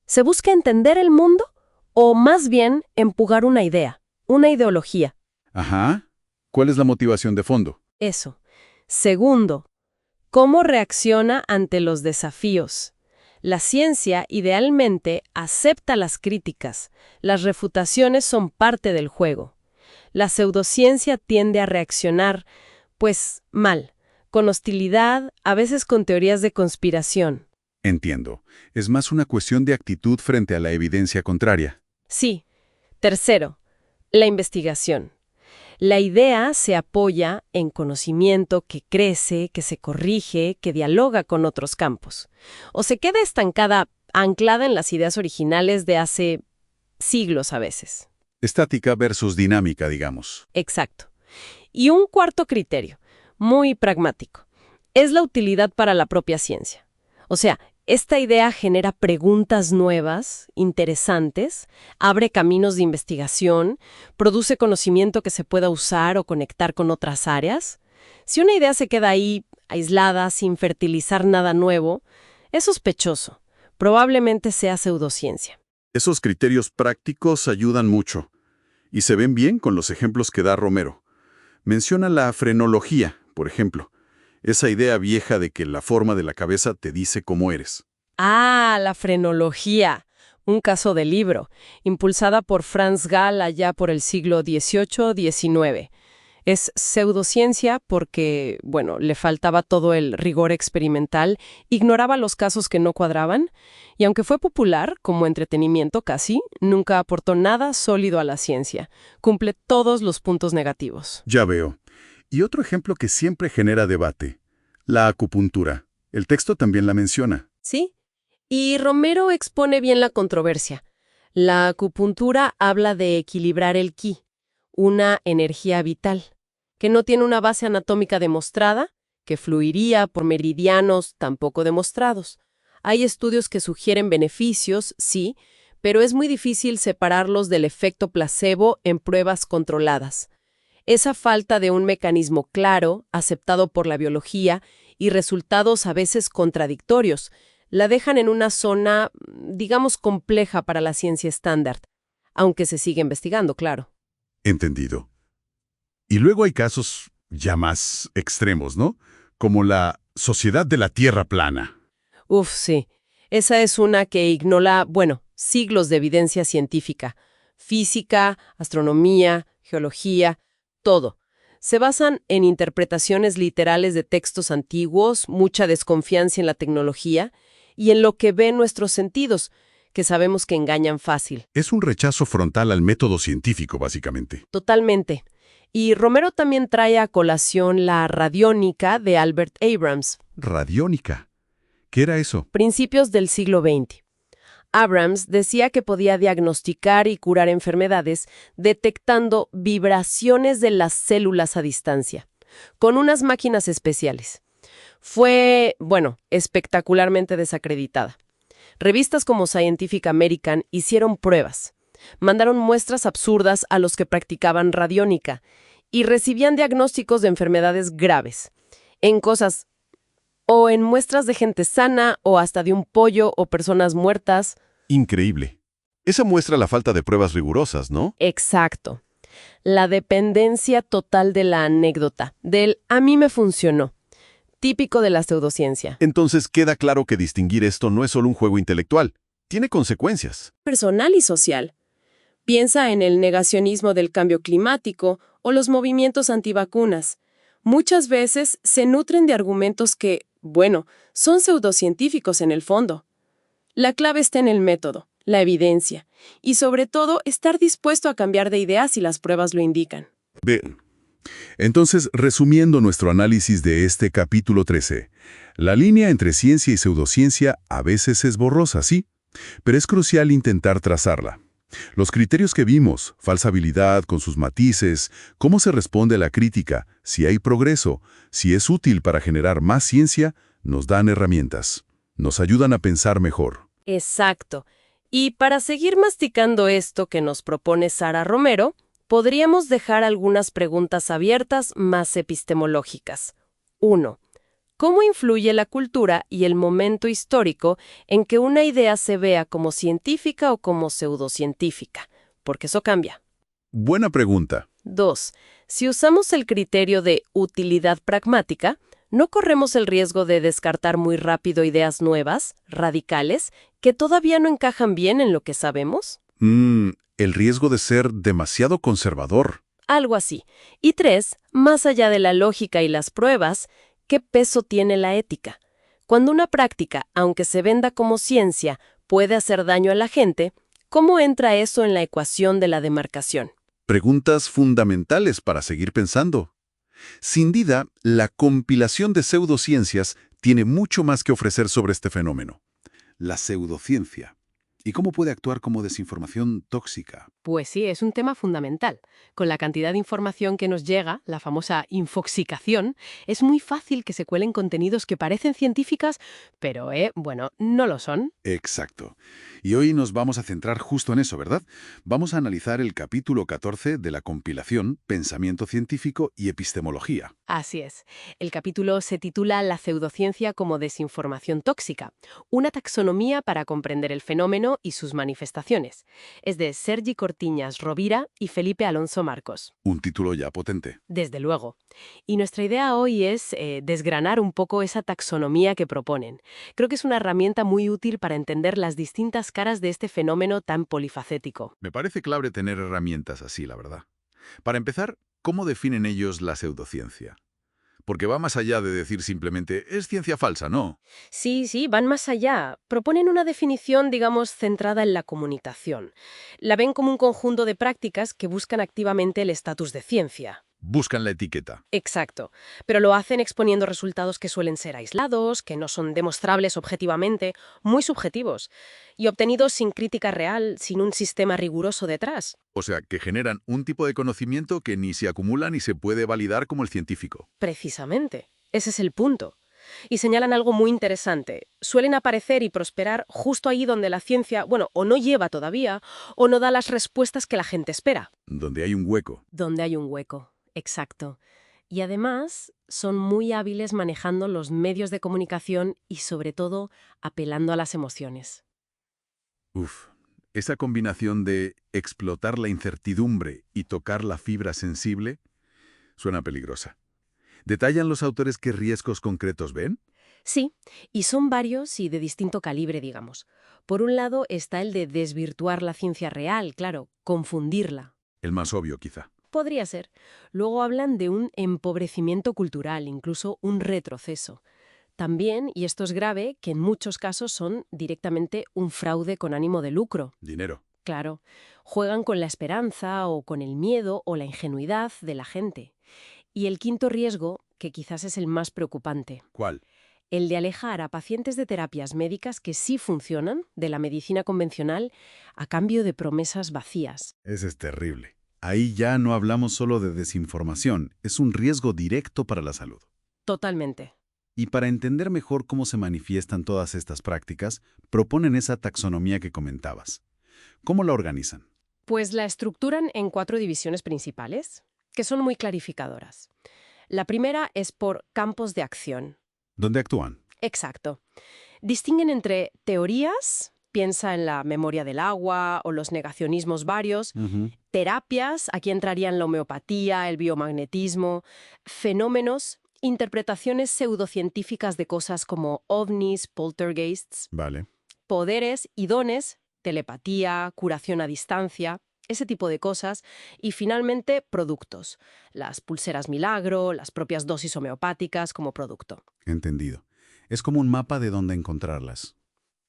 ¿Se busca entender el mundo o más bien empujar una idea, una ideología? Ajá. ¿Cuál es la motivación de fondo? Eso. Segundo, ¿cómo reacciona ante los desafíos? La ciencia idealmente acepta las críticas. Las refutaciones son parte del juego. La pseudociencia tiende a reaccionar, pues, mal, con hostilidad, a veces con teorías de conspiración. Entiendo. Es más una cuestión de actitud frente a la evidencia contraria. Sí. Tercero, la investigación. La idea se apoya en conocimiento que crece, que se corrige, que dialoga con otros campos. O se queda estancada, anclada en las ideas originales de hace siglos a veces. Estática versus dinámica, digamos. Exacto. Y un cuarto criterio, muy pragmático, es la utilidad para la propia ciencia. O sea, esta idea genera preguntas nuevas, interesantes, abre caminos de investigación, produce conocimiento que se pueda usar o conectar con otras áreas. Si una idea se queda ahí, aislada, sin fertilizar nada nuevo, es sospechoso. Probablemente sea pseudociencia. Esos criterios prácticos ayudan mucho, y se ven bien con los ejemplos que da Romero. Menciona la frenología, por ejemplo, esa idea vieja de que la forma de la cabeza te dice cómo eres. Ah, la frenología, un caso de libro, impulsada por Franz Gall allá por el siglo XVIII-XIX. Es pseudociencia porque, bueno, le faltaba todo el rigor experimental, ignoraba los casos que no cuadraban, y aunque fue popular, como entretenimiento casi, nunca aportó nada sólido a la ciencia. Cumple todos los puntos negativos. Ya veo. Y otro ejemplo que siempre genera debate, la acupuntura. El texto también la menciona. Sí, y Romero expone bien la controversia. La acupuntura habla de equilibrar el ki, una energía vital, que no tiene una base anatómica demostrada, que fluiría por meridianos tampoco demostrados. Hay estudios que sugieren beneficios, sí, pero es muy difícil separarlos del efecto placebo en pruebas controladas. Esa falta de un mecanismo claro, aceptado por la biología, y resultados a veces contradictorios, la dejan en una zona, digamos, compleja para la ciencia estándar, aunque se sigue investigando, claro. Entendido. Y luego hay casos ya más extremos, ¿no? Como la Sociedad de la Tierra Plana. Uf, sí. Esa es una que ignora, bueno, siglos de evidencia científica. Física, astronomía, geología, todo. Se basan en interpretaciones literales de textos antiguos, mucha desconfianza en la tecnología y en lo que ven nuestros sentidos, que sabemos que engañan fácil. Es un rechazo frontal al método científico, básicamente. Totalmente. Y Romero también trae a colación la radiónica de Albert Abrams. Radiónica. ¿Qué era eso? Principios del siglo XX. Abrams decía que podía diagnosticar y curar enfermedades detectando vibraciones de las células a distancia, con unas máquinas especiales. Fue, bueno, espectacularmente desacreditada. Revistas como Scientific American hicieron pruebas. Mandaron muestras absurdas a los que practicaban radiónica y recibían diagnósticos de enfermedades graves, en cosas o en muestras de gente sana o hasta de un pollo o personas muertas. Increíble. Esa muestra la falta de pruebas rigurosas, ¿no? Exacto. La dependencia total de la anécdota, del a mí me funcionó, típico de la pseudociencia. Entonces queda claro que distinguir esto no es solo un juego intelectual. Tiene consecuencias. Personal y social. Piensa en el negacionismo del cambio climático o los movimientos antivacunas. Muchas veces se nutren de argumentos que, bueno, son pseudocientíficos en el fondo. La clave está en el método, la evidencia, y sobre todo estar dispuesto a cambiar de idea si las pruebas lo indican. Bien. Entonces, resumiendo nuestro análisis de este capítulo 13, la línea entre ciencia y pseudociencia a veces es borrosa, sí, pero es crucial intentar trazarla. Los criterios que vimos, falsabilidad con sus matices, cómo se responde a la crítica, si hay progreso, si es útil para generar más ciencia, nos dan herramientas. Nos ayudan a pensar mejor. Exacto. Y para seguir masticando esto que nos propone Sara Romero, podríamos dejar algunas preguntas abiertas más epistemológicas. 1. ¿Cómo influye la cultura y el momento histórico en que una idea se vea como científica o como pseudocientífica? Porque eso cambia. Buena pregunta. 2. Si usamos el criterio de utilidad pragmática, ¿no corremos el riesgo de descartar muy rápido ideas nuevas, radicales, que todavía no encajan bien en lo que sabemos? El riesgo de ser demasiado conservador. Algo así. Y 3. Más allá de la lógica y las pruebas, ¿qué peso tiene la ética? Cuando una práctica, aunque se venda como ciencia, puede hacer daño a la gente, ¿cómo entra eso en la ecuación de la demarcación? Preguntas fundamentales para seguir pensando. Sin duda, la compilación de pseudociencias tiene mucho más que ofrecer sobre este fenómeno. La pseudociencia. ¿Y cómo puede actuar como desinformación tóxica? Pues sí, es un tema fundamental. Con la cantidad de información que nos llega, la famosa infoxicación, es muy fácil que se cuelen contenidos que parecen científicas, pero, bueno, no lo son. Exacto. Y hoy nos vamos a centrar justo en eso, ¿verdad? Vamos a analizar el capítulo 14 de la compilación Pensamiento científico y epistemología. Así es. El capítulo se titula La pseudociencia como desinformación tóxica, una taxonomía para comprender el fenómeno y sus manifestaciones. Es de Sergi Cortiñas Rovira y Felipe Alonso Marcos. Un título ya potente. Desde luego. Y nuestra idea hoy es desgranar un poco esa taxonomía que proponen. Creo que es una herramienta muy útil para entender las distintas caras de este fenómeno tan polifacético. Me parece clave tener herramientas así, la verdad. Para empezar, ¿cómo definen ellos la pseudociencia? Porque va más allá de decir simplemente, es ciencia falsa, ¿no? Sí, van más allá. Proponen una definición, digamos, centrada en la comunicación. La ven como un conjunto de prácticas que buscan activamente el estatus de ciencia. Buscan la etiqueta. Exacto, pero lo hacen exponiendo resultados que suelen ser aislados, que no son demostrables objetivamente, muy subjetivos, y obtenidos sin crítica real, sin un sistema riguroso detrás. O sea, que generan un tipo de conocimiento que ni se acumula ni se puede validar como el científico. Precisamente, ese es el punto. Y señalan algo muy interesante. Suelen aparecer y prosperar justo ahí donde la ciencia, bueno, o no lleva todavía, o no da las respuestas que la gente espera. Donde hay un hueco. Donde hay un hueco. Exacto. Y además son muy hábiles manejando los medios de comunicación y sobre todo apelando a las emociones. Esa combinación de explotar la incertidumbre y tocar la fibra sensible suena peligrosa. ¿Detallan los autores qué riesgos concretos ven? Sí, y son varios y de distinto calibre, digamos. Por un lado está el de desvirtuar la ciencia real, claro, confundirla. El más obvio, quizá. Podría ser. Luego hablan de un empobrecimiento cultural, incluso un retroceso. También, y esto es grave, que en muchos casos son directamente un fraude con ánimo de lucro. Dinero. Claro, juegan con la esperanza o con el miedo o la ingenuidad de la gente. Y el quinto riesgo, que quizás es el más preocupante. ¿Cuál? el de alejar a pacientes de terapias médicas que sí funcionan de la medicina convencional a cambio de promesas vacías. Ese es terrible. Ahí ya no hablamos solo de desinformación, es un riesgo directo para la salud. Totalmente. Y para entender mejor cómo se manifiestan todas estas prácticas, proponen esa taxonomía que comentabas. ¿Cómo la organizan? Pues la estructuran en 4 divisiones principales, que son muy clarificadoras. La primera es por campos de acción. ¿Dónde actúan? Exacto. Distinguen entre teorías, piensa en la memoria del agua o los negacionismos varios, terapias, aquí entrarían la homeopatía, el biomagnetismo, fenómenos, interpretaciones pseudocientíficas de cosas como ovnis, poltergeists, Vale. poderes y dones, telepatía, curación a distancia, ese tipo de cosas, y finalmente productos, las pulseras milagro, las propias dosis homeopáticas como producto. Entendido. Es como un mapa de dónde encontrarlas.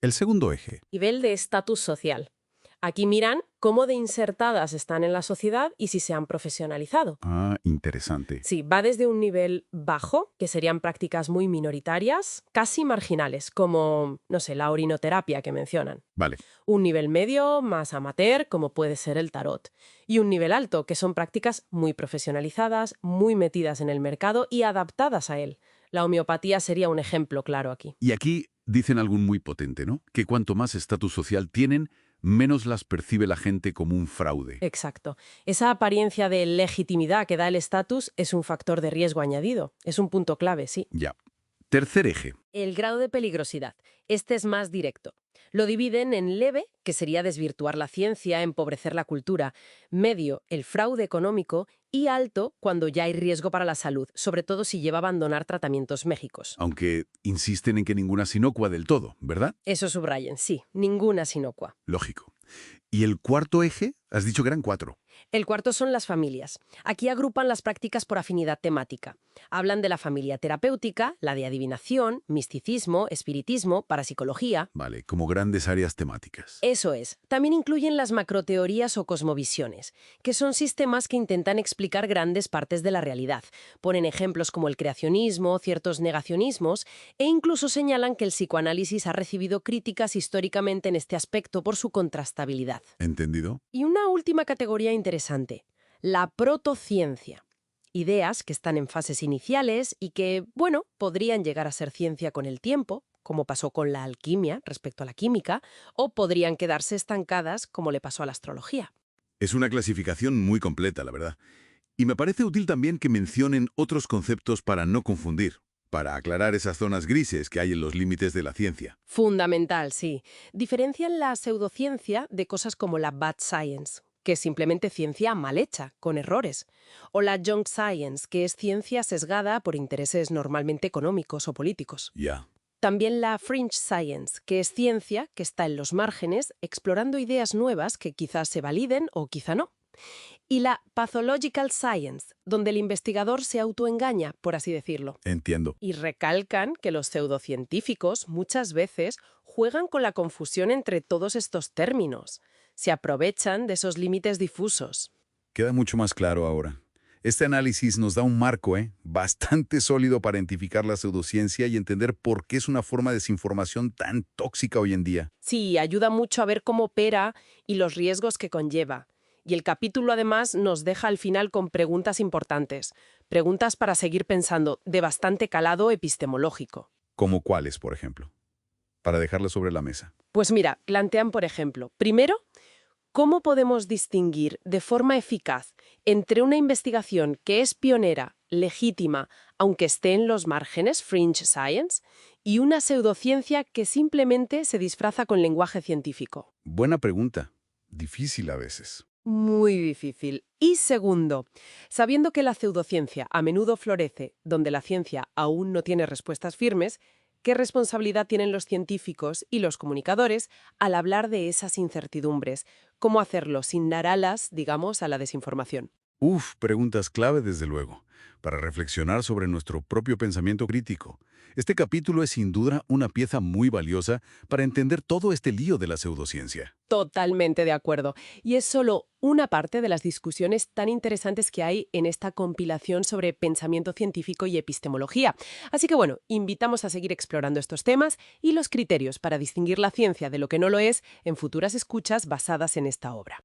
El segundo eje. Nivel de estatus social. Aquí miran cómo de insertadas están en la sociedad y si se han profesionalizado. Ah, interesante. Sí, va desde un nivel bajo, que serían prácticas muy minoritarias, casi marginales, como, no sé, la orinoterapia que mencionan. Vale. Un nivel medio, más amateur, como puede ser el tarot. Y un nivel alto, que son prácticas muy profesionalizadas, muy metidas en el mercado y adaptadas a él. La homeopatía sería un ejemplo claro aquí. Y aquí dicen algo muy potente, ¿no? Que cuanto más estatus social tienen, menos las percibe la gente como un fraude. Exacto. Esa apariencia de legitimidad que da el estatus es un factor de riesgo añadido. Es un punto clave, sí. Ya. Tercer eje. El grado de peligrosidad. Este es más directo. Lo dividen en leve, que sería desvirtuar la ciencia, empobrecer la cultura, medio, el fraude económico, y alto, cuando ya hay riesgo para la salud, sobre todo si lleva a abandonar tratamientos médicos. Aunque insisten en que ninguna es inocua del todo, ¿verdad? Eso subrayen, sí, ninguna es inocua. Lógico. ¿Y el cuarto eje? Has dicho que eran 4. El cuarto son las familias. Aquí agrupan las prácticas por afinidad temática. Hablan de la familia terapéutica, la de adivinación, misticismo, espiritismo, parapsicología. Vale, como grandes áreas temáticas. Eso es. También incluyen las macroteorías o cosmovisiones, que son sistemas que intentan explicar grandes partes de la realidad. Ponen ejemplos como el creacionismo, ciertos negacionismos, e incluso señalan que el psicoanálisis ha recibido críticas históricamente en este aspecto por su contrastabilidad. ¿Entendido? Y una última categoría interesante, la protociencia. Ideas que están en fases iniciales y que, bueno, podrían llegar a ser ciencia con el tiempo, como pasó con la alquimia respecto a la química, o podrían quedarse estancadas, como le pasó a la astrología. Es una clasificación muy completa, la verdad. Y me parece útil también que mencionen otros conceptos para no confundir, para aclarar esas zonas grises que hay en los límites de la ciencia. Fundamental, sí. Diferencian la pseudociencia de cosas como la bad science, que es simplemente ciencia mal hecha, con errores, o la junk science, que es ciencia sesgada por intereses normalmente económicos o políticos. Ya. También la fringe science, que es ciencia que está en los márgenes, explorando ideas nuevas que quizás se validen o quizá no. Y la pathological science, donde el investigador se autoengaña, por así decirlo. Entiendo. Y recalcan que los pseudocientíficos muchas veces juegan con la confusión entre todos estos términos. Se aprovechan de esos límites difusos. Queda mucho más claro ahora. Este análisis nos da un marco, bastante sólido para identificar la pseudociencia y entender por qué es una forma de desinformación tan tóxica hoy en día. Sí, ayuda mucho a ver cómo opera y los riesgos que conlleva. Y el capítulo además nos deja al final con preguntas importantes. Preguntas para seguir pensando, de bastante calado epistemológico. ¿Como cuáles, por ejemplo? Para dejarlas sobre la mesa. Pues mira, plantean, por ejemplo, primero, ¿cómo podemos distinguir de forma eficaz entre una investigación que es pionera, legítima, aunque esté en los márgenes, fringe science, y una pseudociencia que simplemente se disfraza con lenguaje científico? Buena pregunta. Difícil a veces. Muy difícil. Y segundo, sabiendo que la pseudociencia a menudo florece donde la ciencia aún no tiene respuestas firmes, ¿qué responsabilidad tienen los científicos y los comunicadores al hablar de esas incertidumbres? ¿Cómo hacerlo sin dar alas, digamos, a la desinformación? Preguntas clave desde luego, para reflexionar sobre nuestro propio pensamiento crítico. Este capítulo es sin duda una pieza muy valiosa para entender todo este lío de la pseudociencia. Totalmente de acuerdo. Y es solo una parte de las discusiones tan interesantes que hay en esta compilación sobre pensamiento científico y epistemología. Así que bueno, invitamos a seguir explorando estos temas y los criterios para distinguir la ciencia de lo que no lo es en futuras escuchas basadas en esta obra.